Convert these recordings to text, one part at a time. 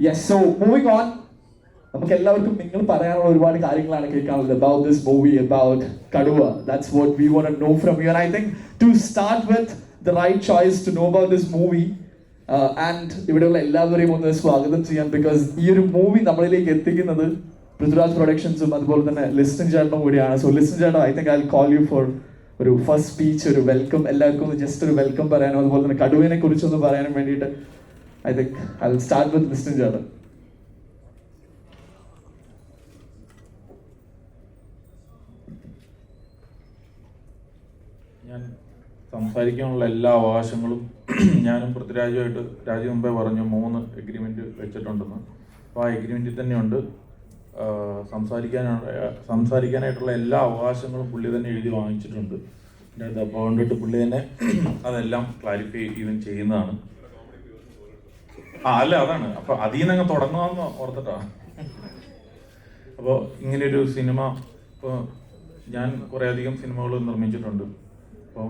Yes, so moving on, നമുക്ക് എല്ലാവർക്കും നിങ്ങൾ പറയാനുള്ള ഒരുപാട് കാര്യങ്ങളാണ് കേൾക്കാനുള്ളത് about this movie, about Kaduva. That's what we want to know from you. And I think to start with, the right choice to know about this movie and ഇവിടെയുള്ള എല്ലാവരെയും ഒന്ന് സ്വാഗതം ചെയ്യാൻ, ബിക്കോസ് ഈ ഒരു മൂവി നമ്മളിലേക്ക് എത്തിക്കുന്നത് പൃഥ്വിരാജ് പ്രൊഡക്ഷൻസും അതുപോലെ തന്നെ ലിസ്റ്റിൻ ചേട്ടനും കൂടിയാണ്. സോ ലിസ്റ്റിൻ ചേട്ടൻ, I think I will call you for ഒരു ഫസ്റ്റ് സ്പീച്ച്, ഒരു വെൽക്കം, എല്ലാവർക്കും ഒന്ന് ജസ്റ്റ് ഒരു വെൽക്കം പറയാനും അതുപോലെ തന്നെ കടുവനെ കുറിച്ചൊന്ന് പറയാനും വേണ്ടിയിട്ട് I think I will start with Listin ചേട്ടൻ. ഞാൻ സംസാരിക്കാനുള്ള എല്ലാ അവകാശങ്ങളും ഞാനും പൃഥ്വിരാജുമായിട്ട് രാജു മുമ്പേ പറഞ്ഞു 3 എഗ്രിമെൻറ്റ് വെച്ചിട്ടുണ്ടെന്ന്. അപ്പോൾ ആ എഗ്രിമെൻറ്റിൽ തന്നെയുണ്ട് സംസാരിക്കാനായിട്ടുള്ള എല്ലാ അവകാശങ്ങളും പുള്ളി തന്നെ എഴുതി വാങ്ങിച്ചിട്ടുണ്ട്. അപ്പോൾ കൊണ്ടിട്ട് പുള്ളി തന്നെ അതെല്ലാം ക്ലാരിഫൈ ഈവൻ ചെയ്യുന്നതാണ്. അല്ല അതാണ്, അപ്പോൾ അതിൽ നിന്ന് അങ്ങ് തുടങ്ങാമെന്ന് ഓർത്തിട്ടാണ്. അപ്പോൾ ഇങ്ങനെയൊരു സിനിമ, ഇപ്പോൾ ഞാൻ കുറേയധികം സിനിമകൾ നിർമ്മിച്ചിട്ടുണ്ട്. അപ്പോൾ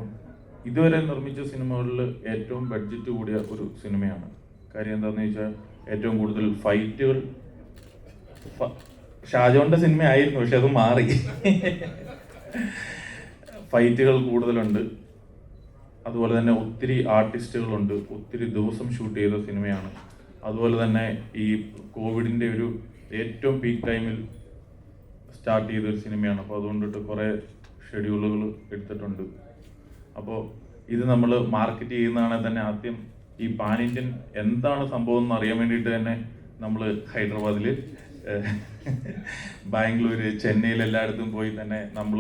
ഇതുവരെ നിർമ്മിച്ച സിനിമകളിൽ ഏറ്റവും ബഡ്ജറ്റ് കൂടിയ ഒരു സിനിമയാണ്. കാര്യം എന്താണെന്ന് വെച്ചാൽ ഏറ്റവും കൂടുതൽ ഫൈറ്റുകൾ, ഷാജോന്റെ സിനിമയായിരുന്നു പക്ഷെ അത് മാറി, ഫൈറ്റുകൾ കൂടുതലുണ്ട്. അതുപോലെ തന്നെ ഒത്തിരി ആർട്ടിസ്റ്റുകളുണ്ട്, ഒത്തിരി ദിവസം ഷൂട്ട് ചെയ്ത സിനിമയാണ്. അതുപോലെ തന്നെ ഈ കോവിഡിൻ്റെ ഒരു ഏറ്റവും പീക്ക് ടൈമിൽ സ്റ്റാർട്ട് ചെയ്തൊരു സിനിമയാണ്. അപ്പോൾ അതുകൊണ്ടിട്ട് കുറേ ഷെഡ്യൂളുകൾ എടുത്തിട്ടുണ്ട്. അപ്പോൾ ഇത് നമ്മൾ മാർക്കറ്റ് ചെയ്യുന്നതാണെങ്കിൽ തന്നെ ആദ്യം ഈ പാൻ ഇന്ത്യൻ എന്താണ് സംഭവം എന്ന് അറിയാൻ വേണ്ടിയിട്ട് തന്നെ നമ്മൾ ഹൈദരാബാദിൽ, ബാംഗ്ലൂർ, ചെന്നൈയിൽ എല്ലായിടത്തും പോയി തന്നെ നമ്മൾ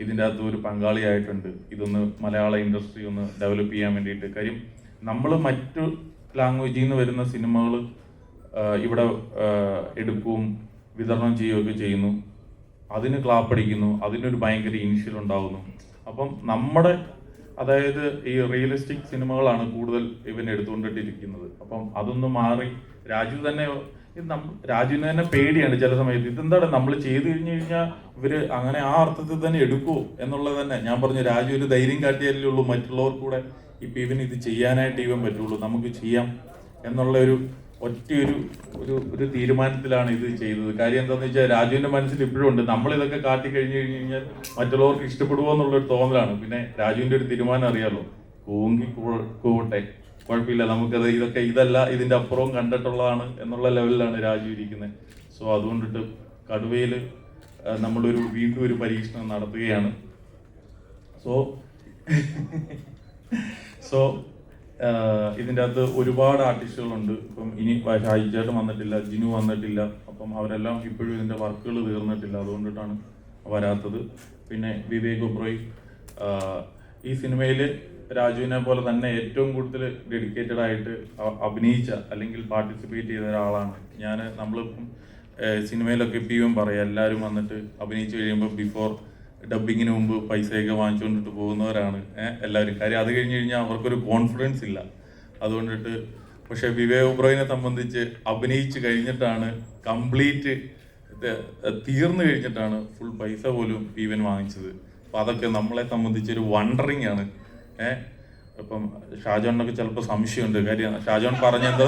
ഇതിൻ്റെ അകത്ത് ഒരു പങ്കാളിയായിട്ടുണ്ട്. ഇതൊന്ന് മലയാള ഇൻഡസ്ട്രി ഒന്ന് ഡെവലപ്പ് ചെയ്യാൻ വേണ്ടിയിട്ട്. കാര്യം നമ്മൾ മറ്റു ലാംഗ്വേജിൽ നിന്ന് വരുന്ന സിനിമകൾ ഇവിടെ എടുക്കുകയും വിതരണം ചെയ്യുകയൊക്കെ ചെയ്യുന്നു, അതിന് ക്ലാപ്പടിക്കുന്നു, അതിനൊരു ഭയങ്കര ഇനിഷ്യൽ ഉണ്ടാകുന്നു. അപ്പം നമ്മുടെ, അതായത് ഈ റിയലിസ്റ്റിക് സിനിമകളാണ് കൂടുതൽ ഇവൻ എടുത്തുകൊണ്ടിട്ടിരിക്കുന്നത്. അപ്പം അതൊന്ന് മാറി രാജുവിന് തന്നെ പേടിയാണ് ചില സമയത്ത്. ഇതെന്താണ് നമ്മൾ ചെയ്തു കഴിഞ്ഞു കഴിഞ്ഞാൽ ഇവര് അങ്ങനെ ആ അർത്ഥത്തിൽ തന്നെ എടുക്കുമോ എന്നുള്ളത് തന്നെ. ഞാൻ പറഞ്ഞു, രാജു ഒരു ധൈര്യം കാട്ടിയാലേ ഉള്ളൂ മറ്റുള്ളവർക്ക് കൂടെ ഇപ്പം ഇവൻ ഇത് ചെയ്യാനായിട്ട് ഇവൻ പറ്റുള്ളൂ, നമുക്ക് ചെയ്യാം എന്നുള്ള ഒരു തീരുമാനത്തിലാണ് ഇത് ചെയ്തത്. കാര്യം എന്താണെന്ന് വെച്ചാൽ രാജുവിൻ്റെ മനസ്സിൽ ഇപ്പോഴും ഉണ്ട്, നമ്മളിതൊക്കെ കാട്ടി കഴിഞ്ഞു കഴിഞ്ഞാൽ മറ്റുള്ളവർക്ക് ഇഷ്ടപ്പെടുമോ എന്നുള്ളൊരു തോന്നലാണ്. പിന്നെ രാജുവിൻ്റെ ഒരു തീരുമാനം അറിയാമല്ലോ, കൂവട്ടെ, കുഴപ്പമില്ല, നമുക്കത് ഇതല്ല ഇതിൻ്റെ അപ്പുറവും കണ്ടിട്ടുള്ളതാണ് എന്നുള്ള ലെവലിലാണ് രാജു ഇരിക്കുന്നത്. സോ അതുകൊണ്ടിട്ട് കടുവയിൽ നമ്മളൊരു വീണ്ടും ഒരു പരീക്ഷണം നടത്തുകയാണ്. സോ ഇതിൻ്റെ അകത്ത് ഒരുപാട് ആർട്ടിസ്റ്റുകളുണ്ട്. ഇപ്പം ഇനി ഷാജിച്ചേട്ടൻ വന്നിട്ടില്ല, ജിനു വന്നിട്ടില്ല. അപ്പം അവരെല്ലാം ഇപ്പോഴും ഇതിൻ്റെ വർക്കുകൾ തീർന്നിട്ടില്ല, അതുകൊണ്ടിട്ടാണ് വരാത്തത്. പിന്നെ വിവേക് ഒബ്രോയ് ഈ സിനിമയിൽ രാജുവിനെ പോലെ തന്നെ ഏറ്റവും കൂടുതൽ ഡെഡിക്കേറ്റഡ് ആയിട്ട് അഭിനയിച്ച അല്ലെങ്കിൽ പാർട്ടിസിപ്പേറ്റ് ചെയ്ത ഒരാളാണ് ഞാൻ. നമ്മളിപ്പം സിനിമയിലൊക്കെ ഇപ്പം പറയാം, എല്ലാവരും വന്നിട്ട് അഭിനയിച്ച് കഴിയുമ്പോൾ ബിഫോർ ഡബിങ്ങിന് മുമ്പ് പൈസയൊക്കെ വാങ്ങിച്ചുകൊണ്ടിട്ട് പോകുന്നവരാണ് എല്ലാവരും. കാര്യം അത് കഴിഞ്ഞ് കഴിഞ്ഞാൽ അവർക്കൊരു കോൺഫിഡൻസ് ഇല്ല. അതുകൊണ്ടിട്ട് പക്ഷെ വിവേക് ഒബ്രോയിനെ സംബന്ധിച്ച് അഭിനയിച്ച് കഴിഞ്ഞിട്ടാണ്, കംപ്ലീറ്റ് തീർന്നു കഴിഞ്ഞിട്ടാണ് ഫുൾ പൈസ പോലും ഈവൻ വാങ്ങിച്ചത്. അപ്പം അതൊക്കെ നമ്മളെ സംബന്ധിച്ചൊരു വണ്ടറിങ് ആണ്. ഇപ്പം ഷാജോണിനൊക്കെ ചിലപ്പോൾ സംശയമുണ്ട്. കാര്യം ഷാജോൺ പറഞ്ഞെന്തോ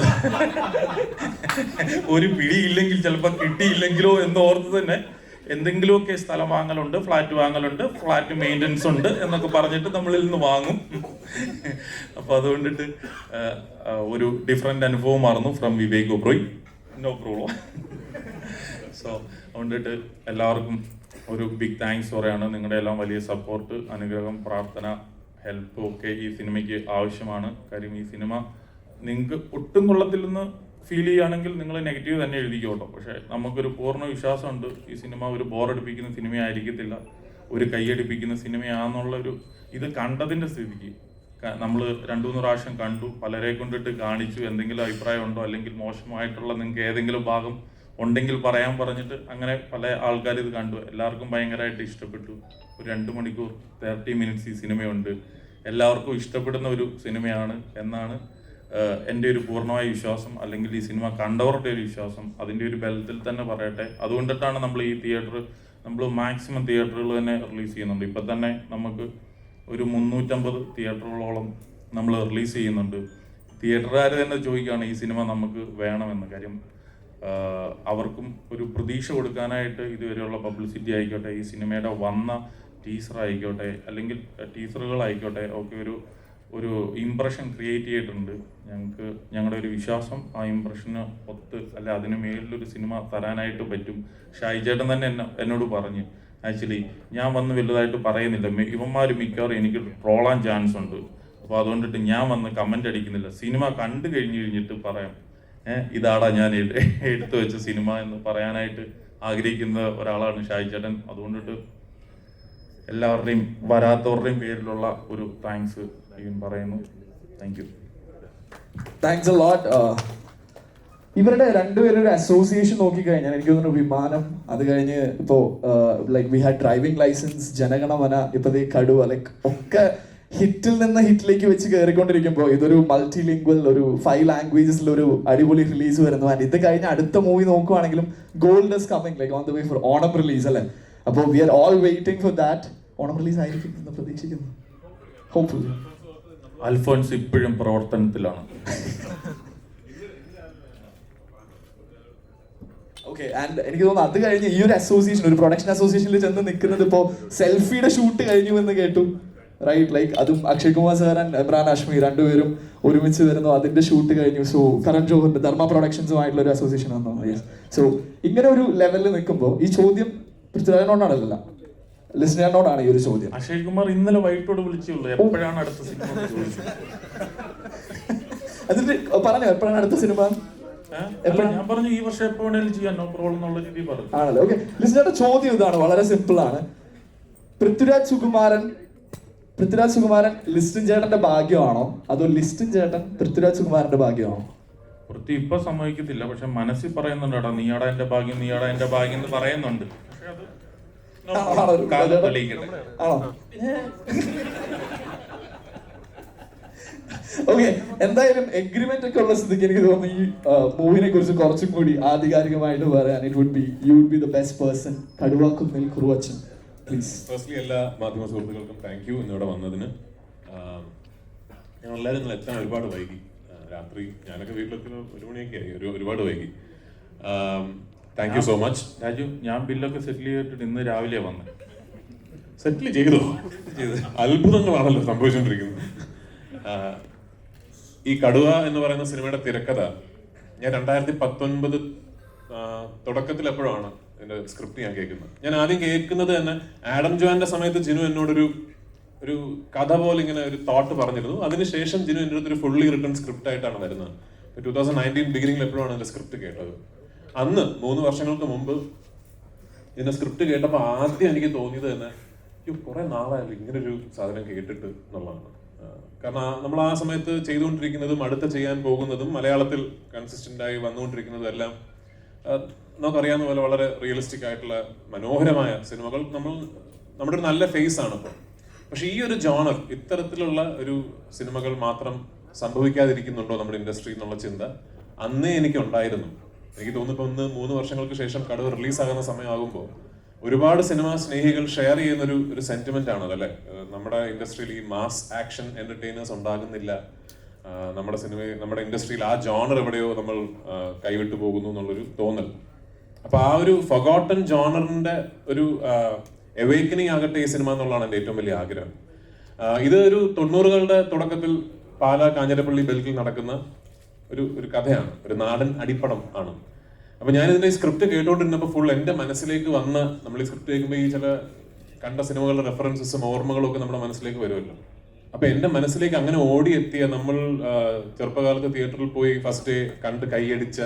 ഒരു പിടിയില്ലെങ്കിൽ ചിലപ്പോൾ കിട്ടിയില്ലെങ്കിലോ എന്നോർത്ത് തന്നെ എന്തെങ്കിലുമൊക്കെ സ്ഥലം വാങ്ങലുണ്ട്, ഫ്ലാറ്റ് വാങ്ങലുണ്ട്, ഫ്ലാറ്റ് മെയിൻ്റനൻസ് ഉണ്ട് എന്നൊക്കെ പറഞ്ഞിട്ട് നമ്മളിൽ നിന്ന് വാങ്ങും. അപ്പോൾ അതുകൊണ്ടിട്ട് ഒരു ഡിഫറെൻ്റ് അനുഭവമായിരുന്നു from Vivek Oberoi. No problem. So അതുകൊണ്ടിട്ട് എല്ലാവർക്കും ഒരു ബിഗ് താങ്ക്സ് പറയാണ്. നിങ്ങളുടെ എല്ലാം വലിയ സപ്പോർട്ട്, അനുഗ്രഹം, പ്രാർത്ഥന, ഹെൽപ്പ് ഒക്കെ ഈ സിനിമയ്ക്ക് ആവശ്യമാണ്. കാര്യം ഈ സിനിമ നിങ്ങൾക്ക് ഒട്ടും കൊള്ളത്തില്ലെന്ന് ഫീൽ ചെയ്യുകയാണെങ്കിൽ നിങ്ങൾ നെഗറ്റീവ് തന്നെ എഴുതിക്കോട്ടോ. പക്ഷേ നമുക്കൊരു പൂർണ്ണ വിശ്വാസമുണ്ട് ഈ സിനിമ ഒരു ബോറടിപ്പിക്കുന്ന സിനിമയായിരിക്കത്തില്ല, ഒരു കൈയടിപ്പിക്കുന്ന സിനിമയാണെന്നുള്ളൊരു ഇത് കണ്ടതിൻ്റെ സ്ഥിതിക്ക്. നമ്മൾ 2-3 പ്രാവശ്യം കണ്ടു, പലരെ കൊണ്ടിട്ട് കാണിച്ചു, എന്തെങ്കിലും അഭിപ്രായം ഉണ്ടോ അല്ലെങ്കിൽ മോശമായിട്ടുള്ള നിങ്ങൾക്ക് ഏതെങ്കിലും ഭാഗം ഉണ്ടെങ്കിൽ പറയാൻ പറഞ്ഞിട്ട് അങ്ങനെ പല ആൾക്കാർ ഇത് കണ്ടു. എല്ലാവർക്കും ഭയങ്കരമായിട്ട് ഇഷ്ടപ്പെട്ടു. ഒരു 2 മണിക്കൂർ 30 മിനിറ്റ്സ് ഈ സിനിമയുണ്ട്. എല്ലാവർക്കും ഇഷ്ടപ്പെടുന്ന ഒരു സിനിമയാണ് എന്നാണ് എൻ്റെ ഒരു പൂർണ്ണമായ വിശ്വാസം, അല്ലെങ്കിൽ ഈ സിനിമ കണ്ടവരുടെ ഒരു വിശ്വാസം. അതിൻ്റെ ഒരു ബലത്തിൽ തന്നെ പറയട്ടെ. അതുകൊണ്ടിട്ടാണ് നമ്മൾ ഈ നമ്മൾ മാക്സിമം തിയേറ്ററുകൾ തന്നെ റിലീസ് ചെയ്യുന്നുണ്ട്. ഇപ്പം തന്നെ നമുക്ക് ഒരു 350 തിയേറ്ററുകളോളം നമ്മൾ റിലീസ് ചെയ്യുന്നുണ്ട്. തിയേറ്ററുകാർ തന്നെ ചോദിക്കുകയാണ് ഈ സിനിമ നമുക്ക് വേണമെന്ന്. കാര്യം അവർക്കും ഒരു പ്രതീക്ഷ കൊടുക്കാനായിട്ട് ഇതുവരെയുള്ള പബ്ലിസിറ്റി ആയിക്കോട്ടെ, ഈ സിനിമയുടെ വന്ന ടീസർ ആയിക്കോട്ടെ, അല്ലെങ്കിൽ ടീസറുകളായിക്കോട്ടെ ഒക്കെ ഒരു ഇംപ്രഷൻ ക്രിയേറ്റ് ചെയ്തിട്ടുണ്ട്. ഞങ്ങളുടെ ഒരു വിശ്വാസം ആ ഇംപ്രഷന് അല്ല അതിന് മേളിലൊരു സിനിമ തരാനായിട്ട് പറ്റും. ഷായിച്ചേട്ടൻ തന്നെ എന്നോട് പറഞ്ഞ്, ആക്ച്വലി ഞാൻ വന്ന് വലുതായിട്ട് പറയുന്നില്ല, ഇവന്മാർ മിക്കവാറും എനിക്ക് ട്രോളാൻ ചാൻസ് ഉണ്ട്, അപ്പോൾ അതുകൊണ്ടിട്ട് ഞാൻ വന്ന് കമൻ്റ് അടിക്കുന്നില്ല, സിനിമ കണ്ടു കഴിഞ്ഞിട്ട് പറയാം ഇതാടാ ഞാൻ എടുത്തു വെച്ച സിനിമ എന്ന് പറയാനായിട്ട് ആഗ്രഹിക്കുന്ന ഒരാളാണ് ഷായിച്ചേട്ടൻ. അതുകൊണ്ടിട്ട് എല്ലാവരുടെയും വരാത്തവരുടെയും പേരിലുള്ള ഒരു താങ്ക്സ് പറയുന്നു. Thank you. Thanks a lot. ഇവരുടെ രണ്ടുപേരും ഒരു അസോസിയേഷൻ നോക്കിക്കഴിഞ്ഞാൽ എനിക്ക് തോന്നുന്നു വിമാനം, അത് കഴിഞ്ഞ് ഇപ്പോൾ like we had driving licence, Jana Gana Mana, ഇപ്പോൾ കടുവ, ലൈക്ക് ഒക്കെ ഹിറ്റിൽ നിന്ന് ഹിറ്റിലേക്ക് വെച്ച് കയറിക്കൊണ്ടിരിക്കുമ്പോൾ ഇതൊരു മൾട്ടി ലിംഗ്വൽ, ഒരു 5 ലാംഗ്വേജസിൽ ഒരു അടിപൊളി റിലീസ് വരുന്നു. ആൻഡ് ഇത് കഴിഞ്ഞ് അടുത്ത മൂവി നോക്കുവാണെങ്കിലും Gold is coming, like on the way for Onam release അല്ലേ. അപ്പോൾ we are all waiting for that. Onam release ആയിരിക്കും എന്ന് പ്രതീക്ഷിക്കുന്നു. ഹോപ്പ്ഫുള്ളി. അൽഫോൻസ് ഇപ്പോഴും പ്രവർത്തനത്തിലാണ്. ഓക്കെ. ആൻഡ് എനിക്ക് തോന്നുന്നു അത് കഴിഞ്ഞ് ഈ ഒരു അസോസിയേഷൻ, ഒരു പ്രൊഡക്ഷൻ അസോസിയേഷനിൽ ചെന്ന് നിൽക്കുന്നത് ഇപ്പോൾ സെൽഫിയുടെ ഷൂട്ട് കഴിഞ്ഞു എന്ന് കേട്ടു, റൈറ്റ്? ലൈക്ക് അതും അക്ഷയ് കുമാർ സാർ ആൻഡ് ഇമ്രാൻ ഹാഷ്മി രണ്ടുപേരും ഒരുമിച്ച് വരുന്നു, അതിന്റെ ഷൂട്ട് കഴിഞ്ഞു. സോ കരൺ ജോഹറിന്റെ ധർമ്മ പ്രൊഡക്ഷൻസുമായിട്ടുള്ള ഒരു അസോസിയേഷൻ വന്നു. സോ ഇങ്ങനെ ഒരു ലെവലിൽ നിൽക്കുമ്പോൾ ഈ ചോദ്യം പൃഥ്വിരാജിനോടാണല്ലോ, ലിസ്റ്റിനോടാണ് ഈ ഒരു ചോദ്യം. അക്ഷയ് കുമാർ ഇന്നലെ വൈകിട്ടോട് വിളിച്ചുള്ളൂ, എപ്പോഴാണ് അടുത്ത സിനിമ അതിന്റെ പറഞ്ഞു, എപ്പോഴാണ് അടുത്ത സിനിമ? ഞാൻ പറഞ്ഞു ഈ വർഷം എപ്പോ വേണേലും ചെയ്യാൻ, നോ പ്രോബ്ലം എന്നുള്ള രീതിയിൽ പറഞ്ഞു. ആണല്ലോ. ഓക്കെ. ലിസ്റ്റിനോട് ചോദ്യം ഇതാണ്, വളരെ സിമ്പിൾ ആണ്. പൃഥ്വിരാജ് സുകുമാരൻ ലിസ്റ്റിൻ ചേട്ടന്റെ ഭാഗ്യമാണോ, അതോ ലിസ്റ്റിൻ ചേട്ടൻ പൃഥ്വിരാജ് സുകുമാരന്റെ ഭാഗ്യമാണോ? പൃഥ്വി ഇപ്പൊ സമ്മതിക്കത്തില്ല, പക്ഷെ മനസ്സിൽ പറയുന്നുണ്ട്, എടാ നീയാടാ എന്റെ ഭാഗ്യം, നീയാടാ എന്റെ ഭാഗ്യം എന്ന് പറയുന്നുണ്ട്. ഓക്കെ. എന്തായാലും എഗ്രിമെന്റ് ഒക്കെ ഉള്ള സ്ഥിതിക്ക് എനിക്ക് തോന്നുന്നു ഈ മൂവിനെ കുറിച്ച് കുറച്ചും കൂടി ആധികാരികമായിട്ട് പറയാൻ you would be the best person. Kaduva Kunnil Kuruvachan, please. Firstly എല്ലാ മാധ്യമ സുഹൃത്തുക്കൾക്കും താങ്ക് യു ഇന്നിവിടെ വന്നതിന്. ഞങ്ങൾ എല്ലാവരും ഇന്നലെ എത്താൻ ഒരുപാട് വൈകി. രാത്രി ഞാനൊക്കെ വീട്ടിലെത്തി 1 മണിയൊക്കെ ആയി, ഒരുപാട് വൈകി. Thank you so much. Raju, ഞാൻ ബില്ലൊക്കെ സെറ്റിൽ ചെയ്തിട്ട് ഇന്ന് രാവിലെ വന്നത്. സെറ്റിൽ ചെയ്തോ? അത്ഭുതങ്ങളാണല്ലോ സംഭവിച്ചുകൊണ്ടിരിക്കുന്നത്. ഈ കടുവ എന്ന് പറയുന്ന സിനിമയുടെ തിരക്കഥ ഞാൻ 2019 തുടക്കത്തിൽ എപ്പോഴാണ് എൻ്റെ സ്ക്രിപ്റ്റ് ഞാൻ കേൾക്കുന്നത്. ഞാൻ ആദ്യം കേൾക്കുന്നത് തന്നെ ആഡം ജോന്റെ സമയത്ത് ജിനു എന്നോടൊരു കഥ പോലെ ഇങ്ങനെ ഒരു തോട്ട് പറഞ്ഞിരുന്നു. അതിനുശേഷം ജിനു എൻ്റെ അടുത്തൊരു ഫുള്ളി റിട്ടൺ സ്ക്രിപ്റ്റ് ആയിട്ടാണ് വരുന്നത്. 2019 ബിഗിനിങ്ങിൽ എപ്പോഴാണ് എൻ്റെ സ്ക്രിപ്റ്റ് കേട്ടത്. അന്ന് 3 വർഷങ്ങൾക്ക് മുമ്പ് ഇതിന്റെ സ്ക്രിപ്റ്റ് കേട്ടപ്പോൾ ആദ്യം എനിക്ക് തോന്നിയത് തന്നെ കുറെ നാളായാലും ഇങ്ങനൊരു സാധനം കേട്ടിട്ട് എന്നുള്ളതാണ്. കാരണം നമ്മൾ ആ സമയത്ത് ചെയ്തുകൊണ്ടിരിക്കുന്നതും അടുത്ത ചെയ്യാൻ പോകുന്നതും മലയാളത്തിൽ കൺസിസ്റ്റന്റ് ആയി വന്നുകൊണ്ടിരിക്കുന്നതും എല്ലാം നമുക്കറിയാവുന്ന പോലെ വളരെ റിയലിസ്റ്റിക് ആയിട്ടുള്ള മനോഹരമായ സിനിമകൾ നമ്മുടെ ഒരു നല്ല ഫേസ് ആണ് ഇപ്പോൾ. പക്ഷെ ഈ ഒരു ജോണർ, ഇത്തരത്തിലുള്ള ഒരു സിനിമകൾ മാത്രം സംഭവിക്കാതിരിക്കുന്നുണ്ടോ നമ്മുടെ ഇൻഡസ്ട്രി എന്നുള്ള ചിന്ത അന്നേ എനിക്ക് ഉണ്ടായിരുന്നു. എനിക്ക് തോന്നുന്നു ഇന്ന് 3 വർഷങ്ങൾക്ക് ശേഷം കടുവ റിലീസാകുന്ന സമയമാകുമ്പോൾ ഒരുപാട് സിനിമാ സ്നേഹികൾ ഷെയർ ചെയ്യുന്ന ഒരു സെന്റിമെന്റ് ആണ് അതല്ലേ. നമ്മുടെ ഇൻഡസ്ട്രിയിൽ ഈ മാസ് ആക്ഷൻ എന്റർടൈനേഴ്സ് ഉണ്ടാകുന്നില്ല, നമ്മുടെ ഇൻഡസ്ട്രിയിൽ ആ ജോണർ എവിടെയോ നമ്മൾ കൈവിട്ടു പോകുന്നു എന്നുള്ളൊരു തോന്നൽ. അപ്പൊ ആ ഒരു ഫൊഗോട്ടൺ ജോണറിന്റെ ഒരു അവേക്കനിങ് ആകട്ടെ ഈ സിനിമ എന്നുള്ളതാണ് എൻ്റെ ഏറ്റവും വലിയ ആഗ്രഹം. ഇത് ഒരു 90കളുടെ തുടക്കത്തിൽ പാലാ കാഞ്ഞിരപ്പള്ളി ബെൽറ്റിൽ നടക്കുന്ന ഒരു കഥയാണ്, ഒരു നാടൻ അടിപ്പടം ആണ്. അപ്പൊ ഞാൻ ഇതിന്റെ സ്ക്രിപ്റ്റ് കേട്ടോണ്ടിരുന്നപ്പോൾ ഫുൾ എന്റെ മനസ്സിലേക്ക് വന്ന, നമ്മൾ ഈ സ്ക്രിപ്റ്റ് കേൾക്കുമ്പോൾ ഈ ചില കണ്ട സിനിമകളുടെ റെഫറൻസസും ഓർമ്മകളും ഒക്കെ നമ്മുടെ മനസ്സിലേക്ക് വരുമല്ലോ. അപ്പൊ എന്റെ മനസ്സിലേക്ക് അങ്ങനെ ഓടിയെത്തിയ, നമ്മൾ ചെറുപ്പകാലത്ത് തിയേറ്ററിൽ പോയി ഫസ്റ്റ് കണ്ട് കൈയടിച്ച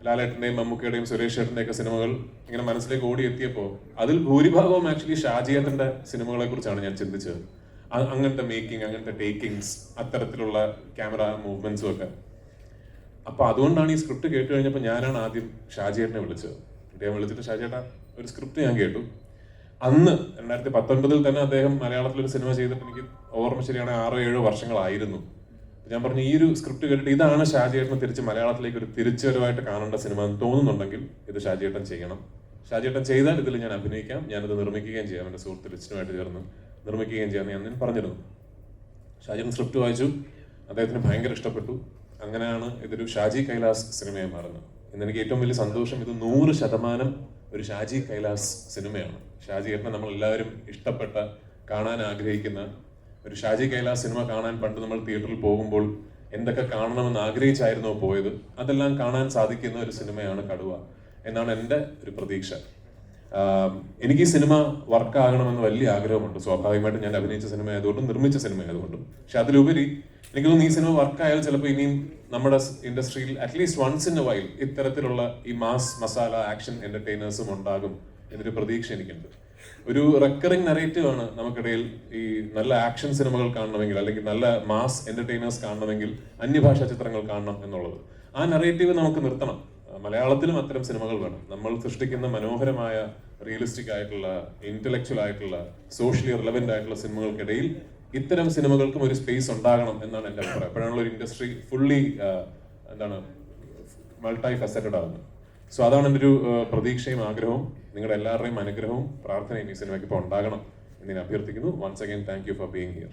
ലാലേട്ടന്റെയും മമ്മൂക്കയുടെയും സുരേഷ് ചേട്ടന്റെയും ഒക്കെ സിനിമകൾ ഇങ്ങനെ മനസ്സിലേക്ക് ഓടിയെത്തിയപ്പോൾ അതിൽ ഭൂരിഭാഗവും ആക്ച്വലി ഷാജിയേട്ടന്റെ സിനിമകളെ കുറിച്ചാണ് ഞാൻ ചിന്തിച്ചത്. അങ്ങനത്തെ മേക്കിംഗ്, അങ്ങനത്തെ ടേക്കിങ്സ്, അത്തരത്തിലുള്ള ക്യാമറ മൂവ്മെന്റ്സും ഒക്കെ. അപ്പൊ അതുകൊണ്ടാണ് ഈ സ്ക്രിപ്റ്റ് കേട്ട് കഴിഞ്ഞപ്പോൾ ഞാനാണ് ആദ്യം ഷാജിയേട്ടനെ വിളിച്ചത്. അദ്ദേഹം വിളിച്ചിട്ട്, ഷാജിയേട്ടാ ഒരു സ്ക്രിപ്റ്റ് ഞാൻ കേട്ടു. അന്ന് 2019 തന്നെ അദ്ദേഹം മലയാളത്തിലൊരു സിനിമ ചെയ്തിട്ട് എനിക്ക് ഓർമ്മ ശരിയാണെങ്കിൽ 6-7 വർഷങ്ങളായിരുന്നു. ഞാൻ പറഞ്ഞു, ഈ ഒരു സ്ക്രിപ്റ്റ് കേട്ടിട്ട് ഇതാണ് ഷാജിയേട്ടനെ തിരിച്ച് മലയാളത്തിലേക്ക് ഒരു തിരിച്ചുവരവായിട്ട് കാണേണ്ട സിനിമ എന്ന് തോന്നുന്നുണ്ടെങ്കിൽ ഇത് ഷാജിയേട്ടൻ ചെയ്യണം. ഷാജിയേട്ടൻ ചെയ്താൽ ഇതിൽ ഞാൻ അഭിനയിക്കാം, ഞാനത് നിർമ്മിക്കുകയും ചെയ്യാം, എൻ്റെ സുഹൃത്ത് ലിസ്റ്റിനുമായിട്ട് ചേർന്ന് നിർമ്മിക്കുകയും ചെയ്യാമെന്ന് ഞാൻ പറഞ്ഞിരുന്നു. ഷാജിയേട്ടൻ സ്ക്രിപ്റ്റ് വായിച്ചു, അദ്ദേഹത്തിന് ഭയങ്കര ഇഷ്ടപ്പെട്ടു. അങ്ങനെയാണ് ഇതൊരു ഷാജി കൈലാസ് സിനിമയായി മാറുന്നത്. ഇന്നെനിക്ക് ഏറ്റവും വലിയ സന്തോഷം, ഇത് 100% ഒരു ഷാജി കൈലാസ് സിനിമയാണ്. ഷാജി ഏട്ടനെ നമ്മളെല്ലാവരും ഇഷ്ടപ്പെട്ട, കാണാൻ ആഗ്രഹിക്കുന്ന ഒരു ഷാജി കൈലാസ് സിനിമ കാണാൻ പണ്ട് നമ്മൾ തിയേറ്ററിൽ പോകുമ്പോൾ എന്തൊക്കെ കാണണമെന്ന് ആഗ്രഹിച്ചായിരുന്നോ പോയത്, അതെല്ലാം കാണാൻ സാധിക്കുന്ന ഒരു സിനിമയാണ് കടുവ എന്നാണ് എൻ്റെ ഒരു പ്രതീക്ഷ. എനിക്ക് ഈ സിനിമ വർക്കാകണമെന്ന് വലിയ ആഗ്രഹമുണ്ട്. സ്വാഭാവികമായിട്ടും ഞാൻ അഭിനയിച്ച സിനിമ ആയതുകൊണ്ടും നിർമ്മിച്ച സിനിമ ആയതുകൊണ്ടും. പക്ഷെ അതിലുപരി എനിക്ക് തോന്നുന്നു ഈ സിനിമ വർക്കായാൽ ചിലപ്പോൾ ഇനിയും നമ്മുടെ ഇൻഡസ്ട്രിയിൽ at least once in a while ഇത്തരത്തിലുള്ള ഈ മാസ് മസാല ആക്ഷൻ എന്റർടൈനേഴ്സും ഉണ്ടാകും എന്നൊരു പ്രതീക്ഷ എനിക്കുണ്ട്. ഒരു റെക്കറിംഗ് നറേറ്റീവ് ആണ് നമുക്കിടയിൽ. ഈ നല്ല ആക്ഷൻ സിനിമകൾ കാണണമെങ്കിൽ, അല്ലെങ്കിൽ നല്ല മാസ് എന്റർടൈനേഴ്സ് കാണണമെങ്കിൽ അന്യഭാഷാ ചിത്രങ്ങൾ കാണണം എന്നുള്ളത്. ആ നറേറ്റീവ് നമുക്ക് നിർത്തണം. മലയാളത്തിലും അത്തരം സിനിമകൾ വേണം. നമ്മൾ സൃഷ്ടിക്കുന്ന മനോഹരമായ റിയലിസ്റ്റിക് ആയിട്ടുള്ള, ഇന്റലക്ച്വൽ ആയിട്ടുള്ള, സോഷ്യലി റിലവന്റ് ആയിട്ടുള്ള സിനിമകൾക്കിടയിൽ ഇത്തരം സിനിമകൾക്കും ഒരു സ്പേസ് ഉണ്ടാകണം എന്നാണ് എൻ്റെ അഭിപ്രായം. അപ്പോഴാണുള്ള ഒരു ഇൻഡസ്ട്രി ഫുള്ളി മൾട്ടി ഫെസറ്റഡ് ആകുന്നത്. സോ അതാണ് എൻ്റെ ഒരു പ്രതീക്ഷയും ആഗ്രഹവും. നിങ്ങളുടെ എല്ലാവരുടെയും അനുഗ്രഹവും പ്രാർത്ഥനയും ഈ സിനിമയ്ക്ക് ഇപ്പോൾ ഉണ്ടാകണം എന്ന് ഞാൻ അഭ്യർത്ഥിക്കുന്നു. Once again thank you for being here.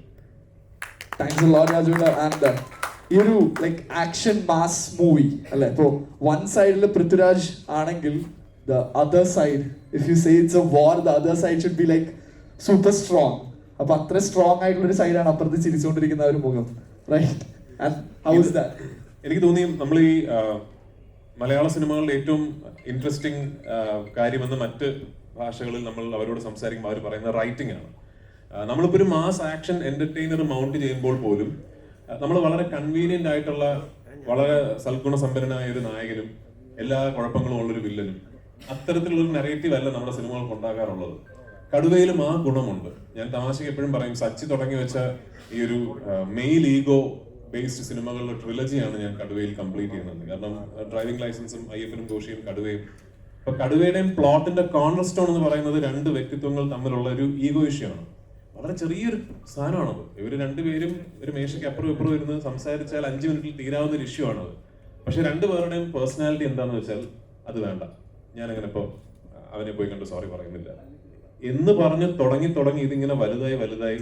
Thanks a lot, രാജുവിന്. ആൻഡ് ഈ ഒരു ലൈക്ക് ആക്ഷൻ മാസ് മൂവി അല്ലെ, ഇപ്പോൾ വൺ സൈഡിൽ പൃഥ്വിരാജ് ആണെങ്കിൽ the other side, if you say it's a war, the other side should be like super strong. അപ്പൊ അത്ര strong ആയിട്ടുള്ള ഒരു സൈഡാണ് അപ്പുറത്ത് ചിരിച്ചുകൊണ്ടിരിക്കുന്ന ഒരു മുഖം, right? And how is that? എനിക്ക് തോന്നി നമ്മൾ ഈ മലയാള സിനിമകളുടെ ഏറ്റവും ഇൻട്രസ്റ്റിംഗ് കാര്യമെന്ന് മറ്റ് ഭാഷകളിൽ നമ്മൾ അവരോട് സംസാരിക്കുമ്പോൾ അവർ പറയുന്ന റൈറ്റിംഗ് ആണ്. നമ്മളിപ്പോൾ ഒരു മാസ് ആക്ഷൻ എന്റർടൈനർ മൗണ്ട് ചെയ്യുമ്പോൾ പോലും നമ്മൾ വളരെ കൺവീനിയന്റ് ആയിട്ടുള്ള, വളരെ സൽഗുണസമ്പന്നനായ ഒരു നായകനും എല്ലാ കുഴപ്പങ്ങളും ഉള്ളൊരു വില്ലനും, അത്തരത്തിലുള്ള ഒരു നെറേറ്റീവ് അല്ല നമ്മുടെ സിനിമകൾക്ക് ഉണ്ടാകാറുള്ളത്. കടുവയിലും ആ ഗുണമുണ്ട്. ഞാൻ തമാശയ്ക്ക് എപ്പോഴും പറയും, സച്ചി തുടങ്ങി വെച്ച ഈ ഒരു മെയിൽ ഈഗോ ബേസ്ഡ് സിനിമകളുടെ ട്രിലജിയാണ് ഞാൻ കടുവയിൽ കംപ്ലീറ്റ് ചെയ്യുന്നത്. കാരണം ഡ്രൈവിംഗ് ലൈസൻസും അയ്യപ്പനും ദോഷിയും കടുവയും. അപ്പൊ കടുവയുടെയും പ്ലോട്ടിന്റെ കോർണർ സ്റ്റോൺ എന്ന് പറയുന്നത് രണ്ട് വ്യക്തിത്വങ്ങൾ തമ്മിലുള്ള ഒരു ഈഗോ ഇഷ്യൂ ആണ്. വളരെ ചെറിയൊരു സാധനമാണത്. ഇവർ രണ്ടുപേരും ഒരു മേശയ്ക്ക് അപ്പുറം ഇപ്പുറം ഇരുന്ന് സംസാരിച്ചാൽ 5 മിനിറ്റിൽ തീരാവുന്ന ഒരു ഇഷ്യൂ ആണത്. പക്ഷെ രണ്ടുപേരുടെയും പേഴ്സണാലിറ്റി എന്താണെന്ന് വെച്ചാൽ അത് വേണ്ട, ഞാനങ്ങനെ ഇപ്പോൾ അവനെ പോയി കണ്ട് സോറി പറയുന്നില്ല എന്ന് പറഞ്ഞ് തുടങ്ങി ഇതിങ്ങനെ വലുതായി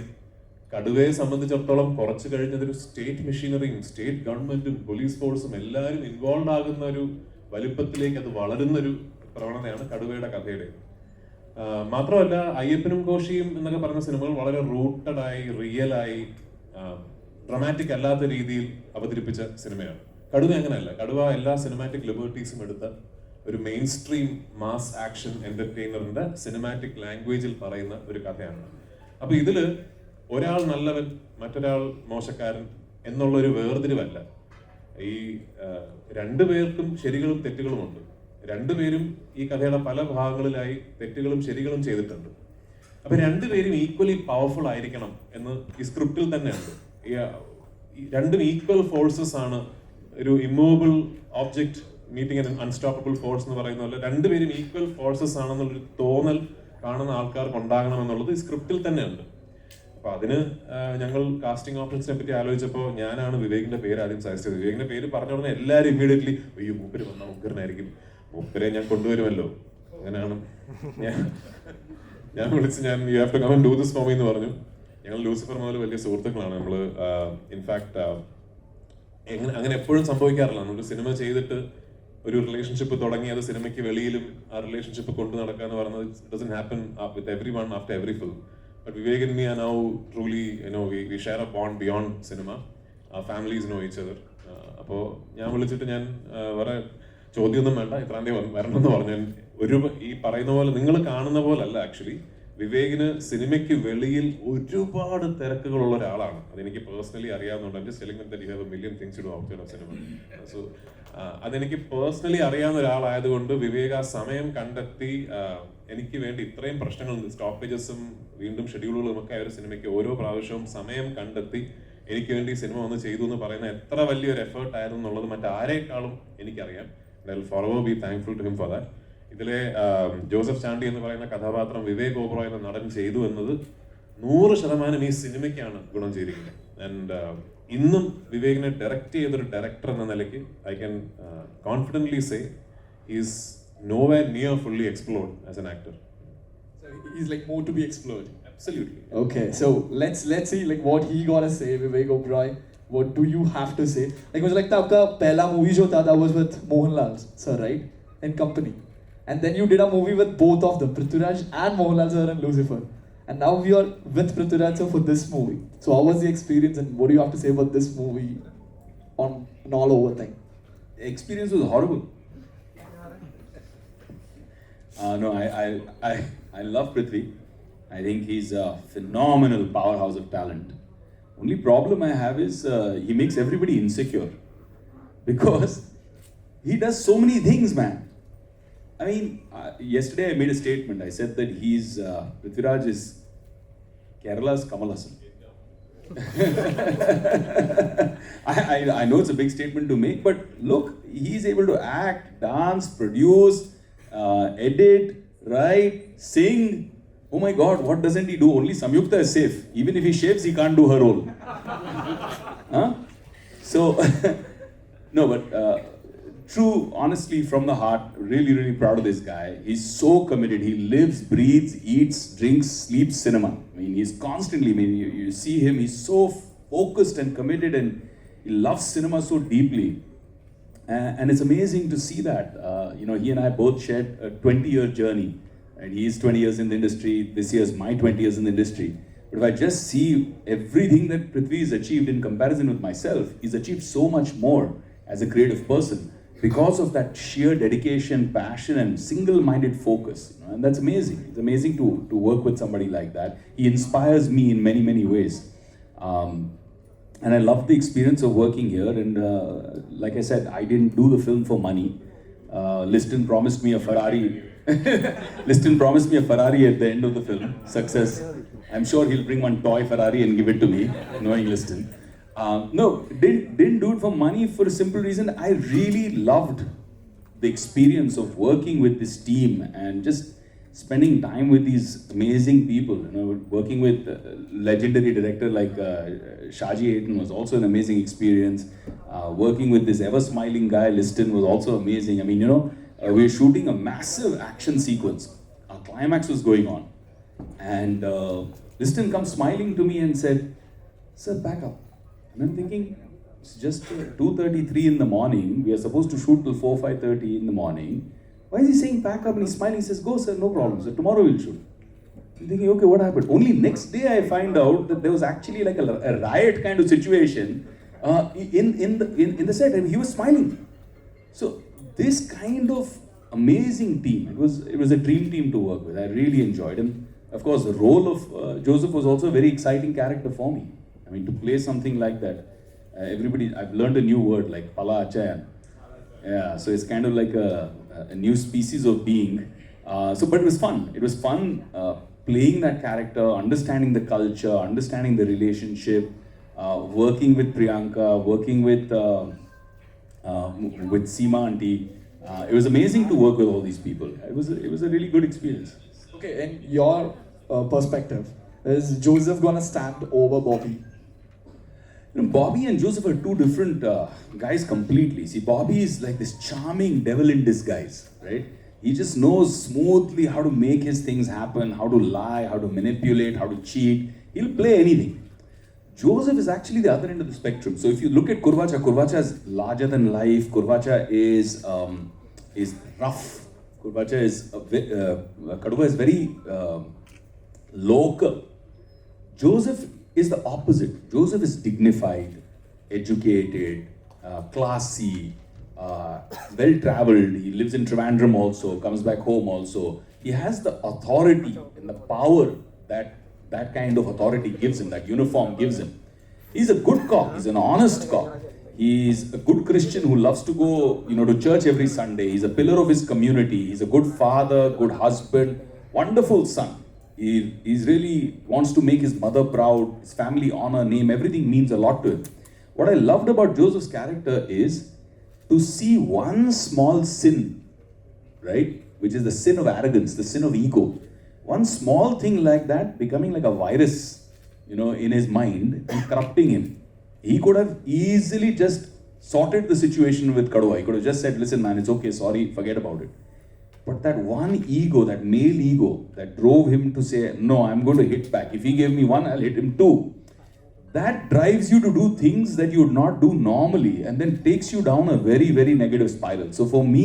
കടുവയെ സംബന്ധിച്ചിടത്തോളം കുറച്ച് കഴിഞ്ഞതൊരു സ്റ്റേറ്റ് മെഷീനറിയും സ്റ്റേറ്റ് ഗവൺമെന്റും പോലീസ് ഫോഴ്സും എല്ലാവരും ഇൻവോൾവ് ആകുന്ന ഒരു വലുപ്പത്തിലേക്ക് അത് വളരുന്നൊരു പ്രവണതയാണ് കടുവയുടെ കഥയുടെ. മാത്രമല്ല, അയ്യപ്പനും കോശിയും എന്നൊക്കെ പറഞ്ഞ സിനിമകൾ വളരെ റൂട്ടഡായി, റിയലായി, ഡ്രമാറ്റിക് അല്ലാത്ത രീതിയിൽ അവതരിപ്പിച്ച സിനിമയാണ്. കടുവ അങ്ങനെയല്ല. കടുവ എല്ലാ സിനിമാറ്റിക് ലിബർട്ടീസും എടുത്ത ഒരു മെയിൻ സ്ട്രീം മാസ് ആക്ഷൻ എന്റർടൈനറിന്റെ സിനിമാറ്റിക് ലാംഗ്വേജിൽ പറയുന്ന ഒരു കഥയാണ്. അപ്പൊ ഇതില് ഒരാൾ നല്ലവൻ, മറ്റൊരാൾ മോശക്കാരൻ എന്നുള്ളൊരു വേർതിരിവല്ല. ഈ രണ്ടുപേർക്കും ശരികളും തെറ്റുകളും ഉണ്ട്. രണ്ടുപേരും ഈ കഥയുടെ പല ഭാഗങ്ങളിലായി തെറ്റുകളും ശരികളും ചെയ്തിട്ടുണ്ട്. അപ്പൊ രണ്ടുപേരും ഈക്വലി പവർഫുൾ ആയിരിക്കണം എന്ന് ഈ സ്ക്രിപ്റ്റിൽ തന്നെ ഉണ്ട്. രണ്ടും ഈക്വൽ ഫോഴ്സസ് ആണ്. ഒരു immovable object meeting an unstoppable force എന്ന് പറയുന്ന പോലെ രണ്ടുപേരും ഈക്വൽ ഫോഴ്സസ് ആണെന്നുള്ളൊരു തോന്നൽ കാണുന്ന ആൾക്കാർക്ക് ഉണ്ടാകണമെന്നുള്ളത് ഈ സ്ക്രിപ്റ്റിൽ തന്നെ ഉണ്ട്. അപ്പൊ അതിന് ഞങ്ങൾ കാസ്റ്റിംഗ് ഓപ്ഷൻസിനെ പറ്റി ആലോചിച്ചപ്പോൾ ഞാനാണ് വിവേകിന്റെ പേര് ആദ്യം സജസ്റ്റ് ചെയ്തത്. വിവേകിന്റെ പേര് പറഞ്ഞ ഉടനെ എല്ലാവരും ഇമ്മീഡിയറ്റ്ലി അയ്യോ മൂപ്പര് വന്നാൽ മുക്കരനായിരിക്കും, മൂപ്പരെ ഞാൻ കൊണ്ടുവരുമല്ലോ, അങ്ങനെയാണ് ഞാൻ വിളിച്ച് you have to come and do this for me എന്ന് പറഞ്ഞു. ഞങ്ങൾ ലൂസിഫർ മുതൽ വലിയ സുഹൃത്തുക്കളാണ്. നമ്മൾ ഇൻഫാക്ട് അങ്ങനെ എപ്പോഴും സംഭവിക്കാറില്ല. നമ്മൾ സിനിമ ചെയ്തിട്ട് ഒരു റിലേഷൻഷിപ്പ് തുടങ്ങി അത് സിനിമയ്ക്ക് വെളിയിലും ആ റിലേഷൻഷിപ്പ് കൊണ്ടു നടക്കുക എന്ന് പറയുന്നത് doesn't happen with every one after every film. But Vivek and me are now truly we share a bond beyond cinema. Our families know each other. അപ്പോൾ ഞാൻ വിളിച്ചിട്ട് ഞാൻ വേറെ ചോദ്യമൊന്നും വേണ്ട, ഇത്രാൻ്റെ വരണം എന്ന് പറഞ്ഞു. ഈ പറയുന്ന പോലെ നിങ്ങൾ കാണുന്ന പോലെ അല്ല ആക്ച്വലി. വിവേകിന് സിനിമയ്ക്ക് വെളിയിൽ ഒരുപാട് തിരക്കുകളുള്ള ഒരാളാണ്. അതെനിക്ക് പേഴ്സണലി അറിയാവുന്നതുകൊണ്ട് സോ അതെനിക്ക് പേഴ്സണലി അറിയാവുന്ന ഒരാളായതുകൊണ്ട് വിവേക് ആ സമയം കണ്ടെത്തി എനിക്ക് വേണ്ടി ഇത്രയും പ്രശ്നങ്ങൾ, സ്റ്റോപ്പേജസും വീണ്ടും ഷെഡ്യൂളുകളും ഒക്കെ ആ ഒരു സിനിമയ്ക്ക് ഓരോ പ്രാവശ്യവും സമയം കണ്ടെത്തി എനിക്ക് വേണ്ടി സിനിമ വന്ന് ചെയ്തു എന്ന് പറയുന്ന എത്ര വലിയൊരു എഫേർട്ട് ആയിരുന്നു എന്നുള്ളത് മറ്റാരേക്കാളും എനിക്കറിയാം. I will forever be thankful to him for that. ഇതിലെ ജോസഫ് ചാണ്ടി എന്ന് പറയുന്ന കഥാപാത്രം വിവേക് ഓബ്രോയ് എന്ന നടൻ ചെയ്തു എന്നത് 100% ഈ സിനിമയ്ക്കാണ് ഗുണം ചെയ്തിരിക്കുന്നത്. ആൻഡ് ഇന്നും വിവേകിനെ ഡയറക്റ്റ് ചെയ്തൊരു ഡയറക്ടർ എന്ന നിലയ്ക്ക് I can confidently say is nowhere near fully explored as an actor. So he's like more to be explored. Absolutely. Okay, so let's see like what he gonna say, Vivek Oberoi. what do you have to say? Like, मुझे लगता है आपका पहला movie जो था, that was with Mohanlal sir, right? In company. And then you did a movie with both of them, Prithviraj and Mohanlal sir and Lucifer. And now we are with Prithviraj sir for this movie. So how was the experience and what do you have to say about this movie on an all over thing? The experience was horrible. No, I love Prithvi. I think he's a phenomenal powerhouse of talent. Only problem I have is he makes everybody insecure because he does so many things, man. I mean, yesterday I made a statement. I said that he's Prithviraj is Kerala's Kamal Hassan. I know it's a big statement to make, but look, he's able to act, dance, produce, edit, write, sing. Oh my God, what doesn't he do? Only Samyuktha is safe. Even if he shaves, he can't do her role. Huh? So, no, but true, honestly, from the heart, really, really proud of this guy. He's so committed. He lives, breathes, eats, drinks, sleeps cinema. I mean, he's constantly, you see him, he's so focused and committed and he loves cinema so deeply. And it's amazing to see that. He and I both shared a 20-year journey. And he's 20 years in the industry. This year's my 20 years in the industry. But if I just see everything that Prithvi has achieved in comparison with myself, he's achieved so much more as a creative person because of that sheer dedication, passion, and single-minded focus. And that's amazing. It's amazing to work with somebody like that. He inspires me in many, many ways. And I love the experience of working here. And like I said, I didn't do the film for money. Listin promised me a Ferrari. Listin promised me a Ferrari at the end of the film. Success. I'm sure he'll bring one toy Ferrari and give it to me, knowing Listin. No, didn't do it for money for a simple reason. I really loved the experience of working with this team and just spending time with these amazing people. Working with legendary director like Shaji Aiton was also an amazing experience. Working with this ever-smiling guy, Listin, was also amazing. I mean, we were shooting a massive action sequence. Our climax was going on. And Listin comes smiling to me and said, "Sir, back up." And I'm thinking, it's just 2:33 in the morning. We are supposed to shoot till 4-5:30 in the morning. Why is he saying back up? And he's smiling. He says, "Go, sir, no problem. So tomorrow we'll shoot." I'm thinking, okay, what happened? Only next day I find out that there was actually like a riot kind of situation in the set, and he was smiling. So this kind of amazing team, it was a dream team to work with. I really enjoyed him. Of course, the role of Joseph was also a very exciting character for me. I mean, to play something like that, I've learned a new word like Pala Achayan. Yeah, so it's kind of like a new species of being. But it was fun. It was fun playing that character, understanding the culture, understanding the relationship, working with Priyanka, working with Seema auntie. It was amazing to work with all these people. It was a really good experience. Okay, in your perspective, is Joseph gonna stand over Bobby? Bobby and Joseph are two different guys completely. See, Bobby is like this charming devil in disguise, right? He just knows smoothly how to make his things happen, how to lie, how to manipulate, how to cheat. He'll play anything. Joseph is actually the other end of the spectrum. So if you look at Kurvacha is larger than life. Kurvacha is rough. Kurvacha is Kaduva is very local. Joseph is the opposite. Joseph is dignified, educated, classy, well-traveled. He lives in Trivandrum also, comes back home also. He has the authority and the power that kind of authority gives him, that uniform gives him. He's a good cop. He's an honest cop. He's a good Christian who loves to go, to church every Sunday. He's a pillar of his community. He's a good father, good husband, wonderful son. He's really wants to make his mother proud, his family honor, name, everything means a lot to him. What I loved about Joseph's character is to see one small sin, right? Which is the sin of arrogance, the sin of ego. One small thing like that becoming like a virus, in his mind and corrupting him. He could have easily just sorted the situation with Kaduva. He could have just said, "Listen, man, it's okay, sorry, forget about it." But that one ego, that male ego, that drove him to say, "No, I'm going to hit back. If he gave me one, I'll hit him two." that drives you to do things that you would not do normally and then takes you down a very, very negative spiral. So for me,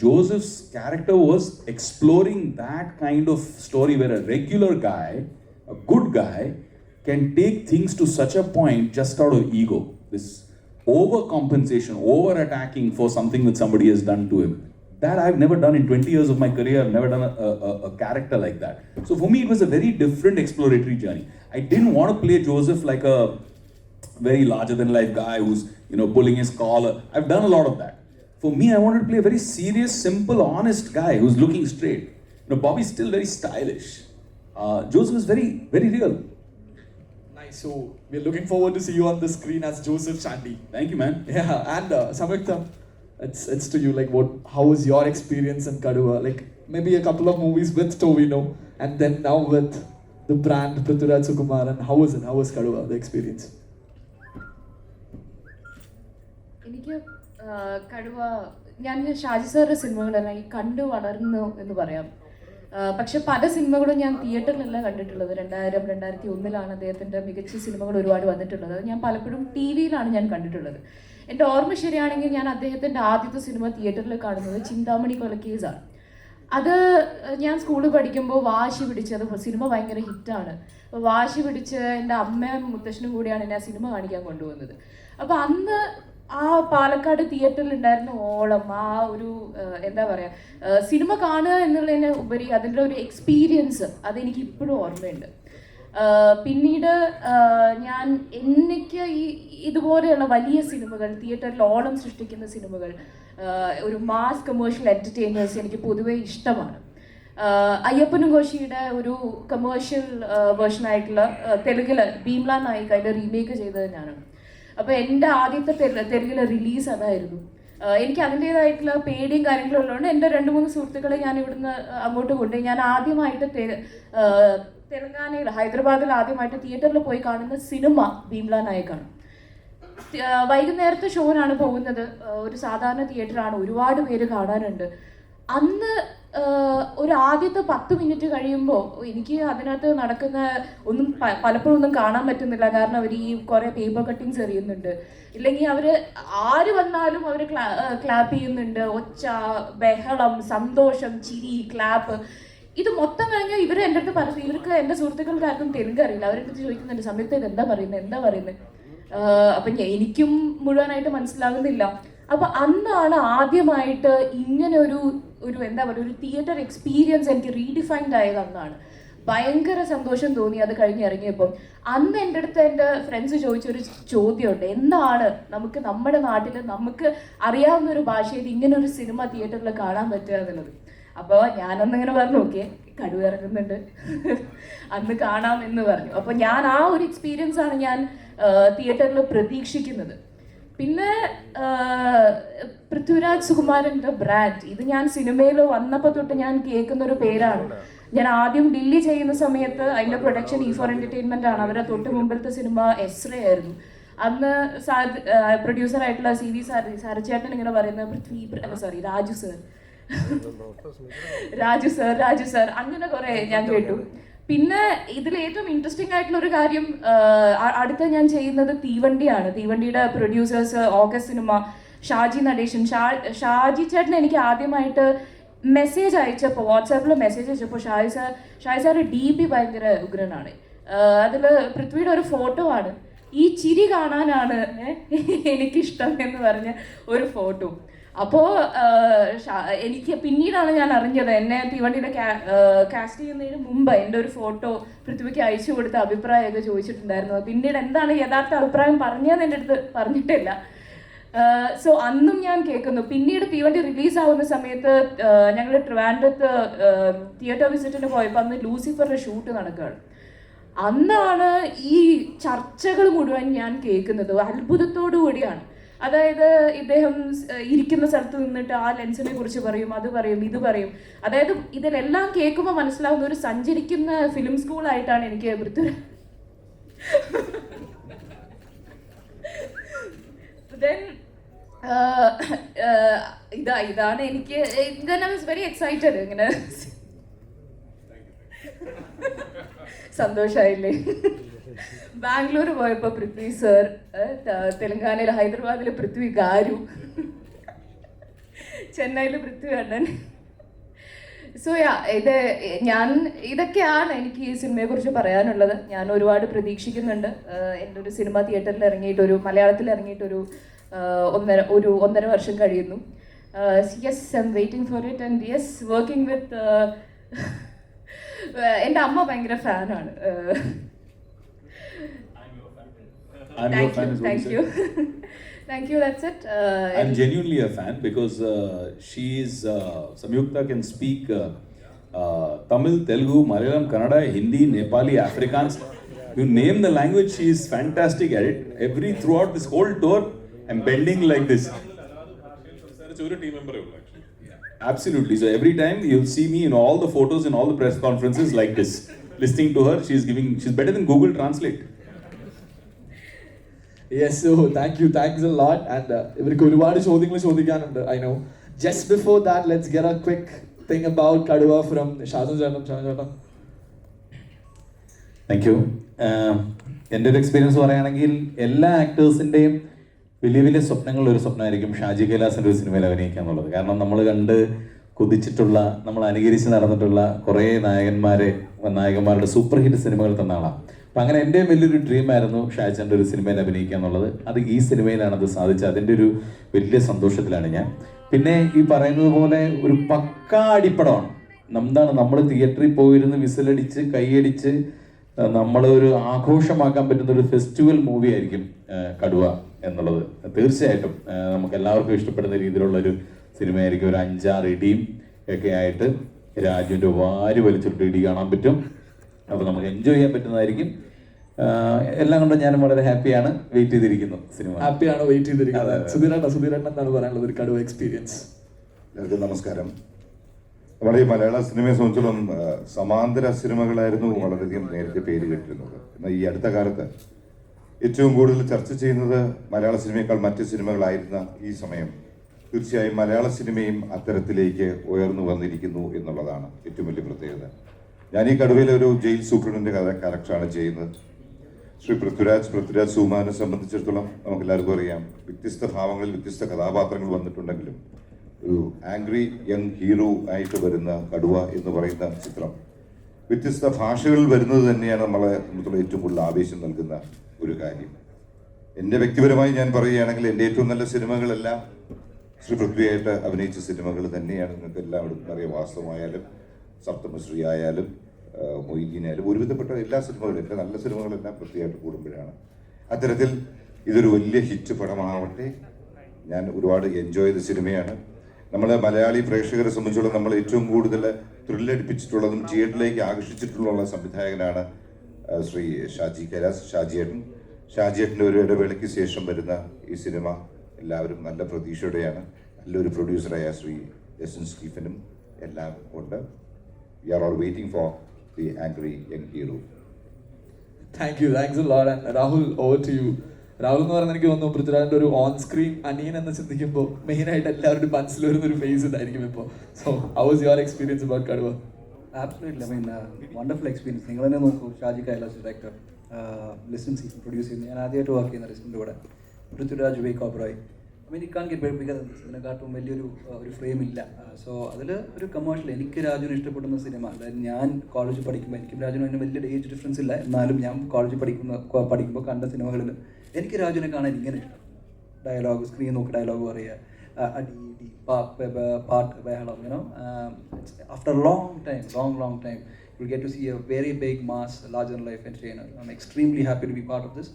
Joseph's character was exploring that kind of story where a regular guy, a good guy, can take things to such a point just out of ego. This overcompensation, over-attacking for something that somebody has done to him. That I've never done in 20 years of my career. I've never done a character like that. So for me, it was a very different exploratory journey. I didn't want to play Joseph like a very larger-than-life guy who's, pulling his collar. I've done a lot of that. For me, I wanted to play a very serious, simple, honest guy who's looking straight. Bobby's still very stylish. Joseph is very, very real. Nice. So we're looking forward to see you on the screen as Joseph Chandy. Thank you, man. Yeah, and Samyuktha, it's to you. Like, how was your experience in Kaduva? Like, maybe a couple of movies with Tovino, and then now with the brand Prithviraj Sukumaran. How was it? How was Kaduva, the experience? എനിക്ക് കടുവ ഞാൻ ഷാജി സാറിൻ്റെ സിനിമകളെല്ലാം ഈ കണ്ടു വളർന്നു എന്ന് പറയാം. പക്ഷെ പല സിനിമകളും ഞാൻ തിയേറ്ററിലല്ല കണ്ടിട്ടുള്ളത്. 2000-2001 അദ്ദേഹത്തിൻ്റെ മികച്ച സിനിമകൾ ഒരുപാട് വന്നിട്ടുള്ളത്. ഞാൻ പലപ്പോഴും ടി വിയിലാണ് ഞാൻ കണ്ടിട്ടുള്ളത്. എൻ്റെ ഓർമ്മ ശരിയാണെങ്കിൽ ഞാൻ അദ്ദേഹത്തിൻ്റെ ആദ്യത്തെ സിനിമ തിയേറ്ററിൽ കാണുന്നത് ചിന്താമണി കൊലക്കേസാണ്. അത് ഞാൻ സ്കൂളിൽ പഠിക്കുമ്പോൾ വാശി പിടിച്ചത് സിനിമ ഭയങ്കര ഹിറ്റാണ്. അപ്പോൾ വാശി പിടിച്ച് എൻ്റെ അമ്മയും മുത്തശ്ശനും കൂടിയാണ് എന്നെ ആ സിനിമ കാണിക്കാൻ കൊണ്ടുവന്നത്. അപ്പോൾ അന്ന് ആ പാലക്കാട് തിയേറ്ററിൽ ഉണ്ടായിരുന്ന ഓളം, ആ ഒരു എന്താ പറയുക, സിനിമ കാണുക എന്നുള്ളതിന് ഉപരി അതിൻ്റെ ഒരു എക്സ്പീരിയൻസ് അതെനിക്ക് ഇപ്പോഴും ഓർമ്മയുണ്ട്. പിന്നീട് ഞാൻ എനിക്ക് ഇതുപോലെയുള്ള വലിയ സിനിമകൾ, തിയേറ്ററിൽ ഓളം സൃഷ്ടിക്കുന്ന സിനിമകൾ, ഒരു മാസ് കമേഴ്ഷ്യൽ എൻ്റർടൈനേഴ്സ് എനിക്ക് പൊതുവേ ഇഷ്ടമാണ്. അയ്യപ്പനും കോശിയുടെ ഒരു കമേഴ്ഷ്യൽ വേർഷനായിട്ടുള്ള തെലുങ്കില് ഭീംല നായിക അതിൻ്റെ റീമേക്ക് ചെയ്തത് ഞാനാണ്. അപ്പോൾ എൻ്റെ ആദ്യത്തെ തെലുങ്കിലെ റിലീസ് അതായിരുന്നു. എനിക്ക് അതിൻ്റേതായിട്ടുള്ള പേടിയും കാര്യങ്ങളും ഉള്ളതുകൊണ്ട് എൻ്റെ 2-3 സുഹൃത്തുക്കളെ ഞാൻ ഇവിടുന്ന് അങ്ങോട്ട് കൊണ്ടുപോയി. ഞാൻ ആദ്യമായിട്ട് തെലങ്കാനയിൽ ഹൈദരാബാദിൽ ആദ്യമായിട്ട് തിയേറ്ററിൽ പോയി കാണുന്ന സിനിമ ഭീംല നായകാണ്. വൈകുന്നേരത്തെ ഷോനാണ് പോകുന്നത്. ഒരു സാധാരണ തിയേറ്ററാണ്, ഒരുപാട് പേര് കാണാനുണ്ട്. അന്ന് ഒരു ആദ്യത്തെ 10 മിനിറ്റ് കഴിയുമ്പോൾ എനിക്ക് അതിനകത്ത് നടക്കുന്ന ഒന്നും പലപ്പോഴും ഒന്നും കാണാൻ പറ്റുന്നില്ല. കാരണം അവർ ഈ കുറേ പേപ്പർ കട്ടിങ്സ് എറിയുന്നുണ്ട്, ഇല്ലെങ്കിൽ അവർ ആര് വന്നാലും അവർ ക്ലാപ്പ് ചെയ്യുന്നുണ്ട്. ഒച്ച, ബഹളം, സന്തോഷം, ചിരി, ക്ലാപ്പ്, ഇത് മൊത്തം കഴിഞ്ഞാൽ ഇവർ എൻ്റെ അടുത്ത് പറഞ്ഞു, ഇവർക്ക് എൻ്റെ സുഹൃത്തുക്കൾക്ക് ആർക്കും തെലുങ്ക് അറിയില്ല. അവരുടെ അടുത്ത് ചോദിക്കുന്നുണ്ട്, സംയുക്ത ഇത് എന്താ പറയുന്നത്. അപ്പം എനിക്കും മുഴുവനായിട്ട് മനസ്സിലാകുന്നില്ല. അപ്പം അന്നാണ് ആദ്യമായിട്ട് ഇങ്ങനെ ഒരു എന്താ പറയുക, ഒരു തിയേറ്റർ എക്സ്പീരിയൻസ് എനിക്ക് റീഡിഫൈൻഡ് ആയത് അന്നാണ്. ഭയങ്കര സന്തോഷം തോന്നി അത് കഴിഞ്ഞ് ഇറങ്ങിയപ്പം. അന്ന് എൻ്റെ അടുത്ത് എൻ്റെ ഫ്രണ്ട്സ് ചോദിച്ചൊരു ചോദ്യമുണ്ട്, എന്താണ് നമുക്ക് നമ്മുടെ നാട്ടിൽ നമുക്ക് അറിയാവുന്ന ഒരു ഭാഷയിൽ ഇങ്ങനെ ഒരു സിനിമ തിയേറ്ററിൽ കാണാൻ പറ്റുക എന്നുള്ളത്. അപ്പോൾ ഞാനൊന്നിങ്ങനെ പറഞ്ഞു, ഓക്കെ കടുവ ഇറങ്ങുന്നുണ്ട്, അന്ന് കാണാം എന്ന് പറഞ്ഞു. അപ്പോൾ ഞാൻ ആ ഒരു എക്സ്പീരിയൻസ് ആണ് ഞാൻ തിയേറ്ററിൽ പ്രതീക്ഷിക്കുന്നത്. പിന്നെ പൃഥ്വിരാജ് സുകുമാരൻ്റെ ബ്രാൻഡ്, ഇത് ഞാൻ സിനിമയിൽ വന്നപ്പോൾ തൊട്ട് ഞാൻ കേൾക്കുന്നൊരു പേരാണ്. ഞാൻ ആദ്യം ഡില്ലി ചെയ്യുന്ന സമയത്ത് അതിൻ്റെ പ്രൊഡക്ഷൻ E4 എൻ്റർടൈൻമെൻ്റ് ആണ്. അവരുടെ തൊട്ട് മുമ്പിലത്തെ സിനിമ എസ്രേ ആയിരുന്നു. അന്ന് പ്രൊഡ്യൂസറായിട്ടുള്ള CV സാരച്ചേട്ടൻ ഇങ്ങനെ പറയുന്നത് രാജു സർ അങ്ങനെ കുറെ ഞാൻ കേട്ടു. പിന്നെ ഇതിൽ ഏറ്റവും ഇൻട്രസ്റ്റിംഗ് ആയിട്ടുള്ള ഒരു കാര്യം, അടുത്ത ഞാൻ ചെയ്യുന്നത് തീവണ്ടിയാണ്. തീവണ്ടിയുടെ producers August Cinema, Shaji Nadesan. Shaji ചേട്ടൻ എനിക്ക് ആദ്യമായിട്ട് മെസ്സേജ് അയച്ചപ്പോൾ, വാട്സാപ്പിൽ മെസ്സേജ് അയച്ചപ്പോൾ ഷാജി സാർ DP ഭയങ്കര ഉഗ്രനാണ്. അതിൽ പൃഥ്വിയുടെ ഒരു ഫോട്ടോ ആണ്, ഈ ചിരി കാണാനാണ് എനിക്കിഷ്ടം എന്ന് പറഞ്ഞ ഒരു ഫോട്ടോ. അപ്പോൾ എനിക്ക് പിന്നീടാണ് ഞാൻ അറിഞ്ഞത്, എന്നെ തീവണ്ടിയുടെ കാസ്റ്റ് ചെയ്യുന്നതിന് മുമ്പ് എൻ്റെ ഒരു ഫോട്ടോ പൃഥ്വിക്ക് അയച്ചു കൊടുത്ത അഭിപ്രായമൊക്കെ ചോദിച്ചിട്ടുണ്ടായിരുന്നു. പിന്നീട് എന്താണ് യഥാർത്ഥ അഭിപ്രായം പറഞ്ഞതെന്ന് എൻ്റെ അടുത്ത് പറഞ്ഞിട്ടില്ല. സോ അന്നും ഞാൻ കേൾക്കുന്നു. പിന്നീട് തീവണ്ടി റിലീസാവുന്ന സമയത്ത് ഞങ്ങൾ ട്രിവാൻഡ്രത്ത് തിയേറ്റർ വിസിറ്റിന് പോയപ്പോൾ അന്ന് ലൂസിഫറിൻ്റെ ഷൂട്ട് നടക്കുകയാണ്. അന്നാണ് ഈ ചർച്ചകൾ മുഴുവൻ ഞാൻ കേൾക്കുന്നത്. അത്ഭുതത്തോടു കൂടിയാണ്. അതായത് ഇദ്ദേഹം ഇരിക്കുന്ന സ്ഥലത്ത് നിന്നിട്ട് ആ ലെൻസിനെ കുറിച്ച് പറയും, അത് പറയും, ഇത് പറയും. അതായത് ഇതിലെല്ലാം കേൾക്കുമ്പോൾ മനസ്സിലാവുന്ന ഒരു സഞ്ചരിക്കുന്ന ഫിലിം സ്കൂളായിട്ടാണ് എനിക്ക് പൃഥ്വിരാജ്. ഇതാണ് എനിക്ക് വെരി എക്സൈറ്റഡ്. ഇങ്ങനെ സന്തോഷമായില്ലേ? ബാംഗ്ലൂർ പോയപ്പോൾ പൃഥ്വി സർ, തെലങ്കാനയിൽ ഹൈദരാബാദിൽ പൃഥ്വി ഗാരു, ചെന്നൈയിൽ പൃഥ്വി അണ്ണൻ. സോ ഇതൊക്കെയാണ് എനിക്ക് ഈ സിനിമയെക്കുറിച്ച് പറയാനുള്ളത്. ഞാൻ ഒരുപാട് പ്രതീക്ഷിക്കുന്നുണ്ട്. എൻ്റെ ഒരു സിനിമ തിയേറ്ററിൽ ഇറങ്ങിയിട്ടൊരു മലയാളത്തിൽ ഇറങ്ങിയിട്ടൊരു ഒന്നര വർഷം കഴിയുന്നു. Yes, I M waiting for it and yes, working with എൻ്റെ അമ്മ ഭയങ്കര ഫാനാണ്. Thank you. Thank you, that's it. I'm genuinely a fan because Samyuktha can speak Tamil, Telugu, Malayalam, Kannada, Hindi, Nepali, Afrikaans. You name the language, she is fantastic at it. Throughout this whole tour, I'm bending like this. Absolutely. So every time you'll see me in all the photos and all the press conferences like this, listening to her. She's better than Google Translate. Yes, so thanks a lot. And ഇവർക്ക് ഒരുപാട് ചോദ്യങ്ങൾ ചോദിക്കാനുണ്ട്, I know. Just before that, let's get a quick thing about Kaduva from Shajan ചേട്ടൻ. Thank you. എൻ്റെ ഒരു experience പറയുകയാണെങ്കിൽ എല്ലാ ആക്ടേഴ്സിൻ്റെയും വലിയ വലിയ സ്വപ്നങ്ങളിൽ ഒരു സ്വപ്നമായിരിക്കും ഷാജി കൈലാസിൻ്റെ ഒരു സിനിമയിൽ അഭിനയിക്കുക എന്നുള്ളത്. കാരണം നമ്മൾ കണ്ട് കൊതിച്ചിട്ടുള്ള, നമ്മൾ അനുകരിച്ച് നടന്നിട്ടുള്ള കുറേ നായകന്മാരുടെ സൂപ്പർ ഹിറ്റ് സിനിമകൾ തന്ന ആളാണ്. അപ്പം അങ്ങനെ എൻ്റെ വലിയൊരു ഡ്രീമായിരുന്നു ഷാജൻ്റെ ഒരു സിനിമയിൽ അഭിനയിക്കുക എന്നുള്ളത്. അത് ഈ സിനിമയിലാണ് അത് സാധിച്ചത്. അതിൻ്റെ ഒരു വലിയ സന്തോഷത്തിലാണ് ഞാൻ. പിന്നെ ഈ പറയുന്നത് പോലെ ഒരു പക്കാ അടിപ്പടമാണ്. നമ്മൾ തിയേറ്ററിൽ പോയിരുന്ന് വിസിലടിച്ച് കൈയടിച്ച് നമ്മളൊരു ആഘോഷമാക്കാൻ പറ്റുന്ന ഒരു ഫെസ്റ്റിവൽ മൂവി ആയിരിക്കും കടുവ എന്നുള്ളത്. തീർച്ചയായിട്ടും നമുക്ക് എല്ലാവർക്കും ഇഷ്ടപ്പെടുന്ന രീതിയിലുള്ളൊരു സിനിമയായിരിക്കും. ഒരു 5-6 ഇടിയും ഒക്കെ ആയിട്ട് രാജുവിൻ്റെ വാരി വലിച്ചൊരു ഇടി കാണാൻ പറ്റും. അപ്പോൾ നമുക്ക് എൻജോയ് ചെയ്യാൻ പറ്റുന്നതായിരിക്കും. എല്ലാം കൊണ്ടും ഞാൻ വളരെ ഹാപ്പിയാണ്. വെയിറ്റ് ചെയ്തിരിക്കുന്നു സിനിമ. ഹാപ്പിയാണ്, വെയിറ്റ് ചെയ്തിരിക്കുന്നത്. സുധീരേട്ടൻ എന്താണ് പറയാനുള്ളത് ഒരു കടുവ എക്സ്പീരിയൻസ്? എല്ലാവർക്കും നമസ്കാരം. നമ്മുടെ ഈ മലയാള സിനിമയെ സംബന്ധിച്ചിടത്തോളം സമാന്തര സിനിമകളായിരുന്നു വളരെയധികം നേരത്തെ പേര് കേട്ടിരുന്നത്. എന്നാൽ ഈ അടുത്ത കാലത്ത് ഏറ്റവും കൂടുതൽ ചർച്ച ചെയ്യുന്നത് മലയാള സിനിമയേക്കാൾ മറ്റ് സിനിമകളായിരുന്ന ഈ സമയം തീർച്ചയായും മലയാള സിനിമയും അത്തരത്തിലേക്ക് ഉയർന്നു വന്നിരിക്കുന്നു എന്നുള്ളതാണ് ഏറ്റവും വലിയ പ്രത്യേകത. ഞാൻ ഈ കടുവയിലെ ഒരു ജയിൽ സൂപ്രണ്ടിൻ്റെ ക്യാരക്ടറാണ് ചെയ്യുന്നത്. ശ്രീ പൃഥ്വിരാജ് സുകുമാരനെ സംബന്ധിച്ചിടത്തോളം നമുക്കെല്ലാവർക്കും അറിയാം, വ്യത്യസ്ത ഭാവങ്ങളിൽ വ്യത്യസ്ത കഥാപാത്രങ്ങൾ വന്നിട്ടുണ്ടെങ്കിലും ഒരു ആംഗ്രി യങ് ഹീറോ ആയിട്ട് വരുന്ന കടുവ എന്ന് പറയുന്ന ചിത്രം വ്യത്യസ്ത ഭാഷകളിൽ വരുന്നത് തന്നെയാണ് നമ്മളെ സംബന്ധിച്ചുള്ള ഏറ്റവും കൂടുതൽ ആവേശം നൽകുന്ന ഒരു കാര്യം. എൻ്റെ വ്യക്തിപരമായി ഞാൻ പറയുകയാണെങ്കിൽ എൻ്റെ ഏറ്റവും നല്ല സിനിമകളെല്ലാം ശ്രീ പൃഥ്വിയായിട്ട് അഭിനയിച്ച സിനിമകൾ തന്നെയാണ്. നിങ്ങൾക്ക് എല്ലാവരും അറിയാം. വാസ്തവമായാലും സപ്തമശ്രീ ആയാലും മൊയ്തീനായാലും ഒരുവിധപ്പെട്ട എല്ലാ സിനിമകളും, എൻ്റെ നല്ല സിനിമകളെല്ലാം പൃഥ്വിയായിട്ട് കൂടുമ്പോഴാണ്. അത്തരത്തിൽ ഇതൊരു വലിയ ഹിറ്റ് പടമാവട്ടെ. ഞാൻ ഒരുപാട് എൻജോയ് ചെയ്ത സിനിമയാണ്. നമ്മളെ മലയാളി പ്രേക്ഷകരെ സംബന്ധിച്ചോളം നമ്മൾ ഏറ്റവും കൂടുതൽ ത്രില്ലടിപ്പിച്ചിട്ടുള്ളതും തിയേറ്ററിലേക്ക് ആകർഷിച്ചിട്ടുള്ള സംവിധായകനാണ് ശ്രീ ഷാജി കൈലാസ്, ഷാജിയേട്ടൻ്റെ ഒരു ഇടവേളയ്ക്ക് ശേഷം വരുന്ന ഈ സിനിമ എല്ലാവരും നല്ല പ്രതീക്ഷയോടെയാണ്. നല്ലൊരു പ്രൊഡ്യൂസറായ ശ്രീ എസ് സ്റ്റീഫനും എല്ലാം ഉണ്ട്. We are all waiting for the angry young hero. Thanks a lot. And Rahul, over to you. Rahul എന്ന് പറയുന്നത് എനിക്ക് തോന്നുന്നു പൃഥ്വിരാജിന്റെ ഒരു ഓൺ സ്ക്രീൻ അനിയൻ എന്ന് ചിന്തിക്കുമ്പോൾ മെയിനായിട്ട് എല്ലാവരുടെ മനസ്സിൽ വരുന്ന ഒരു ഫേസ് ഇതായിരിക്കും ഇപ്പോൾ. So how was your experience about Kaduva? Absolutely, I mean wonderful experience. നിങ്ങൾ തന്നെ നോക്കൂ, ഷാജി കൈലാസ് ഡയറക്ടർ, ലിസ്റ്റിൻ സീസൺ പ്രൊഡ്യൂസ് ചെയ്യുന്നത്. ഞാൻ ആദ്യമായിട്ട് വർക്ക് ചെയ്യുന്ന ലിസ്റ്റിൻ്റെ കൂടെ. Prithviraj, Vivek Oberoi. I mean, it can get bigger ഇതിനെക്കാട്ടും വലിയൊരു ഫ്രെയിം ഇല്ല. സോ അതിൽ ഒരു കമേഴ്ഷ്യൽ, എനിക്ക് രാജുവിന് ഇഷ്ടപ്പെടുന്ന സിനിമ, അതായത് ഞാൻ കോളേജിൽ പഠിക്കുമ്പോൾ, എനിക്കും രാജുവിന് അതിന് വലിയ ഏജ് ഡിഫറൻസ് ഇല്ല, എന്നാലും ഞാൻ കോളേജിൽ പഠിക്കുമ്പോൾ കണ്ട സിനിമകളിൽ എനിക്ക് രാജുവിനെ കാണാൻ ഇങ്ങനെ ഇഷ്ടം. ഡയലോഗ്, സ്ക്രീൻ നോക്കി ഡയലോഗ് പറയുക, അടി ഇടി പാട്ട് ബഹളം, you know. After long time you get to see a very big mass, larger than life entertainer. I'm extremely happy to be part of this.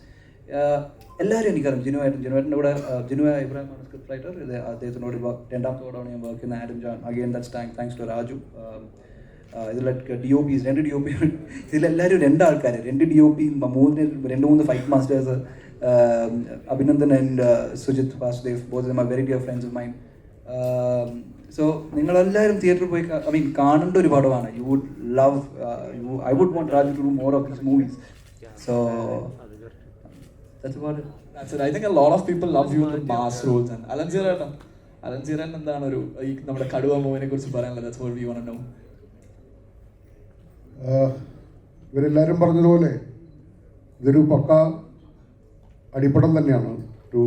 എല്ലാവരും എനിക്കറിയാം. ജിനുവേട്ടൻ്റെ കൂടെ ജിനുവ ഇബ്രാഹിമാണ് സ്ക്രിപ്റ്റ് റൈറ്റർ. അദ്ദേഹത്തിനോട് രണ്ടാമത്തെ കൂടെയാണ് ഞാൻ വർക്ക് ചെയ്യുന്ന. Adam John, again that's thanks to Raju. ഇതിൽ DOPs 2 DOP ഇതിലെല്ലാവരും 2 ആൾക്കാർ, 2 DOP, 3 fight masters, Abhinandan and Sujith Vasudev, both them are very dear friends of mine. So നിങ്ങളെല്ലാവരും തിയേറ്ററിൽ പോയി കാണേണ്ട ഒരു പടമാണ്. You would love, I would want Raju to do more of these movies. So that's about it. That's it. I think a lot of people love you in the mass roles. And Alan Ziran എന്താണ് ഒരു ഈ നമ്മുടെ കടുവ മൂവിനെ കുറിച്ച് പറയാനുള്ളത്? That's what we want to know. ഇവരെല്ലാവരും പറഞ്ഞതുപോലെ ഇതൊരു പക്ക അടിപ്പടം തന്നെയാണ്, ഒരു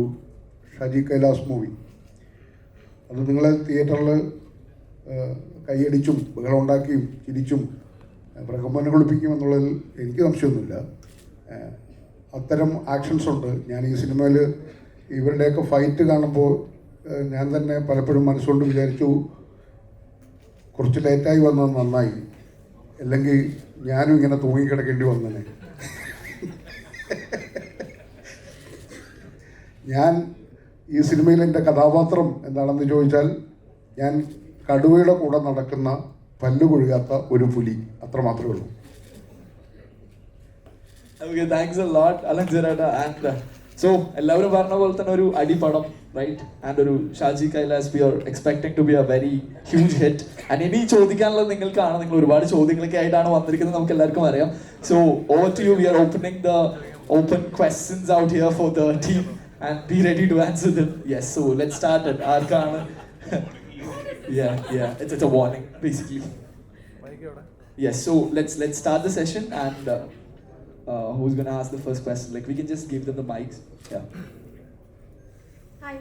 ഷാജി കൈലാസ് മൂവി. അത് നിങ്ങളെ തിയേറ്ററിൽ കൈയടിച്ചും ബഹളം ഉണ്ടാക്കിയും ചിരിച്ചും പ്രകമ്പനം കൊള്ളിപ്പിക്കും എന്നുള്ളതിൽ എനിക്ക് സംശയമൊന്നുമില്ല. അത്തരം ആക്ഷൻസ് ഉണ്ട്. ഞാൻ ഈ സിനിമയിൽ ഇവരുടെയൊക്കെ ഫൈറ്റ് കാണുമ്പോൾ ഞാൻ തന്നെ പലപ്പോഴും മനസ്സുകൊണ്ട് വിചാരിച്ചു, കുറച്ച് ലേറ്റായി വന്നത് നന്നായി, അല്ലെങ്കിൽ ഞാനും ഇങ്ങനെ തൂങ്ങിക്കിടക്കേണ്ടി വന്നേനെ. ഞാൻ ഈ സിനിമയിൽ എൻ്റെ കഥാപാത്രം എന്താണെന്ന് ചോദിച്ചാൽ, ഞാൻ കടുവയുടെ കൂടെ നടക്കുന്ന പല്ലു കൊഴുകാത്ത ഒരു പുലി, അത്ര മാത്രമേ ഉള്ളൂ. Okay, thanks a lot, Alanjirata. And so, എല്ലാവരും പറഞ്ഞ പോലെ തന്നെ ഒരു അടിപടം, റൈറ്റ്? ആൻഡ് ഒരു Shaji Kailas, we are expecting to be a very huge hit. And ഇനി ചോദിക്കാനുള്ളത് നിങ്ങൾക്കാണ്. നിങ്ങൾ ഒരുപാട് ചോദ്യങ്ങളൊക്കെ ആയിട്ടാണ് വന്നിരിക്കുന്നത്, നമുക്ക് എല്ലാവർക്കും അറിയാം. So over to you. We are opening the open questions out here for the team and be ready to answer them. Yes, so let's start it. ആർക്കാണ്? Yeah, it's a warning basically. Yes, so let's start the session. And who's gonna ask the first question? Like, we can just give them the mics. Yeah. Hi.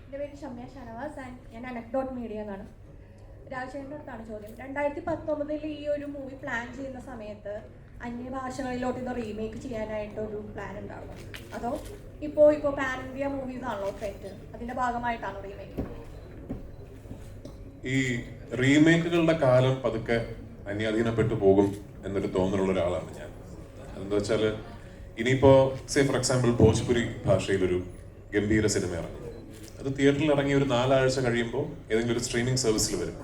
എൻ്റെ പേര് ഷമ്യ Shanavas and ഞാൻ anecdote media എന്നാണ്. രാജേന്ദ്രൻ്റെ അടുത്താണ് ചോദ്യം. 2019 ഈ ഒരു movie plan ചെയ്യുന്ന സമയത്ത് അന്യഭാഷകളിലോട്ട് ഇത് റീമേക്ക് ചെയ്യാനായിട്ടൊരു പ്ലാൻ ഉണ്ടാകും, അതോ ഇപ്പോൾ പാൻ ഇന്ത്യ മൂവീസ് ആണല്ലോ ട്രെൻഡ്, അതിൻ്റെ ഭാഗമായിട്ടാണോ റീമേക്ക്? ഈ റീമേക്കുകളുടെ കാലം പതുക്കെ അന്യാധീനപ്പെട്ടു പോകും എന്നൊരു തോന്നലുള്ള ഒരാളാണ് ഞാൻ. അതെന്താ വെച്ചാൽ, ഇനിയിപ്പോൾ സേ ഫോർ എക്സാമ്പിൾ ഭോജ്പുരി ഭാഷയിലൊരു ഗംഭീര സിനിമ ഇറങ്ങും. അത് തിയേറ്ററിൽ ഇറങ്ങി ഒരു 4 ആഴ്ച കഴിയുമ്പോൾ ഏതെങ്കിലും ഒരു സ്ട്രീമിംഗ് സർവീസിൽ വരും.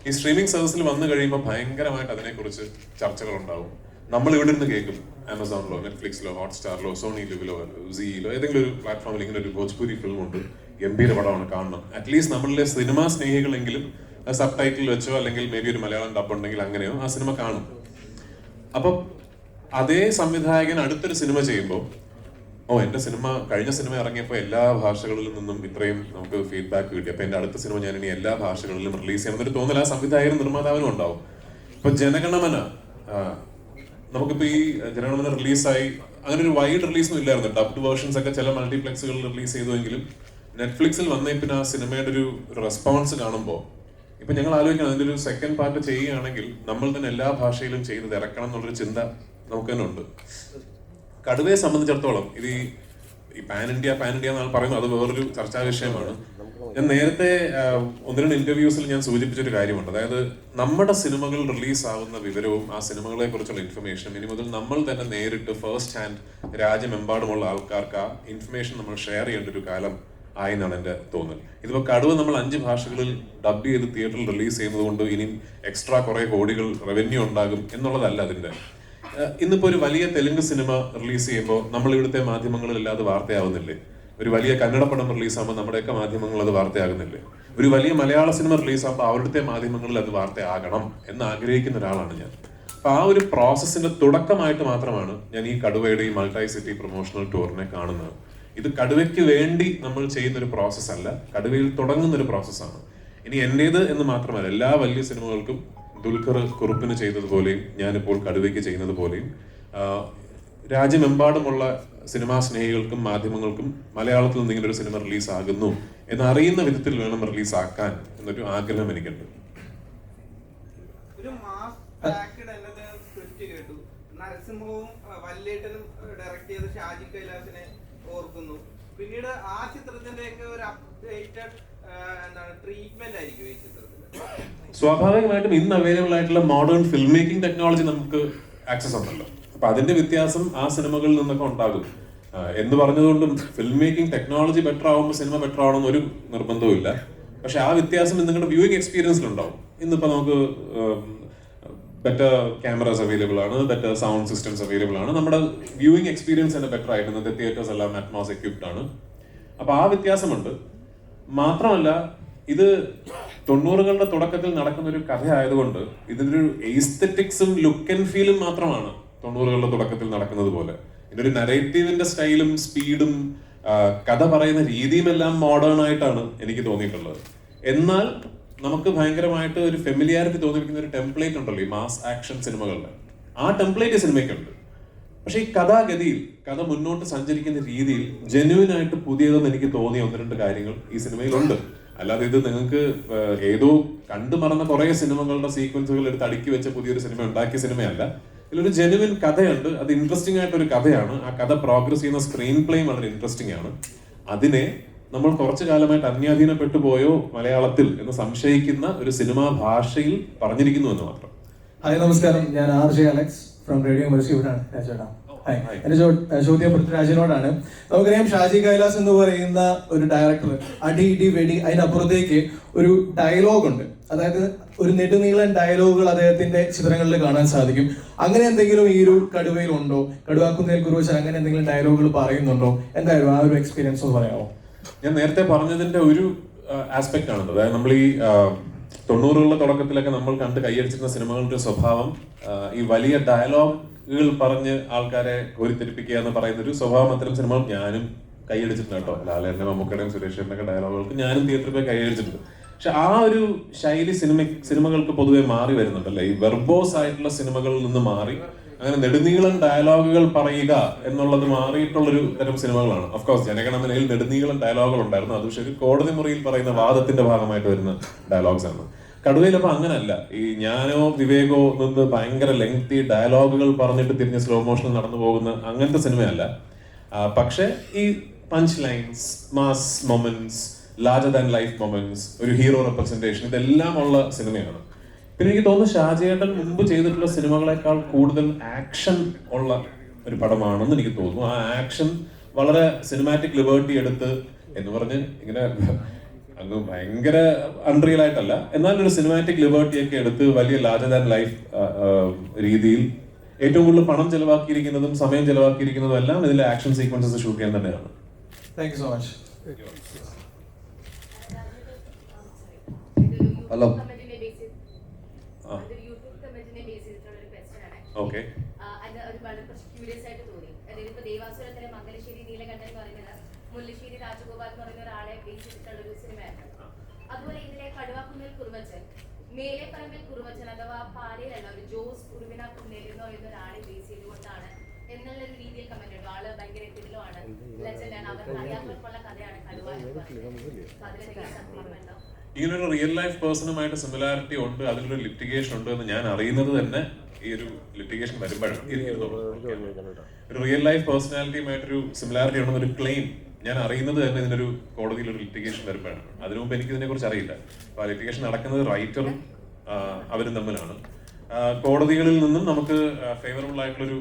ഈ സ്ട്രീമിംഗ് സർവീസിൽ വന്നു കഴിയുമ്പോൾ ഭയങ്കരമായിട്ട് അതിനെക്കുറിച്ച് ചർച്ചകളുണ്ടാവും. നമ്മൾ ഇവിടെ നിന്ന് കേൾക്കും, ആമസോണിലോ നെറ്റ്ഫ്ലിക്സിലോ ഹോട്ട്സ്റ്റാറിലോ സോണി ലിവിലോ സിയിലോ ഏതെങ്കിലും ഒരു പ്ലാറ്റ്ഫോമിൽ ഇങ്ങനെ ഒരു ഭോജ്പുരി ഫിലിം ഉണ്ട്, ഗംഭീര പടമാണ്, കാണണം. അറ്റ്ലീസ്റ്റ് നമ്മളിലെ സിനിമാ സ്നേഹികളെങ്കിലും സബ് ടൈറ്റിൽ വെച്ചോ അല്ലെങ്കിൽ മേ ബി ഒരു മലയാളം ഡബ് ഉണ്ടെങ്കിൽ അങ്ങനെയോ ആ സിനിമ കാണും. അപ്പം അതേ സംവിധായകൻ അടുത്തൊരു സിനിമ ചെയ്യുമ്പോൾ, എൻ്റെ സിനിമ കഴിഞ്ഞ സിനിമ ഇറങ്ങിയപ്പോൾ എല്ലാ ഭാഷകളിൽ നിന്നും ഇത്രയും നമുക്ക് ഫീഡ്ബാക്ക് കിട്ടി, അപ്പോൾ എൻ്റെ അടുത്ത സിനിമ ഞാൻ ഇനി എല്ലാ ഭാഷകളിലും റിലീസ് ചെയ്യണം എന്നൊരു തോന്നൽ ആ സംവിധായകനും നിർമ്മാതാവിനും ഉണ്ടാവും. ഇപ്പൊ ജനഗണമന, നമുക്കിപ്പോൾ ഈ ജനഗണമന റിലീസായി, അങ്ങനെ ഒരു വൈഡ് റിലീസൊന്നും ഇല്ലായിരുന്നു. ഡബ്ഡ് വേർഷൻസ് ഒക്കെ ചില മൾട്ടിപ്ലക്സുകളിൽ റിലീസ് ചെയ്തുവെങ്കിലും നെറ്റ്ഫ്ലിക്സിൽ വന്നേ പിന്നെ ആ സിനിമയുടെ ഒരു റെസ്പോൺസ് കാണുമ്പോൾ ഇപ്പൊ ഞങ്ങൾ ആലോചിക്കണം, അതിൻ്റെ ഒരു സെക്കൻഡ് പാർട്ട് ചെയ്യുകയാണെങ്കിൽ നമ്മൾ തന്നെ എല്ലാ ഭാഷയിലും ചെയ്ത് ഇറക്കണം എന്നുള്ളൊരു ചിന്ത നമുക്ക് തന്നെ ഉണ്ട്. കടുവയെ സംബന്ധിച്ചിടത്തോളം ഇത് ഈ പാൻ ഇന്ത്യ എന്നാണ് പറയുന്നത്, അത് വേറൊരു ചർച്ചാ വിഷയമാണ്. ഞാൻ നേരത്തെ 1-2 ഇന്റർവ്യൂസിൽ ഞാൻ സൂചിപ്പിച്ചൊരു കാര്യമുണ്ട്. അതായത് നമ്മുടെ സിനിമകൾ റിലീസ് ആവുന്ന വിവരവും ആ സിനിമകളെ കുറിച്ചുള്ള ഇൻഫർമേഷനും ഇനി മുതൽ നമ്മൾ തന്നെ നേരിട്ട് ഫസ്റ്റ് ഹാൻഡ് രാജ്യമെമ്പാടുമുള്ള ആൾക്കാർക്ക് ആ ഇൻഫർമേഷൻ നമ്മൾ ഷെയർ ചെയ്യേണ്ട ഒരു കാലം ആയി എന്നാണ് എൻ്റെ തോന്നൽ. ഇതിപ്പോൾ കടുവ നമ്മൾ 5 ഭാഷകളിൽ ഡബ് ചെയ്ത് തിയേറ്ററിൽ റിലീസ് ചെയ്യുന്നത് കൊണ്ട് ഇനിയും എക്സ്ട്രാ കുറേ കോടികൾ റവന്യൂ ഉണ്ടാകും എന്നുള്ളതല്ല അതിൻ്റെ. ഇന്നിപ്പോൾ ഒരു വലിയ തെലുങ്ക് സിനിമ റിലീസ് ചെയ്യുമ്പോൾ നമ്മൾ ഇവിടുത്തെ മാധ്യമങ്ങളിലല്ലാതെ അത് വാർത്തയാവുന്നില്ലേ? ഒരു വലിയ കന്നഡ പടം റിലീസാകുമ്പോൾ നമ്മുടെയൊക്കെ മാധ്യമങ്ങൾ അത് വാർത്തയാകുന്നില്ലേ? ഒരു വലിയ മലയാള സിനിമ റിലീസാകുമ്പോൾ അവിടുത്തെ മാധ്യമങ്ങളിൽ അത് വാർത്തയാകണം എന്ന് ആഗ്രഹിക്കുന്ന ഒരാളാണ് ഞാൻ. അപ്പൊ ആ ഒരു പ്രോസസ്സിന്റെ തുടക്കമായിട്ട് മാത്രമാണ് ഞാൻ ഈ കടുവയുടെ ഈ മൾട്ടി സിറ്റി പ്രൊമോഷണൽ ടൂറിനെ കാണുന്നത്. ഇത് കടുവയ്ക്ക് വേണ്ടി നമ്മൾ ചെയ്യുന്ന ഒരു പ്രോസസ് അല്ല, കടുവയിൽ തുടങ്ങുന്ന ഒരു പ്രോസസ്സാണ്. ഇനി എന്റേത് എന്ന് മാത്രമല്ല, എല്ലാ വലിയ സിനിമകൾക്കും ദുൽഖർ കുറുപ്പിന് ചെയ്തതുപോലെയും ഞാനിപ്പോൾ കടുവയ്ക്ക് ചെയ്യുന്നത് പോലെയും രാജ്യമെമ്പാടുമുള്ള സിനിമാ സ്നേഹികൾക്കും മാധ്യമങ്ങൾക്കും മലയാളത്തിൽ നിന്ന് ഇങ്ങനെ ഒരു സിനിമ റിലീസ് ആകുന്നു എന്നറിയുന്ന വിധത്തിൽ വേണം റിലീസ് ആക്കാൻ എന്നൊരു ആഗ്രഹം എനിക്കുണ്ട്. നരസിംഹവും വല്യേട്ടനും ഡയറക്ട് ചെയ്ത ഷാജി കൈലാസിനെ ഓർക്കുന്നു. പിന്നീട് ആ ചിത്രത്തിന്റെയൊക്കെ ഒരു അപ്ഡേറ്റഡ് ട്രീറ്റ്മെന്റ് ആയിരിക്കും ഈ ചിത്രത്തിൽ. സ്വാഭാവികമായിട്ടും ഇന്ന് അവൈലബിൾ ആയിട്ടുള്ള മോഡേൺ ഫിൽം മേക്കിംഗ് ടെക്നോളജി നമുക്ക് ആക്സസ് ഉണ്ടല്ലോ. അപ്പൊ അതിന്റെ വ്യത്യാസം ആ സിനിമകളിൽ നിന്നൊക്കെ ഉണ്ടാകും. എന്ന് പറഞ്ഞതുകൊണ്ടും ഫിൽം മേക്കിംഗ് ടെക്നോളജി ബെറ്റർ ആവുമ്പോൾ സിനിമ ബെറ്റർ ആവണമെന്ന് ഒരു നിർബന്ധവും ഇല്ല. പക്ഷെ ആ വ്യത്യാസം നിങ്ങളുടെ വ്യൂയിങ് എക്സ്പീരിയൻസിലുണ്ടാവും. ഇന്നിപ്പോ നമുക്ക് ബെറ്റർ ക്യാമറാസ് അവൈലബിൾ ആണ്, ബെറ്റർ സൗണ്ട് സിസ്റ്റംസ് അവൈലബിൾ ആണ്, നമ്മുടെ വ്യൂയിങ് എക്സ്പീരിയൻസ് തന്നെ ബെറ്റർ ആയിട്ട് ഇന്നത്തെ തിയേറ്റേഴ്സ് എല്ലാം അറ്റ്മോസ് എക്യുപ്ഡ് ആണ്. അപ്പൊ ആ വ്യത്യാസമുണ്ട്. മാത്രമല്ല, ഇത് 90കളുടെ തുടക്കത്തിൽ നടക്കുന്ന ഒരു കഥ ആയതുകൊണ്ട് ഇതിനൊരു എസ്തെറ്റിക്സും ലുക്ക് ആൻഡ് ഫീലും മാത്രമാണ് 90കളുടെ തുടക്കത്തിൽ നടക്കുന്നത് പോലെ. ഇതിനൊരു നരേറ്റീവിന്റെ സ്റ്റൈലും സ്പീഡും കഥ പറയുന്ന രീതിയും എല്ലാം മോഡേൺ ആയിട്ടാണ് എനിക്ക് തോന്നിയിട്ടുള്ളത്. എന്നാൽ നമുക്ക് ഭയങ്കരമായിട്ട് ഒരു ഫെമിലിയാരിറ്റി തോന്നിപ്പിക്കുന്ന ഒരു ടെംപ്ലേറ്റ് ഉണ്ടല്ലോ ഈ മാസ് ആക്ഷൻ സിനിമകളുടെ, ആ ടെംപ്ലേറ്റ് സിനിമയ്ക്കുണ്ട്. പക്ഷെ ഈ കഥാഗതിയിൽ കഥ മുന്നോട്ട് സഞ്ചരിക്കുന്ന രീതിയിൽ ജെന്യുവിനായിട്ട് പുതിയതെന്ന് എനിക്ക് തോന്നിയ 1-2 കാര്യങ്ങൾ ഈ സിനിമയിലുണ്ട്. അല്ലാതെ ഇത് നിങ്ങൾക്ക് ഏതോ കണ്ടു മറന്ന കുറെ സിനിമകളുടെ സീക്വൻസുകൾ എടുത്ത് അടുക്കി വെച്ച പുതിയൊരു സിനിമ ഉണ്ടാക്കിയ സിനിമയല്ല. ഇതിലൊരു ജെന്യുവിൻ കഥയുണ്ട്. അത് ഇൻട്രസ്റ്റിംഗ് ആയിട്ടൊരു കഥയാണ്. ആ കഥ പ്രോഗ്രസ് ചെയ്യുന്ന സ്ക്രീൻ പ്ലേയും വളരെ ഇൻട്രസ്റ്റിംഗ് ആണ്. അതിനെ നമ്മൾ കുറച്ചു കാലമായിട്ട് അന്യാധീനപ്പെട്ടു പോയോ മലയാളത്തിൽ എന്ന് സംശയിക്കുന്ന ഒരു സിനിമാ ഭാഷയിൽ പറഞ്ഞിരിക്കുന്നു എന്ന് മാത്രം. ഹായ്, നമസ്കാരം. ഞാൻ RJ Alex from radio Mirchi ഇവിടാണ്. രാജേട്ടാ, എന്റെ ചോദ്യം പൃഥ്വിരാജിനോടാണ്. നമുക്കറിയാം ഷാജി കൈലാസ് എന്ന് പറയുന്ന ഒരു ഡയറക്ടർ അടി ഇടി വെടി അതിനപ്പുറത്തേക്ക് ഒരു ഡയലോഗ് ഉണ്ട്. അതായത് ഒരു നെടുനീളൻ ഡയലോഗുകൾ അദ്ദേഹത്തിന്റെ ചിത്രങ്ങളിൽ കാണാൻ സാധിക്കും. അങ്ങനെ എന്തെങ്കിലും ഈ ഒരു കടുവയിൽ ഉണ്ടോ? കടുവാക്കുന്നേൽ കുറുവച്ചൻ അങ്ങനെ എന്തെങ്കിലും ഡയലോഗുകൾ പറയുന്നുണ്ടോ? എന്തായാലും ആ ഒരു എക്സ്പീരിയൻസ് ഒന്ന് പറയാമോ? ഞാൻ നേരത്തെ പറഞ്ഞതിന്റെ ഒരു ആസ്പെക്ട് ആണ്. അതായത് നമ്മൾ ഈ 90കളുടെ തുടക്കത്തിലൊക്കെ നമ്മൾ കണ്ട് കൈയടിച്ചിരുന്ന സിനിമകളുടെ സ്വഭാവം ഈ വലിയ ഡയലോഗുകൾ പറഞ്ഞ് ആൾക്കാരെ കോരിത്തെരിപ്പിക്കുക എന്ന് പറയുന്ന ഒരു സ്വഭാവം അത്തരം സിനിമകൾ ഞാനും കൈയടിച്ചിട്ടുണ്ട് കേട്ടോ. ലാലേട്ടൻ്റെ, മമ്മൂക്കയുടെയും സുരേഷിന്റെ ഡയലോഗുകൾക്ക് ഞാനും തിയേറ്ററിൽ പോയി കൈയടിച്ചിട്ടുണ്ട്. പക്ഷെ ആ ഒരു ശൈലി സിനിമകൾക്ക് പൊതുവെ മാറി വരുന്നുണ്ടല്ലേ. ഈ വെർബോസ് ആയിട്ടുള്ള സിനിമകളിൽ നിന്ന് മാറി അങ്ങനെ നെടുനീളൻ ഡയലോഗുകൾ പറയുക എന്നുള്ളത് മാറിയിട്ടുള്ളൊരു തരം സിനിമകളാണ്. ഓഫ്കോഴ്സ് ജനഗണമനയിൽ നെടുനീളൻ ഡയലോഗുകൾ ഉണ്ടായിരുന്നു. അത് പക്ഷേ ഒരു കോടതി മുറിയിൽ പറയുന്ന വാദത്തിന്റെ ഭാഗമായിട്ട് വരുന്ന ഡയലോഗ്സ് ആണ്. കടുവയിലപ്പോ അങ്ങനല്ല. ഈ ഞാനോ വിവേകോ നിന്ന് ഭയങ്കര ലെങ്തി ഡയലോഗുകൾ പറഞ്ഞിട്ട് തിരിഞ്ഞ് സ്ലോ മോഷനിൽ നടന്നു പോകുന്ന അങ്ങനത്തെ സിനിമയല്ല. പക്ഷെ ഈ punch lines, mass moments, larger than life moments, ഒരു ഹീറോ റെപ്രസെന്റേഷൻ, ഇതെല്ലാം ഉള്ള സിനിമയാണ്. പിന്നെ എനിക്ക് തോന്നുന്നു ഷാജിയേട്ടൻ മുമ്പ് ചെയ്തിട്ടുള്ള സിനിമകളെക്കാൾ കൂടുതൽ ആക്ഷൻ ഉള്ള ഒരു പടമാണെന്ന് എനിക്ക് തോന്നുന്നു. ആ ആക്ഷൻ വളരെ സിനിമാറ്റിക് ലിബർട്ടി എടുത്ത് എന്ന് പറഞ്ഞ് ഇങ്ങനെ അങ്ങ് ഭയങ്കര അൺറിയൽ ആയിട്ടല്ല, എന്നാൽ ഒരു സിനിമാറ്റിക് ലിബർട്ടി ഒക്കെ എടുത്ത് വലിയ ലാർജർ ദാൻ ലൈഫ് രീതിയിൽ ഏറ്റവും കൂടുതൽ പണം ചെലവാക്കിയിരിക്കുന്നതും സമയം ചെലവാക്കിയിരിക്കുന്നതും എല്ലാം ഇതിലെ ആക്ഷൻ സീക്വൻസസ് ഷൂട്ട് ചെയ്യാൻ തന്നെയാണ്. Thank you so much. Hello. Okay. Mullassery Rajagopal എന്ന് പറയുന്ന ഒരാളെ ബേസ് ചെയ്തിട്ടുള്ള ഒരു സിനിമയായിരുന്നു. അതുപോലെ ഇതിലെ കടുവാക്കുന്നേൽ കുറുവച്ചൻ, മേലെപ്പറമ്പിൽ കുറുവച്ചൻ അഥവാ പാലയിലല്ല, ഒരു ജോസ് കുറുവിന കുന്നേൽ എന്ന് പറയുന്ന ഒരാളെ ബേസ് ചെയ്തുകൊണ്ടാണ് എന്നുള്ളൊരു രീതിയിൽ കമന്റ് ഉണ്ട്. ആള് ഭയങ്കര ഇതിലുമാണ് ലെജൻഡാണ്, അവർക്ക് അറിയാത്തവർക്കുള്ള കഥയാണ് കടുവ എന്ന് പറയുന്നത്. അതിലെന്തെങ്കിലും സത്യം? ഇങ്ങനൊരു റിയൽ ലൈഫ് പേഴ്സണുമായിട്ട് സിമിലാരിറ്റി ഉണ്ട്, അതിലൊരു ലിറ്റിഗേഷൻ ഉണ്ട് എന്ന് ഞാൻ അറിയുന്നത് തന്നെ ഈ ഒരു ലിറ്റിഗേഷൻ വരുമ്പോഴാണ്. ഒരു റിയൽ ലൈഫ് പേഴ്സണാലിറ്റിയുമായിട്ടൊരു സിമിലാരിറ്റി ഉണ്ടെന്നൊരു ക്ലെയിം ഞാൻ അറിയുന്നത് തന്നെ ഇതിനൊരു കോടതിയിൽ ഒരു ലിറ്റിഗേഷൻ വരുമ്പോഴാണ്. അതിനു മുമ്പ് എനിക്ക് ഇതിനെ കുറിച്ച് അറിയില്ല. അപ്പോൾ ആ ലിറ്റിഗേഷൻ നടക്കുന്നത് റൈറ്ററും അവരും തമ്മിലാണ്. കോടതികളിൽ നിന്നും നമുക്ക് ഫേവറബിൾ ആയിട്ടുള്ളൊരു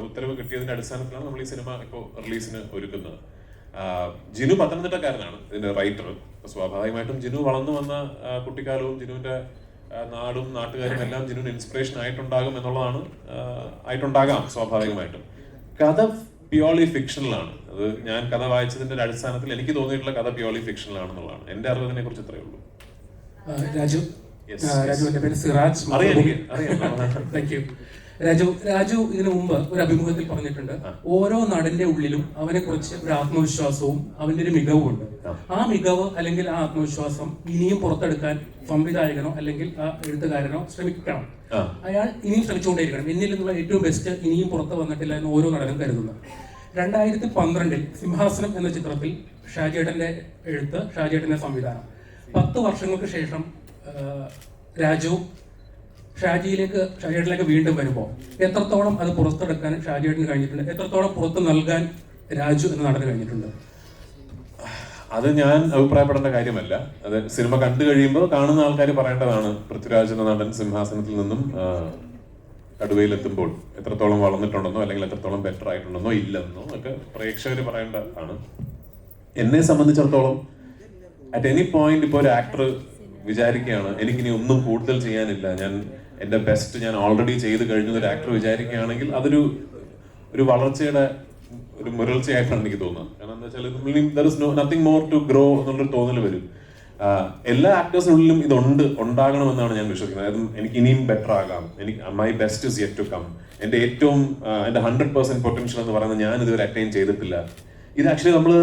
ഉത്തരവ് കിട്ടിയതിന്റെ അടിസ്ഥാനത്തിലാണ് നമ്മൾ ഈ സിനിമ ഇപ്പോൾ റിലീസിന് ഒരുക്കുന്നത്. ജിനു പത്തനംതിട്ടക്കാരനാണ് ഇതിന്റെ റൈറ്റർ. സ്വാഭാവികമായിട്ടും ജിനു വളർന്നു വന്ന കുട്ടിക്കാലവും ജിനുവിന്റെ നാടും നാട്ടുകാരും എല്ലാം ജിനുവിന് ഇൻസ്പിറേഷൻ ആയിട്ടുണ്ടാകാം സ്വാഭാവികമായിട്ടും. കഥ പ്യോർലി ഫിക്ഷണലാണ്. അത് ഞാൻ കഥ വായിച്ചതിന്റെ അടിസ്ഥാനത്തിൽ എനിക്ക് തോന്നിയിട്ടുള്ള കഥ പ്യോർലി ഫിക്ഷണലാണെന്നുള്ളതാണ്. എന്റെ അറിവിനെ കുറിച്ച് ഇത്രയേ ഉള്ളൂ. രാജു, എന്റെ പേര് സിറാജ്. Thank you. രാജു ഇതിനു മുമ്പ് ഒരു അഭിമുഖത്തിൽ പറഞ്ഞിട്ടുണ്ട്, ഓരോ നടന്റെ ഉള്ളിലും അവനെ കുറിച്ച് ഒരു ആത്മവിശ്വാസവും അവന്റെ ഒരു മികവും ഉണ്ട്. ആ മികവ് അല്ലെങ്കിൽ ആ ആത്മവിശ്വാസം ഇനിയും പുറത്തെടുക്കാൻ സംവിധായകനോ അല്ലെങ്കിൽ ആ എഴുത്തുകാരനോ ശ്രമിക്കണം. അയാൾ ഇനിയും ശ്രമിച്ചുകൊണ്ടേയിരിക്കണം. എന്നിൽ നിന്നുള്ള ഏറ്റവും ബെസ്റ്റ് ഇനിയും പുറത്ത് വന്നിട്ടില്ല എന്ന് ഓരോ നടനും കരുതുന്നു. 2012 സിംഹാസനം എന്ന ചിത്രത്തിൽ ഷാജിയേട്ടന്റെ എഴുത്ത്, ഷാജിയേട്ടന്റെ സംവിധാനം. 10 വർഷങ്ങൾക്ക് ശേഷം രാജു ഷാജിയേട്ടനിലേക്ക് വീണ്ടും വരുമ്പോൾ എത്രത്തോളം അത് പുറത്തെടുക്കാൻ ഷാജിയേട്ടന് കഴിഞ്ഞിട്ടുണ്ട്? എത്രത്തോളം പുറത്ത് നൽകാൻ രാജു എന്ന നടന് കഴിഞ്ഞിട്ടുണ്ട്? അത് ഞാൻ അഭിപ്രായപ്പെടേണ്ട കാര്യമല്ല. അത് സിനിമ കണ്ടു കഴിയുമ്പോൾ കാണുന്ന ആൾക്കാർ പറയേണ്ടതാണ്. പൃഥ്വിരാജ് എന്ന നടൻ സിംഹാസനത്തിൽ നിന്നും കടുവയിലെത്തുമ്പോൾ എത്രത്തോളം വളർന്നിട്ടുണ്ടെന്നോ അല്ലെങ്കിൽ എത്രത്തോളം ബെറ്റർ ആയിട്ടുണ്ടെന്നോ ഇല്ലെന്നോ ഒക്കെ പ്രേക്ഷകർ പറയേണ്ടതാണ്. എന്നെ സംബന്ധിച്ചിടത്തോളം അറ്റ് എനി പോയിന്റ് ഇപ്പോൾ ഒരു ആക്ടർ വിചാരിക്കുകയാണ് എനിക്കിനി ഒന്നും കൂടുതൽ ചെയ്യാനില്ല, ഞാൻ എൻ്റെ ബെസ്റ്റ് ഞാൻ ഓൾറെഡി ചെയ്ത് കഴിഞ്ഞൊരു ആക്ടർ വിചാരിക്കുകയാണെങ്കിൽ അതൊരു വളർച്ചയുടെ ഒരു മുരൾച്ചയായിട്ടാണ് എനിക്ക് തോന്നുന്നത്. കാരണം എന്താ വെച്ചാൽ നത്തിങ് മോർ ടു ഗ്രോ എന്നുള്ളൊരു തോന്നൽ വരും. എല്ലാ ആക്ടേഴ്സിനുള്ളിലും ഉണ്ടാകണമെന്നാണ് ഞാൻ വിശ്വസിക്കുന്നത്. അതായത് എനിക്ക് ഇനിയും ബെറ്റർ ആകാം, my best is yet to come, എൻ്റെ 100% പൊട്ടൻഷ്യൽ എന്ന് പറയുന്നത് ഞാൻ ഇതുവരെ അറ്റൈൻ ചെയ്തിട്ടില്ല. ഇത് ആക്ച്വലി നമ്മൾ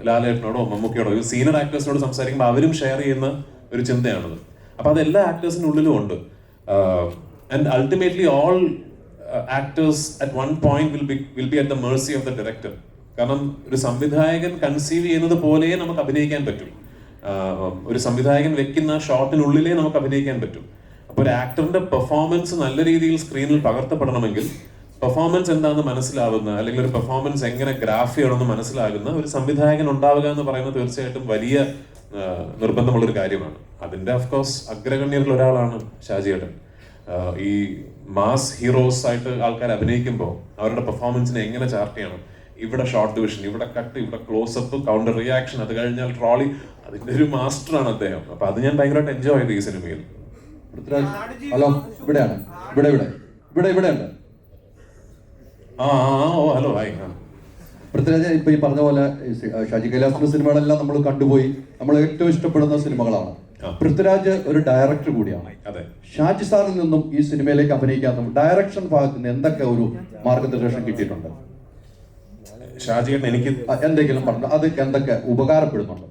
ലാലേട്ടനോടോ മമ്മൂക്കയോടോ സീനിയർ ആക്ടേഴ്സിനോട് സംസാരിക്കുമ്പോൾ അവരും ഷെയർ ചെയ്യുന്ന ഒരു ചിന്തയാണത്. അപ്പൊ അത് എല്ലാ ആക്ടേഴ്സിനുള്ളിലും ഉണ്ട്. And ultimately all actors at one point will be at the Mercy of the director. കാരണം ഒരു സംവിധായകൻ കൺസീവ് ചെയ്യുന്നത് പോലെ നമുക്ക് അഭിനയിക്കാൻ പറ്റും. ഒരു സംവിധായകൻ വെക്കുന്ന ഷോട്ടിനുള്ളിലേ നമുക്ക് അഭിനയിക്കാൻ പറ്റും. അപ്പോൾ ഒരു ആക്ടറിന്റെ പെർഫോമൻസ് നല്ല രീതിയിൽ സ്ക്രീനിൽ പകർത്തപ്പെടണമെങ്കിൽ പെർഫോമൻസ് എന്താണെന്ന് മനസ്സിലാവുന്ന, അല്ലെങ്കിൽ ഒരു പെർഫോമൻസ് എങ്ങനെ ഗ്രാഫ് ചെയ്യണമെന്ന് മനസ്സിലാകുന്ന ഒരു സംവിധായകൻ ഉണ്ടാവുക എന്ന് പറയുന്നത് തീർച്ചയായിട്ടും വലിയ നിർബന്ധമുള്ളൊരു കാര്യമാണ്. അതിന്റെ ഓഫ്കോഴ്സ് അഗ്രഗണ്യരിൽ ഒരാളാണ് ഷാജിയേട്ടൻ. ഈ മാസ് ഹീറോസ് ആയിട്ട് ആൾക്കാർ അഭിനയിക്കുമ്പോൾ അവരുടെ പെർഫോമൻസിനെ എങ്ങനെ ചാർട്ട് ചെയ്യണം, ഇവിടെ ഷോർട്ട് ഡിവിഷൻ, ഇവിടെ കട്ട്, ഇവിടെ ക്ലോസപ്പ്, കൗണ്ടർ റിയാക്ഷൻ, അത് കഴിഞ്ഞാൽ ട്രോളി, അതിന്റെ ഒരു മാസ്റ്ററാണ് അദ്ദേഹം. അപ്പൊ അത് ഞാൻ ഭയങ്കരമായിട്ട് എൻജോയ് ചെയ്തു ഈ സിനിമയിൽ. പൃഥ്വിരാജ്, ഹലോ, ഇവിടെയാണ്, ഇവിടെ ഉണ്ട്. Hello, hi. പൃഥ്വിരാജ്, ഇപ്പൊ ഈ പറഞ്ഞ പോലെ ഷാജി കൈലാസിന്റെ സിനിമകളെല്ലാം നമ്മൾ കണ്ടുപോയി, നമ്മൾ ഏറ്റവും ഇഷ്ടപ്പെടുന്ന സിനിമകളാണ്. പൃഥ്വിരാജ് ഒരു ഡയറക്ടർ കൂടിയാണ്. അതെ. ഷാജി സാറിൽ നിന്നും ഈ സിനിമയിലേക്ക് അഭിനയിക്കാൻ ഡയറക്ഷൻ ഭാഗത്ത് നിന്ന് എന്തൊക്കെ ഒരു മാർഗനിർദ്ദേശം കിട്ടിയിട്ടുണ്ട്? ഷാജിയേട്ടൻ എനിക്ക് എന്തെങ്കിലും പറഞ്ഞു, അത് എന്തൊക്കെ ഉപകാരപ്പെടുന്നുണ്ട്?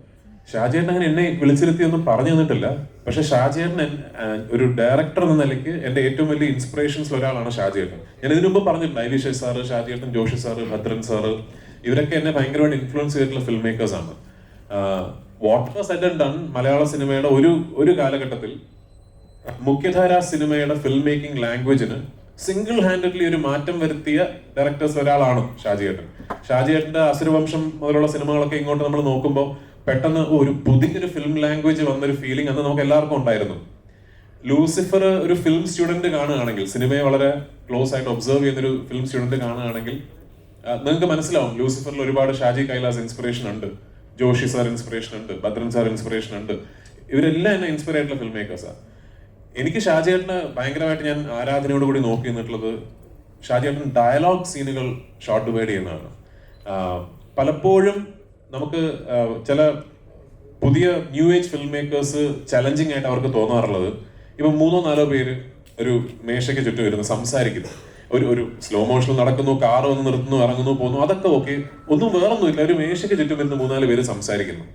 ഷാജിയേട്ടൻ അങ്ങനെ എന്നെ വിളിച്ചിരുത്തിയൊന്നും പറഞ്ഞു തന്നിട്ടില്ല. പക്ഷെ ഷാജിയേട്ടൻ ഒരു ഡയറക്ടർ എന്ന നിലയ്ക്ക് എന്റെ ഏറ്റവും വലിയ ഇൻസ്പിറേഷൻസിൽ ഒരാളാണ് ഷാജിയേട്ടൻ. ഞാൻ ഇതിനു മുമ്പ് പറഞ്ഞിട്ടുണ്ട്, ഐവിഷയ് സാറ്, ഷാജിയേട്ടൻ, ജോഷി സാറ്, ഭദ്രൻ സാറ്, ഇവരൊക്കെ എന്നെ ഭയങ്കരമായിട്ട് ഇൻഫ്ലുവൻസ് ചെയ്തിട്ടുള്ള ഫിൽം മേക്കേഴ്സ് ആണ്. What was said and done മലയാള സിനിമയുടെ ഒരു കാലഘട്ടത്തിൽ മുഖ്യധാരാ സിനിമയുടെ ഫിൽം മേക്കിംഗ് ലാംഗ്വേജിന് സിംഗിൾ ഹാൻഡഡ്ലി ഒരു മാറ്റം വരുത്തിയ ഡയറക്ടേഴ്സ് ഒരാളാണ് ഷാജിയേട്ടൻ. ഷാജിയേട്ടന്റെ അസുരവംശം മുതലുള്ള സിനിമകളൊക്കെ ഇങ്ങോട്ട് നമ്മൾ നോക്കുമ്പോൾ പെട്ടെന്ന് ഒരു പുതിയൊരു ഫിലിം ലാംഗ്വേജ് വന്നൊരു ഫീലിംഗ് അന്ന് നമുക്ക് എല്ലാവർക്കും ഉണ്ടായിരുന്നു. ലൂസിഫർ ഒരു ഫിലിം സ്റ്റുഡന്റ് കാണുകയാണെങ്കിൽ, സിനിമയെ വളരെ ക്ലോസ് ആയിട്ട് ഒബ്സർവ് ചെയ്യുന്നൊരു ഫിലിം സ്റ്റുഡന്റ് കാണുകയാണെങ്കിൽ നിങ്ങൾക്ക് മനസ്സിലാവും ലൂസിഫറിൽ ഒരുപാട് ഷാജി കൈലാസ് ഇൻസ്പിറേഷൻ ഉണ്ട്, ജോഷി സാർ ഇൻസ്പിറേഷൻ ഉണ്ട്, ഭദ്രൻ സാർ ഇൻസ്പിറേഷൻ ഉണ്ട്. ഇവരെല്ലാം എന്നെ ഇൻസ്പയർ ആയിട്ടുള്ള ഫിലിം മേക്കേഴ്സാണ്. എനിക്ക് ഷാജിയേട്ടന് ഭയങ്കരമായിട്ട് ഞാൻ ആരാധനയോട് കൂടി നോക്കി നിന്നിട്ടുള്ളത് ഷാജിയേട്ടൻ ഡയലോഗ് സീനുകൾ ഷോർട്ട് ഡിവൈഡ് ചെയ്യുന്നതാണ്. പലപ്പോഴും നമുക്ക് ചില പുതിയ new age film makers challenging ആയിട്ട് അവർക്ക് തോന്നാറുള്ളത്, ഇപ്പൊ 3-4 പേര് ഒരു മേശയ്ക്ക് ചുറ്റും ഇരുന്ന് സംസാരിക്കുന്നു, ഒരു സ്ലോ മോഷനിൽ നടക്കുന്നു, കാർ വന്ന് നിർത്തുന്നു, ഇറങ്ങുന്നു, പോകുന്നു, അതൊക്കെ ഓക്കെ, ഒന്നും വേറൊന്നുമില്ല, ഒരു മേശയ്ക്ക് ചുറ്റും ഇരുന്ന് 3-4 പേര് സംസാരിക്കുന്നു.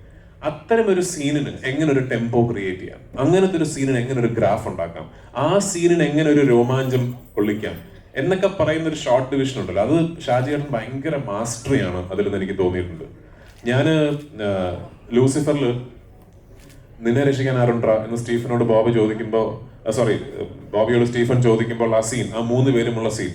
അത്തരം ഒരു സീനിന് എങ്ങനെ ഒരു ടെമ്പോ ക്രിയേറ്റ് ചെയ്യാം, അങ്ങനത്തെ ഒരു സീനിന് എങ്ങനെ ഒരു ഗ്രാഫ് ഉണ്ടാക്കാം, ആ സീനിന് എങ്ങനെ ഒരു രോമാഞ്ചം കൊള്ളിക്കാം എന്നൊക്കെ പറയുന്ന ഒരു ഷോർട്ട് ഡിവിഷൻ ഉണ്ടല്ലോ, അത് ഷാജിയേട്ടൻ ഭയങ്കര മാസ്റ്ററിയാണ് അതിലെന്ന് എനിക്ക് തോന്നിയിട്ടുണ്ട്. ഞാന് ലൂസിഫറിൽ നിന്നെ രക്ഷിക്കാൻ ആരുണ്ട്ര എന്ന് സ്റ്റീഫനോട് ബോബി ചോദിക്കുമ്പോൾ, ബോബിയോട് സ്റ്റീഫൻ ചോദിക്കുമ്പോൾ ആ സീൻ, ആ 3 പേരുമുള്ള സീൻ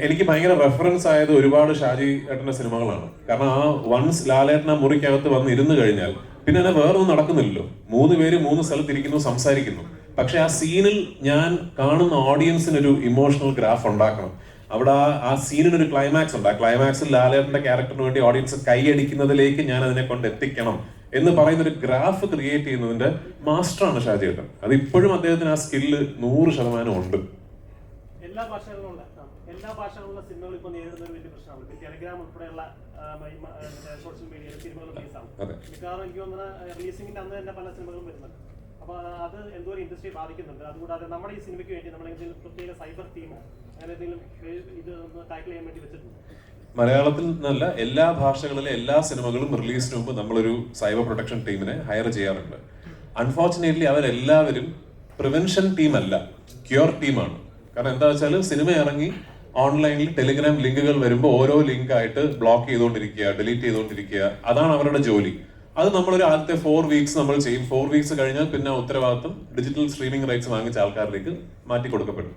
എനിക്ക് ഭയങ്കര റെഫറൻസ് ആയത് ഒരുപാട് ഷാജി ഏട്ടന്റെ സിനിമകളാണ്. കാരണം ആ വൺസ് ലാലേട്ടൻ ആ മുറിക്കകത്ത് വന്ന് ഇരുന്ന് കഴിഞ്ഞാൽ പിന്നെ അതിനെ വേറൊന്നും നടക്കുന്നില്ലല്ലോ. 3 പേര് 3 സ്ഥലത്തിരിക്കുന്നു, സംസാരിക്കുന്നു. പക്ഷെ ആ സീനിൽ ഞാൻ കാണുന്ന ഓഡിയൻസിനൊരു ഇമോഷണൽ ഗ്രാഫ് ഉണ്ടാക്കണം. അവിടെ ആ സീനിനൊരു ക്ലൈമാക്സ് ഉണ്ട്. ആ ക്ലൈമാക്സിൽ ലാലേട്ടന്റെ ക്യാരക്ടറിന് വേണ്ടി ഓഡിയൻസ് കൈയടിക്കുന്നതിലേക്ക് ഞാൻ അതിനെ കൊണ്ട് എത്തിക്കണം എന്ന് പറയുന്ന ഒരു ഗ്രാഫ് ക്രിയേറ്റ് ചെയ്യുന്നതിന്റെ മാസ്റ്ററാണ് ഷാജിയേട്ടൻ. അത് ഇപ്പോഴും അദ്ദേഹത്തിന് ആ സ്കില്ല് 100% ഉണ്ട്. എല്ലാ ഭാഷകളുള്ള സിനിമകൾ ഇപ്പോൾ നേരിടുന്ന ഒരു വലിയ പ്രശ്നമാണ്. ടെലിഗ്രാം ഉൾപ്പെടെയുള്ള സോഷ്യൽ മീഡിയയിൽ സിനിമകൾ റിലീസാണ്. മിക്കവാറും എനിക്ക് തോന്നുന്നത് റിലീസിംഗിന്റെ അന്ന് തന്നെ പല സിനിമകളും വരുന്നുണ്ട്. അപ്പോൾ അത് എന്തോ ഒരു ഇൻഡസ്ട്രി ബാധിക്കുന്നുണ്ട്. അതുകൂടാതെ നമ്മുടെ ഈ സിനിമയ്ക്ക് വേണ്ടി നമ്മൾ എന്തെങ്കിലും പ്രത്യേക സൈബർ ടീമോ അങ്ങനെ എന്തെങ്കിലും ഇത് ടാക്കിൾ ചെയ്യാൻ വേണ്ടി വെച്ചിട്ടുണ്ട്? മലയാളത്തിൽ നിന്നല്ല, എല്ലാ ഭാഷകളിലെ എല്ലാ സിനിമകളും റിലീസിന് മുമ്പ് നമ്മളൊരു സൈബർ പ്രൊട്ടക്ഷൻ ടീമിനെ ഹയർ ചെയ്യാറുണ്ട്. അൺഫോർച്ചുനേറ്റ്ലി അവരെല്ലാവരും പ്രിവെൻഷൻ ടീമല്ല, ക്യൂർ ടീമാണ്. കാരണം എന്താ വെച്ചാൽ സിനിമ ഇറങ്ങി ഓൺലൈനിൽ ടെലിഗ്രാം ലിങ്കുകൾ വരുമ്പോൾ ഓരോ ലിങ്ക് ആയിട്ട് ബ്ലോക്ക് ചെയ്തുകൊണ്ടിരിക്കുക, ഡിലീറ്റ് ചെയ്തുകൊണ്ടിരിക്കുക, അതാണ് അവരുടെ ജോലി. അത് നമ്മളൊരു ആദ്യത്തെ 4 വീക്സ് നമ്മൾ ചെയ്യും. 4 വീക്സ് കഴിഞ്ഞാൽ പിന്നെ ഉത്തരവാദിത്വം ഡിജിറ്റൽ സ്ട്രീമിംഗ് റൈറ്റ്സ് വാങ്ങിച്ച ആൾക്കാരിലേക്ക് മാറ്റി കൊടുക്കപ്പെടും.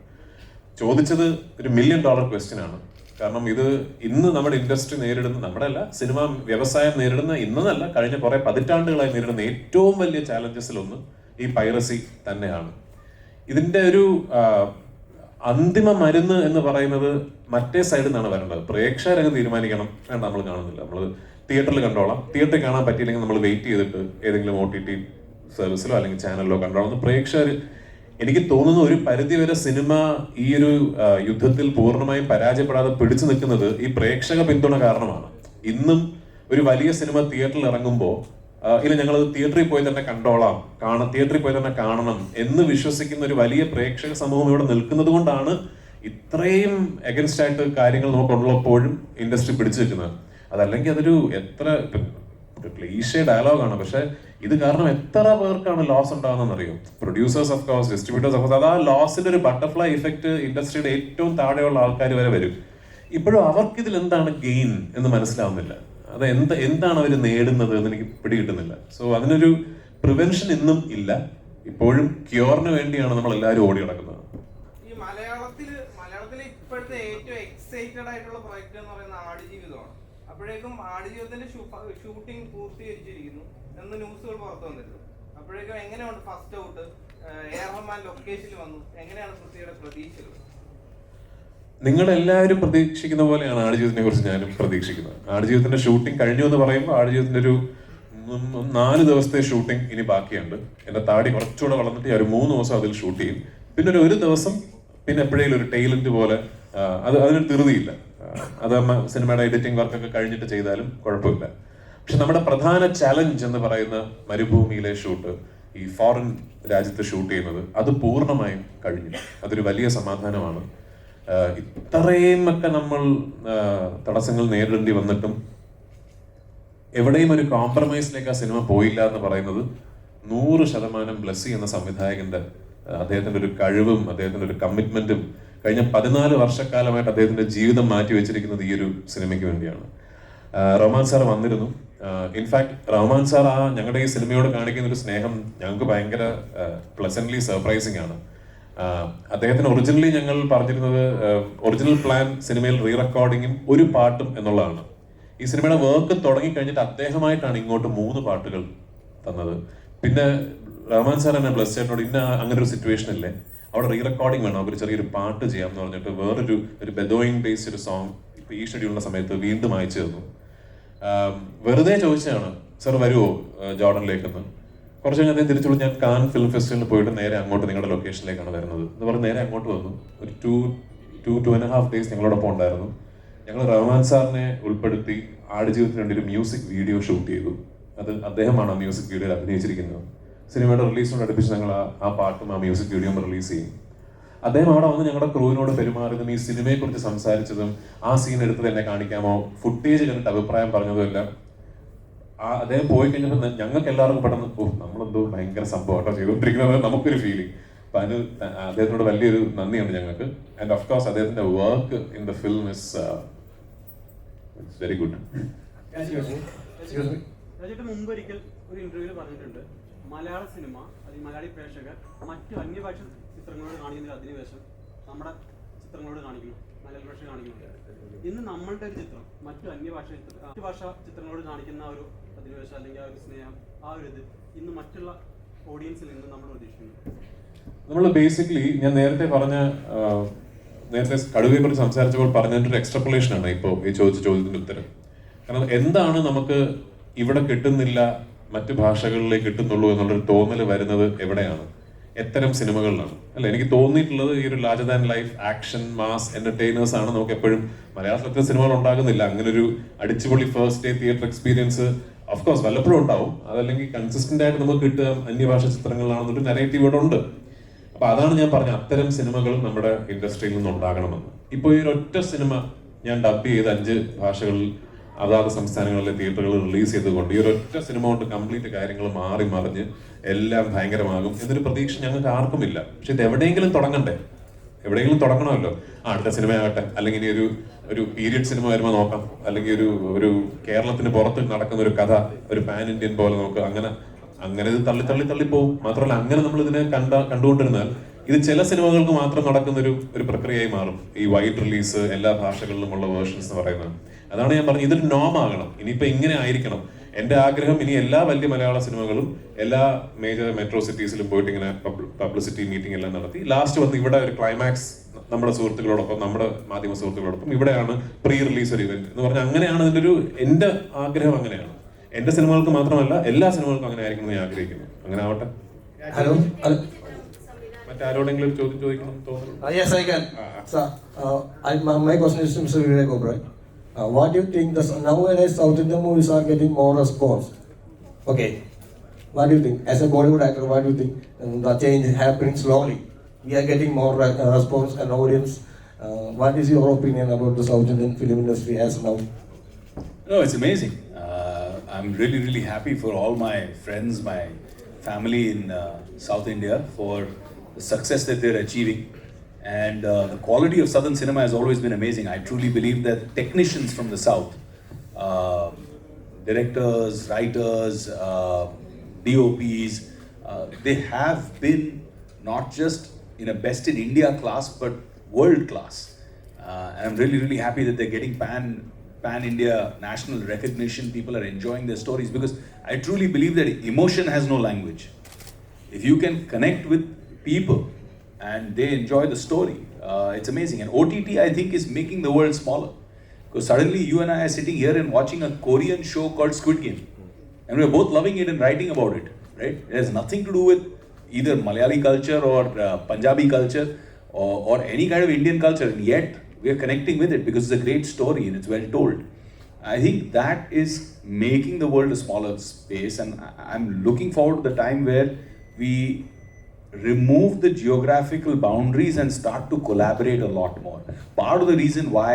ചോദിച്ചത് ഒരു $1 million ക്വസ്റ്റ്യൻ ആണ്. കാരണം ഇത് ഇന്ന് നമ്മുടെ ഇൻഡസ്ട്രി നേരിടുന്ന, നമ്മുടെ അല്ല സിനിമ വ്യവസായം നേരിടുന്ന, ഇന്നല്ല കഴിഞ്ഞ കുറെ പതിറ്റാണ്ടുകളായി നേരിടുന്ന ഏറ്റവും വലിയ ചാലഞ്ചസിലൊന്ന് ഈ പൈറസി തന്നെയാണ്. ഇതിന്റെ ഒരു അന്തിമ മരുന്ന് എന്ന് പറയുന്നത് മറ്റേ സൈഡിൽ നിന്നാണ് വരേണ്ടത്. പ്രേക്ഷകരങ്ങ് തീരുമാനിക്കണം, വേണ്ട നമ്മൾ കാണുന്നില്ല, നമ്മൾ തിയേറ്ററിൽ കണ്ടോളാം, തിയേറ്ററിൽ കാണാൻ പറ്റിയില്ലെങ്കിൽ നമ്മൾ വെയിറ്റ് ചെയ്തിട്ട് ഏതെങ്കിലും OTT സർവീസിലോ അല്ലെങ്കിൽ ചാനലിലോ കണ്ടോളാം. പ്രേക്ഷകർ, എനിക്ക് തോന്നുന്നു ഒരു പരിധിവരെ സിനിമ ഈ ഒരു യുദ്ധത്തിൽ പൂർണ്ണമായും പരാജയപ്പെടാതെ പിടിച്ചു നിൽക്കുന്നത് ഈ പ്രേക്ഷക പിന്തുണ കാരണമാണ്. ഇന്നും ഒരു വലിയ സിനിമ തിയേറ്ററിൽ ഇറങ്ങുമ്പോൾ ഇല്ല ഞങ്ങളത് തിയേറ്ററിൽ പോയി തന്നെ കണ്ടോളാം, തിയേറ്ററിൽ പോയി തന്നെ കാണണം എന്ന് വിശ്വസിക്കുന്ന ഒരു വലിയ പ്രേക്ഷക സമൂഹം ഇവിടെ നിൽക്കുന്നത് കൊണ്ടാണ് ഇത്രയും എഗൻസ്റ്റ് ആയിട്ട് കാര്യങ്ങൾ നമുക്കുള്ളപ്പോഴും ഇൻഡസ്ട്രി പിടിച്ചു നിൽക്കുന്നത്. അതല്ലെങ്കിൽ അതൊരു എത്ര ക്ലീഷേ ഡയലോഗാണ്, പക്ഷെ ഇത് കാരണം എത്ര പേർക്കാണ് ലോസ് ഉണ്ടാകുന്നതെന്ന് അറിയും. Producers of course, distributors of course, അത് ആ ലോസിന്റെ ഒരു ബട്ടർഫ്ലൈ ഇഫക്റ്റ് ഇൻഡസ്ട്രിയുടെ ഏറ്റവും താഴെയുള്ള ആൾക്കാർ വരെ വരും. ഇപ്പോഴും അവർക്കിതിൽ എന്താണ് ഗെയിൻ എന്ന് മനസ്സിലാവുന്നില്ല. അത് എന്താണ് അവർ നേടുന്നത് എന്ന് എനിക്ക് പിടികിട്ടുന്നില്ല. സോ അതിനൊരു പ്രിവെൻഷൻ ഇന്നും ഇല്ല. ഇപ്പോഴും ക്യൂറിന് വേണ്ടിയാണ് നമ്മൾ എല്ലാവരും ഓടി നടക്കുന്നത്. ഈ മലയാളത്തിലെ ഇപ്പോഴത്തെ ഏറ്റവും എക്സൈറ്റഡ് ആയിട്ടുള്ള പ്രൊജക്ട് എന്ന് പറയുന്നത് ആടുജീവിതമാണ്. അപ്പോഴേക്കും ആടുജീവിതത്തിന്റെ ഷൂട്ടിംഗ് പൂർത്തീകരിച്ചിരിക്കുന്നു എന്ന് ന്യൂസുകൾ പുറത്തു വന്നിരുന്നു. അപ്പോഴേക്കും എങ്ങനെയുണ്ട് ഫസ്റ്റ് ഔട്ട്? റഹ്മാൻ ലൊക്കേഷനിൽ വന്നു. എങ്ങനെയാണ് പൃഥ്വിയുടെ പ്രതീക്ഷകൾ? നിങ്ങളെല്ലാവരും പ്രതീക്ഷിക്കുന്ന പോലെയാണ് ആടുജീവിതത്തിനെ കുറിച്ച് ഞാനും പ്രതീക്ഷിക്കുന്നത്. ആടുജീവിതത്തിന്റെ ഷൂട്ടിംഗ് കഴിഞ്ഞു എന്ന് പറയുമ്പോൾ ആടുജീവിതത്തിന്റെ ഒരു 4 ദിവസത്തെ ഷൂട്ടിംഗ് ഇനി ബാക്കിയുണ്ട്. എന്റെ താടി കുറച്ചുകൂടെ വളർന്നിട്ട് ഒരു 3 ദിവസം അതിൽ ഷൂട്ട് ചെയ്യും. പിന്നെ ഒരു ദിവസം പിന്നെ എപ്പോഴേലും ഒരു ടൈലന്റ് പോലെ അതിനൊരു ധൃതിയില്ല. അത് സിനിമയുടെ എഡിറ്റിംഗ് വർക്കൊക്കെ കഴിഞ്ഞിട്ട് ചെയ്താലും കുഴപ്പമില്ല. പക്ഷെ നമ്മുടെ പ്രധാന ചലഞ്ച് എന്ന് പറയുന്ന മരുഭൂമിയിലെ ഷൂട്ട്, ഈ ഫോറിൻ രാജ്യത്ത് ഷൂട്ട് ചെയ്യുന്നത്, അത് പൂർണ്ണമായും കഴിഞ്ഞു. അതൊരു വലിയ സമാധാനമാണ്. ഇത്രയും ഒക്കെ നമ്മൾ തടസ്സങ്ങൾ നേരിടേണ്ടി വന്നിട്ടും എവിടെയും ഒരു കോംപ്രമൈസിലേക്ക് ആ സിനിമ പോയില്ല എന്ന് പറയുന്നത് 100% ബ്ലസ്സി എന്ന സംവിധായകന്റെ അദ്ദേഹത്തിന്റെ ഒരു കഴിവും അദ്ദേഹത്തിന്റെ ഒരു കമ്മിറ്റ്മെന്റും കഴിഞ്ഞ 14 വർഷക്കാലമായിട്ട് അദ്ദേഹത്തിന്റെ ജീവിതം മാറ്റി വെച്ചിരിക്കുന്നത് ഈ ഒരു സിനിമയ്ക്ക് വേണ്ടിയാണ്. റഹ്മാൻ സാർ വന്നിരുന്നു. ഇൻഫാക്ട് റഹ്മാൻ സാർ ഞങ്ങളുടെ ഈ സിനിമയോട് കാണിക്കുന്ന ഒരു സ്നേഹം ഞങ്ങൾക്ക് ഭയങ്കര പ്ലസന്റ്ലി സർപ്രൈസിങ് ആണ്. അദ്ദേഹത്തിന് ഒറിജിനലി ഞങ്ങൾ പറഞ്ഞിരുന്നത് ഒറിജിനൽ പ്ലാൻ സിനിമയിൽ റീ റെക്കോർഡിങ്ങും ഒരു പാട്ടും എന്നുള്ളതാണ്. ഈ സിനിമയുടെ വർക്ക് തുടങ്ങി കഴിഞ്ഞിട്ട് അദ്ദേഹമായിട്ടാണ് ഇങ്ങോട്ട് 3 പാട്ടുകൾ തന്നത്. പിന്നെ റഹ്മാൻ സാർ എന്നെ ബ്ലസ് ചേട്ടനോട് അങ്ങനെ ഒരു സിറ്റുവേഷൻ ഇല്ലേ, അവിടെ റീ റെക്കോർഡിംഗ് വേണം, ഒരു ചെറിയൊരു പാട്ട് ചെയ്യാം എന്ന് പറഞ്ഞിട്ട് വേറൊരു ബെദോയിങ് ബേസ്ഡ് ഒരു സോങ് ഇപ്പൊ ഈ ഷെഡ്യൂളിന്റെ സമയത്ത് വീണ്ടും അയച്ചു തന്നു. വെറുതെ ചോദിച്ചതാണ്, സാർ വരുമോ ജോർഡനിലേക്കെന്ന്. കുറച്ച് കഴിഞ്ഞ് അദ്ദേഹം തിരിച്ചുള്ള ഞാൻ കാൻ ഫിലിം ഫെസ്റ്റിവലിൽ പോയിട്ട് നേരെ അങ്ങോട്ട് നിങ്ങളുടെ ലൊക്കേഷനിലേക്കാണ് വരുന്നത് എന്ന് പറഞ്ഞ് നേരെ അങ്ങോട്ട് വന്നു. ഒരു 2.5 days ഞങ്ങളോടൊപ്പം ഉണ്ടായിരുന്നു. ഞങ്ങൾ റഹ്മാൻ സാറിനെ ഉൾപ്പെടുത്തി ആടുജീവിതത്തിന് വേണ്ടി ഒരു മ്യൂസിക് വീഡിയോ ഷൂട്ട് ചെയ്തു. അത് അദ്ദേഹമാണ് ആ മ്യൂസിക് വീഡിയോയിൽ അഭിനയിച്ചിരിക്കുന്നത്. സിനിമയുടെ റിലീസിനോട് അടുപ്പിച്ച് ഞങ്ങൾ ആ പാട്ടും ആ മ്യൂസിക് വീഡിയോയും റിലീസ് ചെയ്യും. അദ്ദേഹം അവിടെ വന്ന് ഞങ്ങളുടെ ക്രൂവിനോട് പെരുമാറിയതും ഈ സിനിമയെക്കുറിച്ച് സംസാരിച്ചതും ആ സീൻ എടുത്തത് എന്നെ കാണിക്കാമോ, ഫുട്ടേജ് കണ്ടിട്ട് അഭിപ്രായം പറഞ്ഞതും എല്ലാം അദ്ദേഹം പോയി കഴിഞ്ഞപ്പോൾ ഞങ്ങൾക്ക് എല്ലാവർക്കും പെട്ടെന്ന് നമ്മളെന്തോ ഭയങ്കര സംഭവമായിട്ടോ ചെയ്തുകൊണ്ടിരിക്കുന്നത് നമുക്കൊരു ഫീലിംഗ്. അപ്പൊ അതിന് അദ്ദേഹത്തിനോട് വലിയൊരു നന്ദിയുണ്ട് ഞങ്ങൾക്ക്. ആൻഡ് ഓഫ് കോഴ്സ് അദ്ദേഹത്തിന്റെ work in the film is very good. മുമ്പൊരിക്കൽ ഒരു ഇന്റർവ്യൂവിൽ പറഞ്ഞിട്ടുണ്ട്, മലയാള സിനിമ അല്ലെങ്കിൽ മലയാളി പ്രേക്ഷകർ മറ്റു അന്യഭാഷ ചിത്രങ്ങളോട് കാണിക്കുന്ന അധിനിവേശം നമ്മുടെ ചിത്രങ്ങളോട് കാണിക്കുന്നു, മലയാള ഭാഷ കാണിക്കുന്നുണ്ട്. ഇന്ന് നമ്മളുടെ ഒരു ചിത്രം മറ്റു അന്യഭാഷ ചിത്രങ്ങളോട് കാണിക്കുന്ന ഒരു അധിനിവേശം അല്ലെങ്കിൽ ആ ഒരു സ്നേഹം, ആ ഒരു ഇത് ഇന്ന് മറ്റുള്ള ഓഡിയൻസിൽ നിന്ന് നമ്മൾ പ്രതീക്ഷിക്കുന്നു. നമ്മൾ ബേസിക്കലി ഞാൻ നേരത്തെ കടുവയെ കുറിച്ച് സംസാരിച്ചപ്പോൾ പറഞ്ഞൊരു എക്സ്ട്രപ്പുലേഷൻ ആണ് ഇപ്പോൾ ഈ ചോദ്യത്തിന്റെ ഉത്തരം. കാരണം എന്താണ് നമുക്ക് ഇവിടെ കിട്ടുന്നില്ല മറ്റു ഭാഷകളിലേക്ക് കിട്ടുന്നുള്ളൂ എന്നുള്ളൊരു തോന്നൽ വരുന്നത് എവിടെയാണ്? എത്തരം സിനിമകളിലാണ് അല്ല. എനിക്ക് തോന്നിയിട്ടുള്ളത് ഈ ഒരു larger than life action mass entertainers ആണ് നമുക്ക് എപ്പോഴും. മലയാളത്തിലത്തെ സിനിമകൾ ഉണ്ടാകുന്നില്ല അങ്ങനെ ഒരു അടിച്ചുപൊളി first day theatre experience. Of course വല്ലപ്പോഴും ഉണ്ടാവും, അതല്ലെങ്കിൽ കൺസിസ്റ്റന്റ് ആയിട്ട് നമുക്ക് കിട്ടുക അന്യഭാഷ ചിത്രങ്ങളിലാണെന്നൊരു നരേറ്റീവ് ഇവിടെ ഉണ്ട്. അപ്പൊ അതാണ് ഞാൻ പറഞ്ഞ അത്തരം സിനിമകൾ നമ്മുടെ ഇൻഡസ്ട്രിയിൽ നിന്ന് ഉണ്ടാകണമെന്ന്. ഇപ്പോൾ ഈ ഒരൊറ്റ സിനിമ ഞാൻ ഡബ് ചെയ്ത് 5 ഭാഷകളിൽ അതാത് സംസ്ഥാനങ്ങളിലെ തിയേറ്ററുകൾ റിലീസ് ചെയ്തുകൊണ്ട് ഈ ഒരൊറ്റ സിനിമ കൊണ്ട് കംപ്ലീറ്റ് കാര്യങ്ങൾ മാറി മറിഞ്ഞ് എല്ലാം ഭയങ്കരമാകും എന്നൊരു പ്രതീക്ഷ ഞങ്ങൾക്ക് ആർക്കുമില്ല. പക്ഷെ ഇത് എവിടെയെങ്കിലും തുടങ്ങണ്ടേ, എവിടെയെങ്കിലും തുടങ്ങണമല്ലോ. അടുത്ത സിനിമയാകട്ടെ, അല്ലെങ്കിൽ ഇനി ഒരു പീരിയഡ് സിനിമ വരുമ്പോൾ നോക്കാം, അല്ലെങ്കിൽ ഒരു കേരളത്തിന് പുറത്ത് നടക്കുന്ന ഒരു കഥ, ഒരു പാൻ ഇന്ത്യൻ പോലെ നമുക്ക് അങ്ങനെ ഇത് തള്ളി പോകും. മാത്രമല്ല അങ്ങനെ നമ്മൾ ഇതിനെ കണ്ടുകൊണ്ടിരുന്നാൽ ഇത് ചില സിനിമകൾക്ക് മാത്രം നടക്കുന്ന ഒരു പ്രക്രിയയായി മാറും. ഈ വൈഡ് റിലീസ് എല്ലാ ഭാഷകളിലുമുള്ള വേർഷൻസ് എന്ന് പറയുന്നത്. അതാണ് ഞാൻ പറഞ്ഞത്, ഇതൊരു നോം ആകണം. ഇനിയിപ്പോ ഇങ്ങനെ ആയിരിക്കണം. എന്റെ ആഗ്രഹം ഇനി എല്ലാ വലിയ മലയാള സിനിമകളും എല്ലാ മേജർ മെട്രോ സിറ്റീസിലും പോയിട്ട് ഇങ്ങനെ പബ്ലിസിറ്റി മീറ്റിംഗ് എല്ലാം നടത്തി ലാസ്റ്റ് വന്ന് ഇവിടെ ഒരു ക്ലൈമാക്സ് നമ്മുടെ സുഹൃത്തുക്കളോടൊപ്പം, നമ്മുടെ മാധ്യമ സുഹൃത്തുക്കളോടൊപ്പം ഇവിടെയാണ് പ്രീ റിലീസ് ഒരു ഇവന്റ് എന്ന് പറഞ്ഞാൽ അങ്ങനെയാണ് ഇതിന്റെ എന്റെ ആഗ്രഹം. അങ്ങനെയാണ് എന്റെ സിനിമകൾക്ക് മാത്രമല്ല എല്ലാ സിനിമകൾക്കും അങ്ങനെ ആയിരിക്കണം ഞാൻ ആഗ്രഹിക്കുന്നു. അങ്ങനെ ആവട്ടെ. മറ്റാരോടെങ്കിലും ചോദ്യം ചോദിക്കണം തോന്നുന്നു? Yes, I can. Sir, my question is to Mr. Vivek Oberoi. What do you think nowadays South Indian movies are getting more response? Okay. What do you think? As a Bollywood actor, what do you think? The change is happening slowly. We are getting more response and audience. What is your opinion about the South Indian film industry as now? No, it's amazing. I'm really, really happy for all my friends, my family in South India for the success that they're achieving. And the quality of Southern cinema has always been amazing. I truly believe that technicians from the South, directors, writers, DOPs, they have been not just in a best in India class, but world class. And I'm really, really happy that they're getting pan-India national recognition. People are enjoying their stories because I truly believe that emotion has no language. If you can connect with people and they enjoy the story, it's amazing. And OTT, I think, is making the world smaller. Because suddenly you and I are sitting here and watching a Korean show called Squid Game. And we're both loving it and writing about it, right? It has nothing to do with either Malayali culture or Punjabi culture or any kind of Indian culture. And yet, we are connecting with it because it's a great story and it's well told. I think that is making the world a smaller space, and I'm looking forward to the time where we remove the geographical boundaries and start to collaborate a lot more. Part of the reason why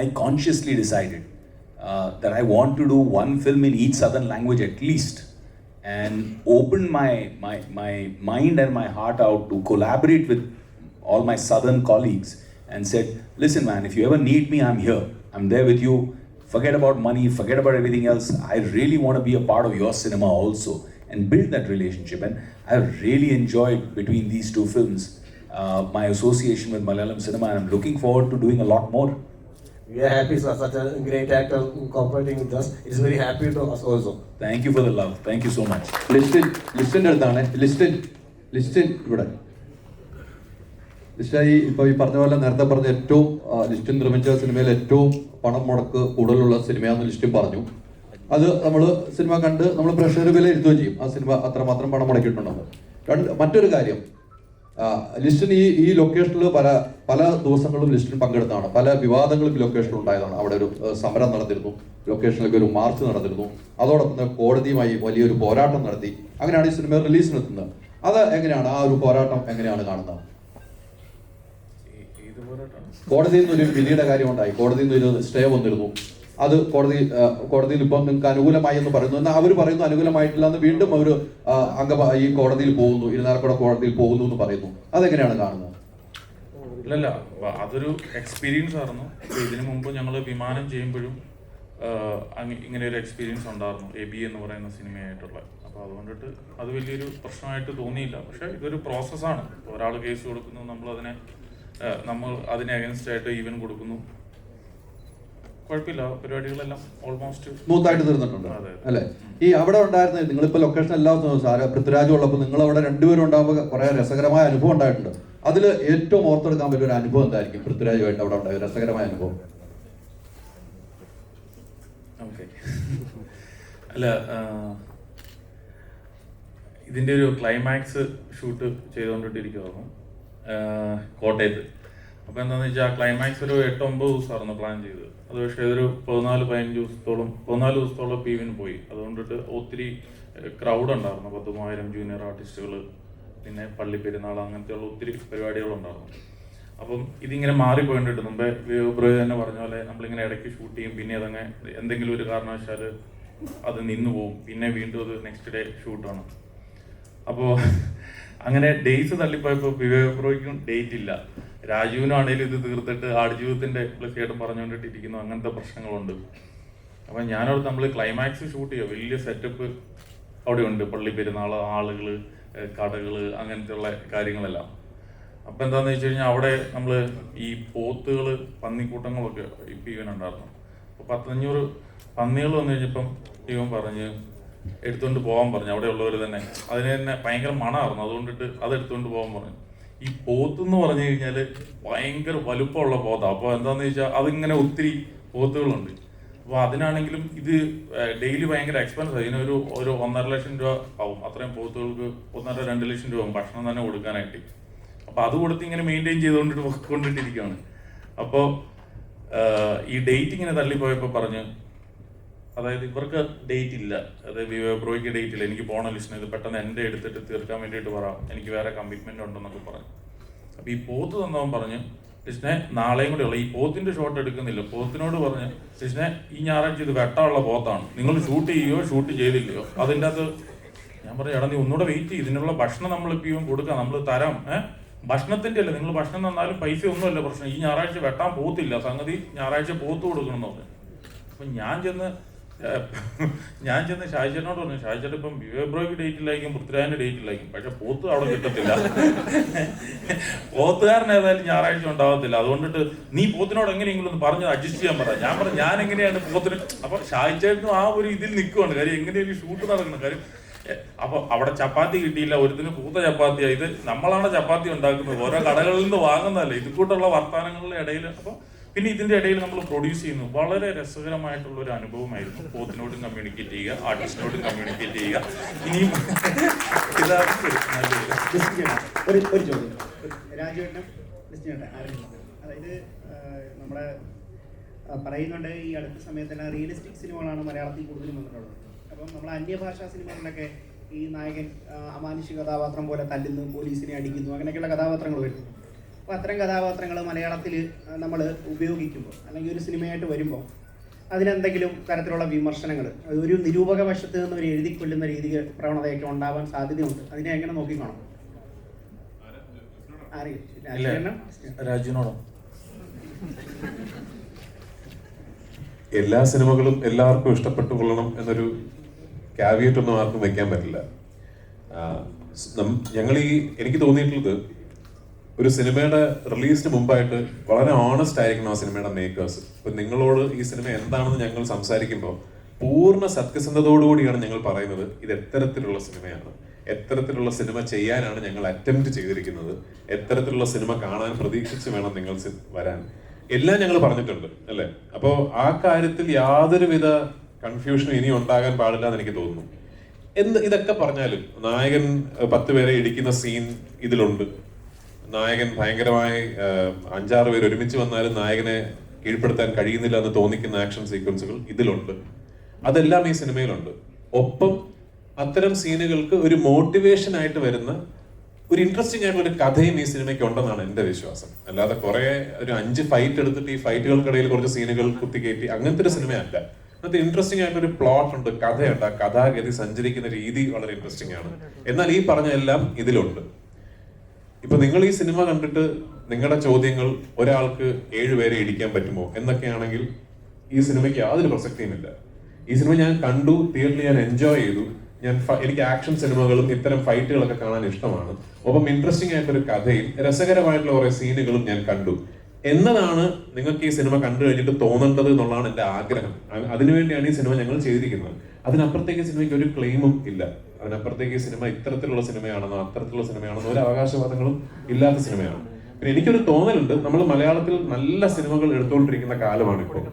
I consciously decided that I want to do one film in each southern language at least, and open my mind and my heart out to collaborate with all my southern colleagues and said, listen man, if you ever need me, I'm here. I'm there with you. Forget about money, forget about everything else. I really want to be a part of your cinema also and build that relationship. And I really enjoyed between these two films my association with Malayalam cinema, and I'm looking forward to doing a lot more. We are happy, sir. Such a great actor cooperating with us. It's very happy to us also. Thank you for the love. Thank you so much. ലിസ്റ്റിൻ്റെ അടുത്താണ്. ലിസ്റ്റിൻ ഇവിടെ. ലിസ്റ്റായി ഇപ്പോൾ ഈ പറഞ്ഞ പോലെ നേരത്തെ പറഞ്ഞ ഏറ്റവും ലിസ്റ്റിൻ നിർമ്മിച്ച സിനിമയിൽ ഏറ്റവും പണം മുടക്ക് കൂടുതലുള്ള സിനിമയാണെന്ന് ലിസ്റ്റിൻ പറഞ്ഞു. അത് നമ്മൾ സിനിമ കണ്ട് നമ്മൾ പ്രേക്ഷകർ വിലയിരുത്തുകയും ചെയ്യും ആ സിനിമ അത്രമാത്രം പണം മുടക്കിയിട്ടുണ്ടെന്ന്. മറ്റൊരു കാര്യം, ലിസ്റ്റിൻ ഈ ലൊക്കേഷനിൽ പല ദിവസങ്ങളും ലിസ്റ്റിൻ പങ്കെടുത്തതാണ്. പല വിവാദങ്ങളും ലൊക്കേഷനിൽ ഉണ്ടായതാണ്. അവിടെ ഒരു സമരം നടന്നിരുന്നു, ലൊക്കേഷനിലേക്ക് ഒരു മാർച്ച് നടന്നിരുന്നു, അതോടൊപ്പം കോടതിയുമായി വലിയൊരു പോരാട്ടം നടത്തി. അങ്ങനെയാണ് ഈ സിനിമ റിലീസിനെത്തുന്നത്. അത് എങ്ങനെയാണ്, ആ ഒരു പോരാട്ടം എങ്ങനെയാണ് കാണുന്നത്? കോടതിയിൽ നിന്നൊരു വിധിയുടെ കാര്യം ഉണ്ടായി, കോടതിയിൽ നിന്നൊരു സ്റ്റേ വന്നിരുന്നു. അത് കോടതിയിൽ ഇപ്പം നിങ്ങൾക്ക് അനുകൂലമായി എന്ന് പറയുന്നു, എന്നാൽ അവർ പറയുന്നു അനുകൂലമായിട്ടില്ല എന്ന്. വീണ്ടും അവർ ഈ കോടതിയിൽ പോകുന്നു, ഇരുന്നാലക്കുട കോടതിയിൽ പോകുന്നു എന്ന് പറയുന്നു. അതെങ്ങനെയാണ് കാണുന്നത്? ഇല്ലല്ല, അതൊരു എക്സ്പീരിയൻസ് ആയിരുന്നു. ഇതിനു മുമ്പ് ഞങ്ങൾ വിമാനം ചെയ്യുമ്പോഴും ഇങ്ങനെ ഒരു എക്സ്പീരിയൻസ് ഉണ്ടായിരുന്നു, എബി എന്ന് പറയുന്ന സിനിമയായിട്ടുള്ള. അപ്പോൾ അതുകൊണ്ടിട്ട് അത് വലിയൊരു പ്രശ്നമായിട്ട് തോന്നിയില്ല. പക്ഷേ ഇതൊരു പ്രോസസ്സാണ്. ഒരാൾ കേസ് കൊടുക്കുന്നു, നമ്മൾ അതിന് അഗൻസ്റ്റ് ആയിട്ട് ഈവൻ കൊടുക്കുന്നു. കുഴപ്പമില്ല, പരിപാടികളെല്ലാം ഓൾമോസ്റ്റ് സ്മൂത്തായിട്ട് തീർന്നിട്ടുണ്ട് അല്ലേ? ഈ അവിടെ ഉണ്ടായിരുന്ന നിങ്ങളിപ്പോൾ ലൊക്കേഷൻ എല്ലാം പൃഥ്വിരാജ് ഉള്ളപ്പോൾ നിങ്ങൾ അവിടെ രണ്ടുപേരും ഉണ്ടാകുമ്പോൾ കുറേ രസകരമായ അനുഭവം ഉണ്ടായിട്ടുണ്ട്. അതിൽ ഏറ്റവും ഓർത്തെടുക്കാൻ പറ്റിയ ഒരു അനുഭവം എന്തായിരിക്കും പൃഥ്വിരാജുമായിട്ട് അവിടെ ഉണ്ടായ രസകരമായ അനുഭവം? ഓക്കെ, അല്ല, ഇതിൻ്റെ ഒരു ക്ലൈമാക്സ് ഷൂട്ട് ചെയ്തുകൊണ്ടിട്ടിരിക്കുമായിരുന്നു കോട്ടയത്ത്. അപ്പോൾ എന്താണെന്ന് വെച്ചാൽ ആ ക്ലൈമാക്സ് ഒരു 8-9 ദിവസമായിരുന്നു പ്ലാൻ ചെയ്തത്. അത് പക്ഷേ ഒരു 14-15 ദിവസത്തോളം പീവിന് പോയി. അതുകൊണ്ടിട്ട് ഒത്തിരി ക്രൗഡ് ഉണ്ടായിരുന്നു. 10,000 ജൂനിയർ ആർട്ടിസ്റ്റുകൾ, പിന്നെ പള്ളി പെരുന്നാൾ, അങ്ങനത്തെയുള്ള ഒത്തിരി പരിപാടികളുണ്ടായിരുന്നു. അപ്പം ഇതിങ്ങനെ മാറിപ്പോയിട്ടുണ്ട്. മുമ്പേ വിവേക് ഒബ്രോയ് തന്നെ പറഞ്ഞ പോലെ നമ്മളിങ്ങനെ ഇടയ്ക്ക് ഷൂട്ട് ചെയ്യും, പിന്നെ അതങ്ങനെ എന്തെങ്കിലും ഒരു കാരണവശാൽ അത് നിന്നു പോകും, പിന്നെ വീണ്ടും അത് നെക്സ്റ്റ് ഡേ ഷൂട്ടാണ്. അപ്പോൾ അങ്ങനെ ഡേയ്സ് തള്ളിപ്പോയപ്പോൾ വിവേക് ഒബ്രോയ്ക്കും ഡേറ്റ് ഇല്ല, രാജുവിനാണേലും ഇത് തീർത്തിട്ട് ആടുജീവിതത്തിൻ്റെ ചേട്ടൻ പറഞ്ഞുകൊണ്ടിട്ടിരിക്കുന്നു. അങ്ങനത്തെ പ്രശ്നങ്ങളുണ്ട്. അപ്പം ഞാനവിടെ നമ്മൾ ക്ലൈമാക്സ് ഷൂട്ട് ചെയ്യുക, വലിയ സെറ്റപ്പ് അവിടെ ഉണ്ട്, പള്ളി പെരുന്നാൾ, ആളുകൾ, കടകൾ, അങ്ങനത്തെയുള്ള കാര്യങ്ങളെല്ലാം. അപ്പം എന്താണെന്ന് വെച്ച് കഴിഞ്ഞാൽ അവിടെ നമ്മൾ ഈ പോത്തുകൾ, പന്നിക്കൂട്ടങ്ങളൊക്കെ ഇപ്പം ഇവനുണ്ടായിരുന്നു. അപ്പോൾ 100-500 പന്നികൾ വന്നു കഴിഞ്ഞപ്പം ഇവൻ പറഞ്ഞ് എടുത്തുകൊണ്ട് പോകാൻ പറഞ്ഞു. അവിടെ ഉള്ളവർ തന്നെ അതിന് തന്നെ ഭയങ്കര മണമായിരുന്നു. അതുകൊണ്ടിട്ട് അത് എടുത്തുകൊണ്ട് പോകാൻ പറഞ്ഞു. ഈ പോത്തെന്ന് പറഞ്ഞു കഴിഞ്ഞാൽ ഭയങ്കര വലുപ്പമുള്ള പോത്താണ്. അപ്പോൾ എന്താണെന്ന് വെച്ചാൽ അതിങ്ങനെ ഒത്തിരി പോത്തുകളുണ്ട്. അപ്പോൾ അതിനാണെങ്കിലും ഇത് ഡെയിലി ഭയങ്കര എക്സ്പെൻസ്. ഇതിനൊരു 1.5 ലക്ഷം രൂപ ആവും. അത്രയും പോത്തുകൾക്ക് 1.5-2 ലക്ഷം രൂപ ആവും ഭക്ഷണം തന്നെ കൊടുക്കാനായിട്ട്. അപ്പോൾ അത് കൊടുത്ത് ഇങ്ങനെ മെയിൻറ്റെയിൻ കൊണ്ടിട്ടിരിക്കുകയാണ്. അപ്പോൾ ഈ ഡേറ്റ് ഇങ്ങനെ തള്ളിപ്പോയപ്പോൾ പറഞ്ഞ്, അതായത് ഇവർക്ക് ഡേറ്റ് ഇല്ല, അതായത് വിവേക് ഒബ്രോയ്ക്ക് ഡേറ്റ് ഇല്ല, എനിക്ക് പോകണം ലിസ്റ്റിന്, ഇത് പെട്ടെന്ന് എൻ്റെ എടുത്തിട്ട് തീർക്കാൻ വേണ്ടിയിട്ട് എനിക്ക് വേറെ കമ്മിറ്റ്മെൻ്റ് ഉണ്ടെന്നൊക്കെ പറഞ്ഞു. അപ്പോൾ ഈ പോത്ത് തന്നവൻ പറഞ്ഞ് കൃഷ്ണനെ നാളെയും കൂടെ ഉള്ള ഈ പോത്തിന്റെ ഷോട്ട് എടുക്കുന്നില്ല. പോത്തിനോട് പറഞ്ഞ് കൃഷ്ണനെ ഈ ഞായറാഴ്ച ഇത് വെട്ടമുള്ള പോത്താണ്, നിങ്ങൾ ഷൂട്ട് ചെയ്യുകയോ ഷൂട്ട് ചെയ്തില്ലയോ. അതിൻ്റെ അകത്ത് ഞാൻ പറഞ്ഞു, എടാ നീ ഒന്നുകൂടെ വെയിറ്റ് ചെയ്യും, ഇതിനുള്ള ഭക്ഷണം നമ്മൾ ഇപ്പം കൊടുക്കാം, നമ്മൾ തരാം. ഭക്ഷണത്തിൻ്റെ അല്ല, നിങ്ങൾ ഭക്ഷണം തന്നാലും പൈസ ഒന്നുമല്ല പ്രശ്നം, ഈ ഞായറാഴ്ച വെട്ടാൻ പോത്തില്ല, സംഗതി ഞായറാഴ്ച പോത്ത് കൊടുക്കണം എന്ന് പറഞ്ഞു. അപ്പം ഞാൻ ചെന്ന് ഷാജിച്ചേട്ടനോട് പറഞ്ഞു, ഷാജിച്ചേട്ടൻ ഇപ്പം വിവേക് ബ്രോയ്ക്ക് ഡേറ്റിലായിരിക്കും, പൃഥ്വിരാജിന്റെ ഡേറ്റിലായിരിക്കും, പക്ഷെ പോത്ത് അവിടെ കിട്ടത്തില്ല. പോത്തുകാരൻ ഏതായാലും ഞായറാഴ്ച ഉണ്ടാകത്തില്ല, അതുകൊണ്ടിട്ട് നീ പോത്തിനോട് എങ്ങനെയെങ്കിലും ഒന്ന് പറഞ്ഞ് അഡ്ജസ്റ്റ് ചെയ്യാൻ പറ. ഞാൻ പറഞ്ഞു ഞാൻ എങ്ങനെയാണ് പോത്തിന്. അപ്പൊ ഷാജിച്ചേട്ടനും ആ ഒരു ഇതിൽ നിൽക്കുവാണ്, കാര്യം എങ്ങനെയാണ് ഷൂട്ട് നടക്കണം. കാര്യം അപ്പൊ അവിടെ ചപ്പാത്തി കിട്ടിയില്ല, ഒരുത്തിന് പൂത്ത ചപ്പാത്തിയാ, ഇത് നമ്മളാണ് ചപ്പാത്തി ഉണ്ടാക്കുന്നത്, ഓരോ കടകളിൽ നിന്ന് വാങ്ങുന്നതല്ലേ, ഇത് കൂട്ടുള്ള വർത്തമാനങ്ങളുടെ ഇടയിൽ. അപ്പൊ പിന്നെ ഇതിന്റെ ഇടയിൽ നമ്മൾ പ്രൊഡ്യൂസ് ചെയ്യുന്നു. വളരെ രസകരമായിട്ടുള്ള ഒരു അനുഭവമായിരുന്നു. പോത്തിനോടും കമ്മ്യൂണിക്കേറ്റ് ചെയ്യുക, ആർട്ടിസ്റ്റിനോടും കമ്മ്യൂണിക്കേറ്റ് ചെയ്യുക. ഇനിയും ഒരു ചോദ്യം രാജുവേട്ടനും അതായത് നമ്മുടെ പറയുന്നുണ്ട് ഈ അടുത്ത സമയത്തെല്ലാം റിയലിസ്റ്റിക് സിനിമകളാണ് മലയാളത്തിൽ കൂടുതലും വന്നിട്ടുള്ളത്. അപ്പം നമ്മൾ അന്യഭാഷാ സിനിമകളിലൊക്കെ ഈ നായകൻ അമാനുഷിക കഥാപാത്രം പോലെ തല്ലുന്നു, പോലീസിനെ അടിക്കുന്നു, അങ്ങനെയൊക്കെയുള്ള കഥാപാത്രങ്ങൾ വരുന്നു. അപ്പോൾ അത്തരം കഥാപാത്രങ്ങൾ മലയാളത്തിൽ നമ്മൾ ഉപയോഗിക്കുമ്പോൾ അല്ലെങ്കിൽ ഒരു സിനിമയായിട്ട് വരുമ്പോൾ അതിനെന്തെങ്കിലും തരത്തിലുള്ള വിമർശനങ്ങൾ, ഒരു നിരൂപക വശത്ത് നിന്ന് ഒരു എഴുതിക്കൊല്ലുന്ന രീതി പ്രവണതയൊക്കെ ഉണ്ടാവാൻ സാധ്യതയുണ്ട്. അതിനെ എങ്ങനെ നോക്കിക്കാണും? രാജുവിനോടോ? എല്ലാ സിനിമകളും എല്ലാവർക്കും ഇഷ്ടപ്പെട്ടു കൊള്ളണം എന്നൊരു കാവിയേറ്റ് ഒന്നും ആർക്കും വെക്കാൻ പറ്റില്ല. എനിക്ക് തോന്നിയിട്ടുള്ളത് ഒരു സിനിമയുടെ റിലീസിന് മുമ്പായിട്ട് വളരെ ഓണസ്റ്റ് ആയിരിക്കണം ആ സിനിമയുടെ മേക്കേഴ്സ്. ഇപ്പൊ നിങ്ങളോട് ഈ സിനിമ എന്താണെന്ന് ഞങ്ങൾ സംസാരിക്കുമ്പോൾ പൂർണ്ണ സത്യസന്ധതയോടുകൂടിയാണ് ഞങ്ങൾ പറയുന്നത് ഇത് എത്തരത്തിലുള്ള സിനിമയാണ്, എത്തരത്തിലുള്ള സിനിമ ചെയ്യാനാണ് ഞങ്ങൾ അറ്റംപ്റ്റ് ചെയ്തിരിക്കുന്നത്, എത്തരത്തിലുള്ള സിനിമ കാണാൻ പ്രതീക്ഷിച്ച് വേണം നിങ്ങൾ വരാൻ, എല്ലാം ഞങ്ങൾ പറഞ്ഞിട്ടുണ്ട് അല്ലേ. അപ്പോൾ ആ കാര്യത്തിൽ യാതൊരുവിധ കൺഫ്യൂഷനും ഇനി ഉണ്ടാകാൻ പാടില്ല എന്ന് എനിക്ക് തോന്നുന്നു. ഇതൊക്കെ പറഞ്ഞാലും നായകൻ 10 പേരെ ഇടിക്കുന്ന സീൻ ഇതിലുണ്ട്. നായകൻ ഭയങ്കരമായി 5-6 പേര് ഒരുമിച്ച് വന്നാലും നായകനെ കീഴ്പ്പെടുത്താൻ കഴിയുന്നില്ല എന്ന് തോന്നിക്കുന്ന ആക്ഷൻ സീക്വൻസുകൾ ഇതിലുണ്ട്. അതെല്ലാം ഈ സിനിമയിലുണ്ട്. ഒപ്പം അത്തരം സീനുകൾക്ക് ഒരു മോട്ടിവേഷൻ ആയിട്ട് വരുന്ന ഒരു ഇൻട്രസ്റ്റിംഗ് ആയിട്ടുള്ള ഒരു കഥയും ഈ സിനിമയ്ക്ക് ഉണ്ടെന്നാണ് എന്റെ വിശ്വാസം. അല്ലാതെ കുറെ ഒരു 5 ഫൈറ്റ് എടുത്തിട്ട് ഈ ഫൈറ്റുകൾക്കിടയിൽ കുറച്ച് സീനുകൾ കുത്തിക്കയറ്റി അങ്ങനത്തെ ഒരു സിനിമയല്ല. അതിനകത്ത് ഇൻട്രസ്റ്റിംഗ് ആയിട്ടൊരു പ്ലോട്ട് ഉണ്ട്, കഥയുണ്ട്. ആ കഥാഗതി സഞ്ചരിക്കുന്ന രീതി വളരെ ഇൻട്രസ്റ്റിംഗ് ആണ്. എന്നാൽ ഈ പറഞ്ഞ എല്ലാം ഇതിലുണ്ട്. ഇപ്പൊ നിങ്ങൾ ഈ സിനിമ കണ്ടിട്ട് നിങ്ങളുടെ ചോദ്യങ്ങൾ ഒരാൾക്ക് 7 പേരെ ഇടിക്കാൻ പറ്റുമോ എന്നൊക്കെയാണെങ്കിൽ ഈ സിനിമയ്ക്ക് യാതൊരു പ്രസക്തിയുമില്ല. ഈ സിനിമ ഞാൻ കണ്ടു, തിയേറ്ററിൽ ഞാൻ എൻജോയ് ചെയ്തു. എനിക്ക് ആക്ഷൻ സിനിമകളും ഇത്തരം ഫൈറ്റുകളൊക്കെ കാണാൻ ഇഷ്ടമാണ്. ഒപ്പം ഇൻട്രസ്റ്റിംഗ് ആയിട്ടൊരു കഥയും രസകരമായിട്ടുള്ള കുറെ സീനുകളും ഞാൻ കണ്ടു എന്നതാണ് നിങ്ങൾക്ക് ഈ സിനിമ കണ്ടു കഴിഞ്ഞിട്ട് തോന്നേണ്ടത് എന്നുള്ളതാണ് എൻ്റെ ആഗ്രഹം. അതിനുവേണ്ടിയാണ് ഈ സിനിമ ഞങ്ങൾ ചെയ്തിരിക്കുന്നത്. അതിനപ്പുറത്തേക്ക് സിനിമയ്ക്ക് ഒരു ക്ലെയിമും ഇല്ല. അതിനപ്പുറത്തേക്ക് ഈ സിനിമ ഇത്തരത്തിലുള്ള സിനിമയാണെന്നോ അത്തരത്തിലുള്ള സിനിമയാണെന്നോ ഒരു അവകാശവാദങ്ങളും ഇല്ലാത്ത സിനിമയാണ്. പിന്നെ എനിക്കൊരു തോന്നലുണ്ട്, നമ്മൾ മലയാളത്തിൽ നല്ല സിനിമകൾ എടുത്തുകൊണ്ടിരിക്കുന്ന കാലമാണ് ഇപ്പോൾ.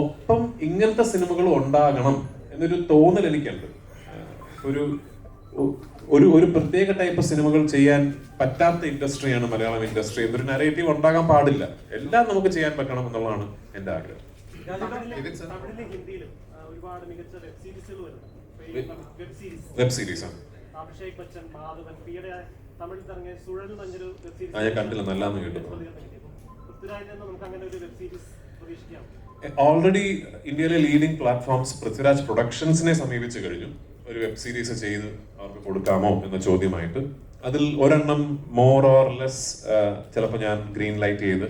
ഒപ്പം ഇങ്ങനത്തെ സിനിമകൾ ഉണ്ടാകണം എന്നൊരു തോന്നൽ എനിക്കുണ്ട്. ഒരു പ്രത്യേക ടൈപ്പ് സിനിമകൾ ചെയ്യാൻ പറ്റാത്ത ഇൻഡസ്ട്രിയാണ് മലയാളം ഇൻഡസ്ട്രി. എന്നൊരു നരേറ്റീവ് ഉണ്ടാകാൻ പാടില്ല. എല്ലാം നമുക്ക് ചെയ്യാൻ പറ്റണം എന്നുള്ളതാണ് എൻ്റെ ആഗ്രഹം. വെബ് സീരീസ് ആണ്. ഞാൻ കണ്ടില്ല, നല്ലതെന്ന് കേട്ടു. ഓൾറെഡി ഇന്ത്യയിലെ ലീഡിംഗ് പ്ലാറ്റ്ഫോംസ് പൃഥ്വിരാജ് പ്രൊഡക്ഷൻസിനെ സമീപിച്ചു കഴിഞ്ഞു. ഒരു വെബ് സീരീസ് ചെയ്ത് അവർക്ക് കൊടുക്കാമോ എന്ന ചോദ്യമായിട്ട്. അതിൽ ഒരെണ്ണം മോർ ഓർ ലെസ് ചിലപ്പോൾ ഞാൻ ഗ്രീൻ ലൈറ്റ് ചെയ്ത്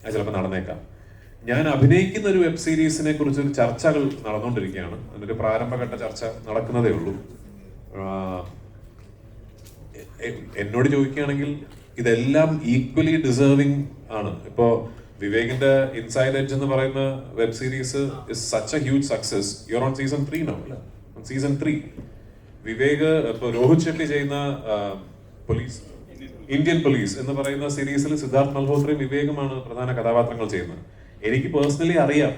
അത് ചിലപ്പോൾ നടന്നേക്കാം. ഞാൻ അഭിനയിക്കുന്ന ഒരു വെബ് സീരീസിനെ കുറിച്ചൊരു ചർച്ചകൾ നടന്നുകൊണ്ടിരിക്കുകയാണ്. അതിൻ്റെ പ്രാരംഭഘട്ട ചർച്ച നടക്കുന്നതേ ഉള്ളൂ. എന്നോട് ചോദിക്കുകയാണെങ്കിൽ ഇതെല്ലാം ഈക്വലി ഡിസേർവിംഗ് ആണ്. ഇപ്പോൾ വിവേകിന്റെ ഇൻസൈഡ് എഡ്ജ് എന്ന് പറയുന്ന web series is such A huge success. You are on season 3 now അല്ലേ? സീസൺ 3 വിവേക് ഇപ്പൊ രോഹിത് ഷെട്ടി ചെയ്യുന്ന ഇന്ത്യൻ പോലീസ് എന്ന് പറയുന്ന സീരീസിൽ സിദ്ധാർത്ഥ് മൽഹോത്രയും വിവേകുമാണ് പ്രധാന കഥാപാത്രങ്ങൾ ചെയ്യുന്നത്. എനിക്ക് പേഴ്സണലി അറിയാം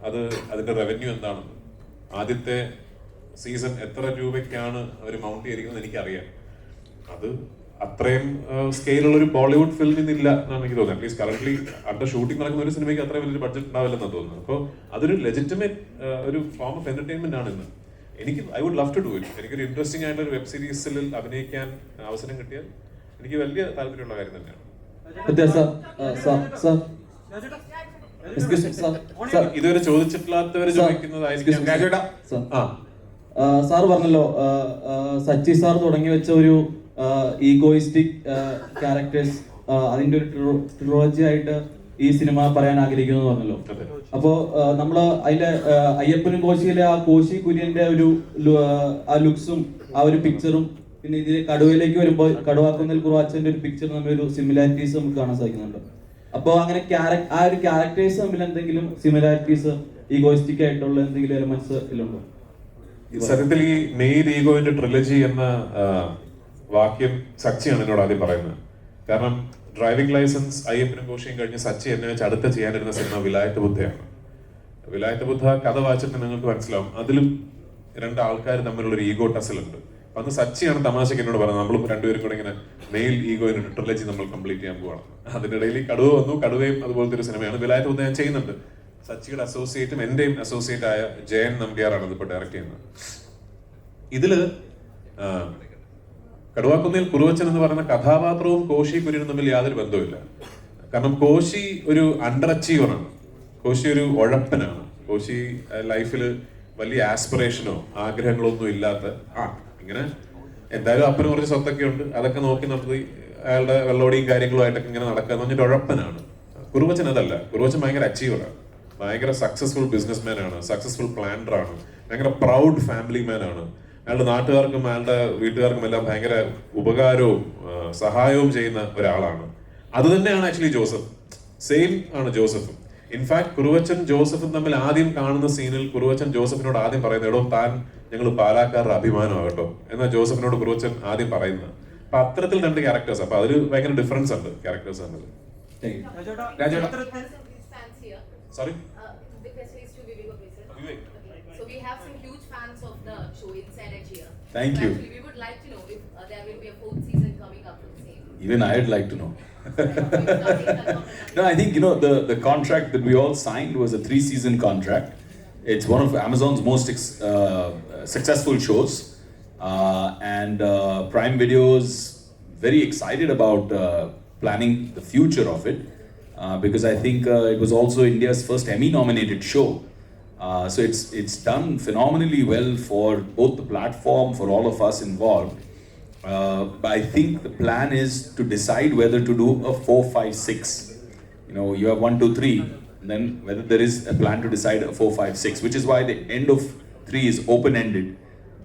അതിന്റെ റവന്യൂ എന്താണെന്ന്. ആദ്യത്തെ സീസൺ എത്ര രൂപയ്ക്കാണ് അവർ മൗണ്ട് ചെയ്തിരിക്കുന്നത് എനിക്കറിയാം. അത് അത്രയും സ്കെയിലുള്ള ഒരു ബോളിവുഡ് ഫിലിമിനില്ല എന്നാണ് എനിക്ക് തോന്നുന്നത്. അറ്റ്ലീസ്റ്റ് കറന്റ്ലി അണ്ടർ ഷൂട്ടിംഗ് നടക്കുന്ന ഒരു സിനിമയ്ക്ക് അത്രയും വലിയൊരു ബഡ്ജറ്റ് ഉണ്ടാവില്ലെന്നാണ് തോന്നുന്നത്. അപ്പോൾ അതൊരു ലെജിറ്റിമേറ്റ് ഒരു ഫോം ഓഫ് എന്റർടൈൻമെന്റ് ആണ് ഇന്ന്. I would love to do it. എനിക്കൊരു ഇൻട്രസ്റ്റിംഗ് ആയിട്ടുള്ള ഒരു വെബ് സീരീസിൽ അഭിനയിക്കാൻ അവസരം കിട്ടിയാൽ എനിക്ക് വലിയ താല്പര്യമുള്ള കാര്യം തന്നെയാണ്. ഇതുവരെ ചോദിച്ചിട്ടില്ലാത്തവര് ചോദിക്കുന്നതായിരിക്കും. സാർ പറഞ്ഞല്ലോ സച്ചി സാർ തുടങ്ങി വെച്ച ഒരു ഈഗോയിസ്റ്റിക് ക്യാരക്ടേഴ്സ് അതിന്റെ ഒരു ട്രിലോജി ആയിട്ട് ഈ സിനിമ പറയാൻ ആഗ്രഹിക്കുന്നു പറഞ്ഞല്ലോ. അപ്പോ നമ്മള് അതിന്റെ അയ്യപ്പനും കോശിയിലെ ആ കോശി കുര്യന്റെ ഒരു ആ ലുക്സും ആ ഒരു പിക്ചറും പിന്നെ ഇതിൽ കടുവയിലേക്ക് വരുമ്പോൾ കടുവാക്കുന്നിൽ കുറുവാച്ചന്റെ ഒരു പിക്ചർ തമ്മിൽ ഒരു സിമിലാരിറ്റീസ് നമുക്ക് കാണാൻ സാധിക്കുന്നുണ്ട്. അപ്പോൾ അങ്ങനെ ആ ഒരു ക്യാരക്ടേഴ്സ് തമ്മിൽ എന്തെങ്കിലും സിമിലാരിറ്റീസ് ഈഗോയിസ്റ്റിക് ആയിട്ടുള്ള എന്തെങ്കിലും എലമെന്റ്സ് ഇതിലുണ്ടോ? സത്യത്തിൽ ഈ മെയ്ഡ് ഈഗോയിന്റെ ട്രിലജി എന്ന വാക്യം സച്ചിയാണ് എന്നോട് ആദ്യം പറയുന്നത്. കാരണം ഡ്രൈവിംഗ് ലൈസൻസ് അയ്യപ്പനും കോശിയും കഴിഞ്ഞ് സച്ചി എന്നെ വെച്ച് അടുത്ത ചെയ്യാനിരുന്ന സിനിമ വിലായത്ത് ബുദ്ധയാണ്. വിലായത്ത് ബുദ്ധ കഥ വായിച്ചിട്ട് നിങ്ങൾക്ക് മനസ്സിലാവും, അതിലും രണ്ട് ആൾക്കാർ തമ്മിലുള്ള ഒരു ഈഗോ ടസലുണ്ട്. അപ്പൊ അന്ന് സച്ചിയാണ് തമാശക്ക് എന്നോട് പറഞ്ഞത്, നമ്മൾ രണ്ടുപേരും കൂടെ ഇങ്ങനെ മെയിൽ ഈഗോയിന്റെ ട്രിലജി നമ്മൾ കംപ്ലീറ്റ് ചെയ്യാൻ പോവാണ്. അതിനിടയിൽ കടുവ വന്നു. കടുവയും അതുപോലത്തെ ഒരു സിനിമയാണ്. വിലായത്ത് ബുദ്ധ ഞാൻ ചെയ്യുന്നുണ്ട്. സച്ചിയുടെ അസോസിയേറ്റും എന്റെയും അസോസിയേറ്റ് ആയ ജയൻ നമ്പ്യാറാണ് ഇതിപ്പോ ഡയറക്ട് ചെയ്യുന്നത്. ഇതില് കടുവാക്കുന്നിൽ കുറുവച്ചൻ എന്ന് പറയുന്ന കഥാപാത്രവും കോശി കുര്യനും തമ്മിൽ യാതൊരു ബന്ധവുമില്ല. കാരണം കോശി ഒരു അണ്ടർ അച്ചീവറാണ്, കോശി ഒരു ഉഴപ്പനാണ്. കോശി ലൈഫിൽ വലിയ ആസ്പിറേഷനോ ആഗ്രഹങ്ങളോ ഒന്നും ഇല്ലാത്ത ഇങ്ങനെ എന്തായാലും അപ്പന് കുറച്ച് സ്വത്തൊക്കെ ഉണ്ട്, അതൊക്കെ നോക്കി നടത്തി അയാളുടെ വെള്ളോടിയും കാര്യങ്ങളുമായിട്ടൊക്കെ ഇങ്ങനെ നടക്കുക എന്ന് പറഞ്ഞിട്ട് ഉഴപ്പനാണ്. കുറുവച്ചൻ അതല്ല. കുറുവച്ചൻ ഭയങ്കര അച്ചീവറാണ്, ഭയങ്കര സക്സസ്ഫുൾ ബിസിനസ് മാൻ ആണ്, സക്സസ്ഫുൾ പ്ലാനർ ആണ്, ഭയങ്കര പ്രൗഡ് ഫാമിലി മാൻ ആണ്. അയാളുടെ നാട്ടുകാർക്കും അയാളുടെ വീട്ടുകാർക്കും എല്ലാം ഭയങ്കര ഉപകാരവും സഹായവും ചെയ്യുന്ന ഒരാളാണ്. അത് തന്നെയാണ് ആക്ച്വലി ജോസഫ്. സെയിം ആണ് ജോസഫും. ഇൻഫാക്ട് കുറുവച്ചൻ ജോസഫും തമ്മിൽ ആദ്യം കാണുന്ന സീനിൽ കുറുവച്ചൻ ജോസഫിനോട് ആദ്യം പറയുന്നത്, എടോ താൻ ഞങ്ങൾ പാലാക്കാരുടെ അഭിമാനമാകട്ടോ എന്നാ ജോസഫിനോട് കുറുവച്ചൻ ആദ്യം പറയുന്നത്. അപ്പൊ അത്തരത്തിൽ രണ്ട് ക്യാരക്ടേഴ്സ്. അപ്പൊ അതിൽ ഭയങ്കര ഡിഫറൻസ് ഉണ്ട് ക്യാരക്ടേഴ്സ് തമ്മിൽ. Sorry So we have some huge fans of the show inside and here. Thank you. Actually, we would like to know if there will be a 4th season coming up with the same. Even I'd like to know. No, I think, the contract that we all signed was a 3-season contract. It's one of Amazon's most successful shows. And Prime Video's very excited about planning the future of it. Because I think it was also India's first Emmy-nominated show. So it's done phenomenally well for both the platform, for all of us involved. But I think the plan is to decide whether to do a 4, 5, 6. You have 1, 2, 3, and then whether there is a plan to decide a 4, 5, 6, which is why the end of 3 is open-ended,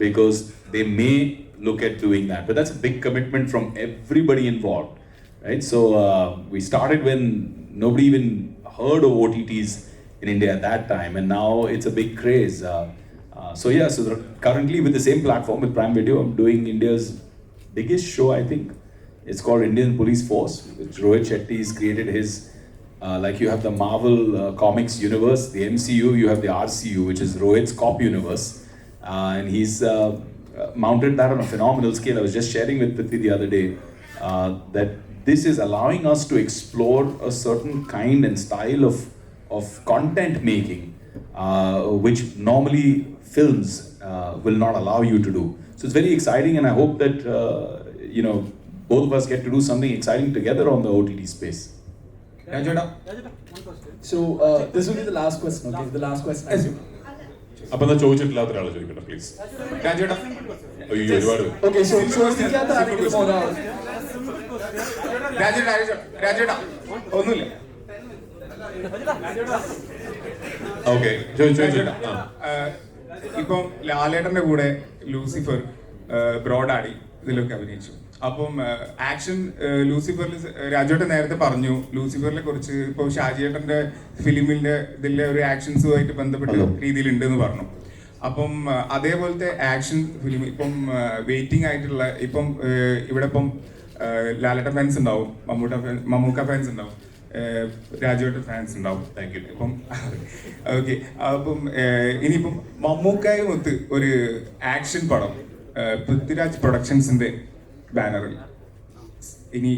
because they may look at doing that. But that's a big commitment from everybody involved, right? So we started when nobody even heard of OTTs in India at that time, and now it's a big craze. So currently with the same platform, with Prime Video, I'm doing India's biggest show, I think. It's called Indian Police Force, which Rohit Shetty has created his, like you have the Marvel Comics universe, the MCU, you have the RCU, which is Rohit's cop universe. And he's mounted that on a phenomenal scale. I was just sharing with Prithvi the other day that this is allowing us to explore a certain kind and style of content making, which normally films will not allow you to do. So it's very exciting, and I hope that both of us get to do something exciting together on the OTT space. So this will be the last question. Okay, the last question. അപ്പൊ എന്നാ ചോദിച്ചിട്ടില്ലാത്ത ഒരാളെ ചോദിക്കട്ടെ please. അയ്യോ ഒരുപാട്. Okay, so ചോദിക്കാത്ത ആരെങ്കിലും ഒരാൾ. രാജേട്ടാ ഒന്നുമില്ല. ഓക്കെ ചോദിച്ചേട്ടാ. ഇപ്പം ലാലേട്ടന്റെ കൂടെ ലൂസിഫർ, ബ്രോഡാഡി ഇതിലൊക്കെ അഭിനയിച്ചു. അപ്പം ആക്ഷൻ ലൂസിഫറിൽ രാജേട്ടൻ നേരത്തെ പറഞ്ഞു ലൂസിഫറിനെ കുറിച്ച് ഇപ്പോൾ ഷാജിയേട്ടന്റെ ഫിലിമിന്റെ ഇതിലെ ഒരു ആക്ഷൻസുമായിട്ട് ബന്ധപ്പെട്ട രീതിയിലുണ്ടെന്ന് പറഞ്ഞു. അപ്പം അതേപോലത്തെ ആക്ഷൻ ഫിലിം ഇപ്പം വെയിറ്റിംഗ് ആയിട്ടുള്ള ഇപ്പം ഇവിടെ ഇപ്പം ലാലേട്ടൻ ഫാൻസ് ഉണ്ടാവും, മമ്മൂക്ക ഫാൻസ് ഉണ്ടാവും, രാജുവേട്ടൻ ഫാൻസ് ഉണ്ടാവും. Thank you. ഇപ്പം ഓക്കെ, അപ്പം ഇനിയിപ്പം മമ്മൂക്കായുമൊത്ത് ഒരു ആക്ഷൻ പടം പൃഥ്വിരാജ് പ്രൊഡക്ഷൻസിന്റെ ബാനറിൽ ഇനി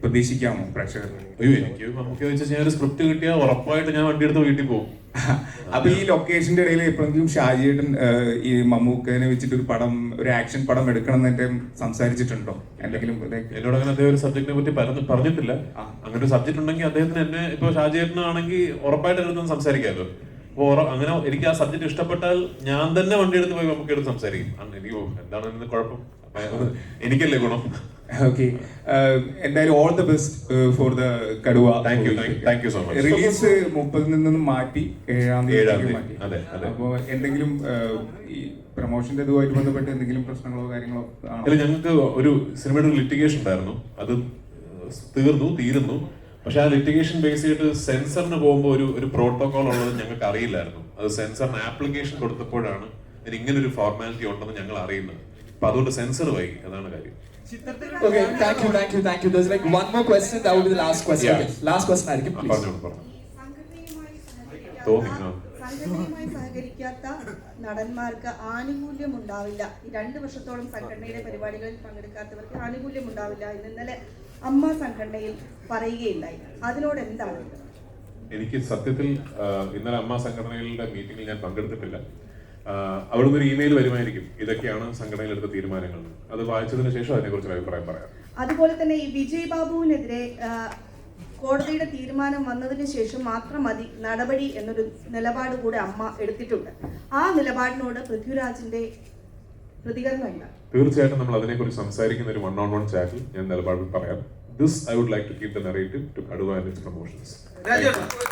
പ്രതീക്ഷിക്കാമോ പ്രേക്ഷകർ? അയ്യോ, എനിക്ക് മമ്മൂക്ക വെച്ചാൽ ഞാൻ ഒരു സ്ക്രിപ്റ്റ് കിട്ടിയാൽ ഉറപ്പായിട്ട് ഞാൻ വണ്ടി എടുത്ത് വീട്ടിൽ പോകും. അപ്പൊ ഈ ലൊക്കേഷന്റെ ഇടയിൽ എപ്പോഴെങ്കിലും ഷാജിയേട്ടൻ ഈ മമ്മൂക്കനെ വെച്ചിട്ട് ഒരു ആക്ഷൻ പടം എടുക്കണം എന്ന് സംസാരിച്ചിട്ടുണ്ടോ? എന്തെങ്കിലും എന്നോട് അങ്ങനെ അദ്ദേഹം ഒരു സബ്ജക്റ്റിനെ പറ്റി പറഞ്ഞിട്ടില്ല. അങ്ങനെ ഒരു സബ്ജക്ട് ഉണ്ടെങ്കിൽ അദ്ദേഹത്തിന് എന്നെ ഇപ്പൊ ഷാജിയേട്ടനാണെങ്കിൽ ഉറപ്പായിട്ട് എടുത്ത് സംസാരിക്കാമല്ലോ. അപ്പൊ അങ്ങനെ എനിക്ക് ആ സബ്ജക്ട് ഇഷ്ടപ്പെട്ടാൽ ഞാൻ തന്നെ വണ്ടി എടുത്ത് പോയി നമുക്ക് എടുത്ത് സംസാരിക്കും. എനിക്ക് എന്താണ് കുഴപ്പം, എനിക്കല്ലേ ഗുണം. ഓക്കെ, എന്തായാലും all the best for the Kaduva. Thank you so much. Release 30 നിന്നും മാറ്റി 7-ാം തീയതി മാറ്റി. അതെ. അപ്പോൾ എന്തെങ്കിലും ഈ പ്രൊമോഷന്റെ ഇതുമായിട്ട് ബന്ധപ്പെട്ട് എന്തെങ്കിലും പ്രശ്നങ്ങളോ കാര്യങ്ങളോ? അല്ല, ഞങ്ങൾക്ക് ഒരു സിനിമയുടെ ഒരു ലിറ്റിഗേഷൻ ഉണ്ടായിരുന്നു. അത് തീരുന്നു. പക്ഷെ ആ ലിറ്റിഗേഷൻ ബേസ് ചെയ്തിട്ട് സെൻസറിന് പോകുമ്പോൾ ഒരു പ്രോട്ടോകോൾ ഉള്ളത് ഞങ്ങൾക്ക് അറിയില്ലായിരുന്നു. അത് സെൻസറിന് ആപ്ലിക്കേഷൻ കൊടുത്തപ്പോഴാണ് ഇങ്ങനെ ഒരു ഫോർമാലിറ്റി ഉണ്ടെന്ന് ഞങ്ങൾ അറിയുന്നത്. അപ്പൊ അതുകൊണ്ട് സെൻസർ വൈകി, അതാണ് കാര്യം. Okay, thank you. There's like one more question. That would be the last question. Yeah. Okay, last question ആയിരിക്കും. സംഘടനയുമായി സഹകരിക്കാത്ത നടന്മാർക്ക് ആനുകൂല്യം ഉണ്ടാവില്ല. ഈ 2 വർഷത്തോളം സംഘടനയുടെ പരിപാടികളിൽ പങ്കെടുക്കാത്തവർക്ക് ആനുകൂല്യം ഉണ്ടാവില്ല എന്ന് ഇന്നലെ അമ്മ സംഘടനയിൽ പറയുകയുണ്ടായി. അതിനോട് എന്താണ്? എനിക്ക് സത്യത്തിൽ ഇന്നലെ അമ്മ സംഘടനകളുടെ മീറ്റിംഗിൽ ഞാൻ പങ്കെടുത്തിട്ടില്ല. അവിടുന്ന് ഒരു ഇമെയിൽ വരുമായിരിക്കും, ഇതൊക്കെയാണ് സംഘടനയിൽ എടുത്ത തീരുമാനങ്ങൾ. അത് വായിച്ചതിന് ശേഷം അതിനെക്കുറിച്ച് അഭിപ്രായം പറയാം. അതുപോലെ തന്നെ ഈ വിജയ് ബാബുവിനെതിരെ കോടതിയുടെ തീരുമാനം വന്നതിന് ശേഷം മാത്രം മതി നടപടി എന്നൊരു നിലപാട് കൂടെ അമ്മ എടുത്തിട്ടുണ്ട്. ആ നിലപാടിനോട് പൃഥ്വിരാജിന്റെ പ്രതികരണം എന്താ? തീർച്ചയായിട്ടും നമ്മൾ അതിനെക്കുറിച്ച് സംസാരിക്കുന്ന ഒരു 1-on-1 ചാറ്റിൽ ഞാൻ നിലപാട് പറയാം. This I would like to keep the narrative to Kaduva and its promotions.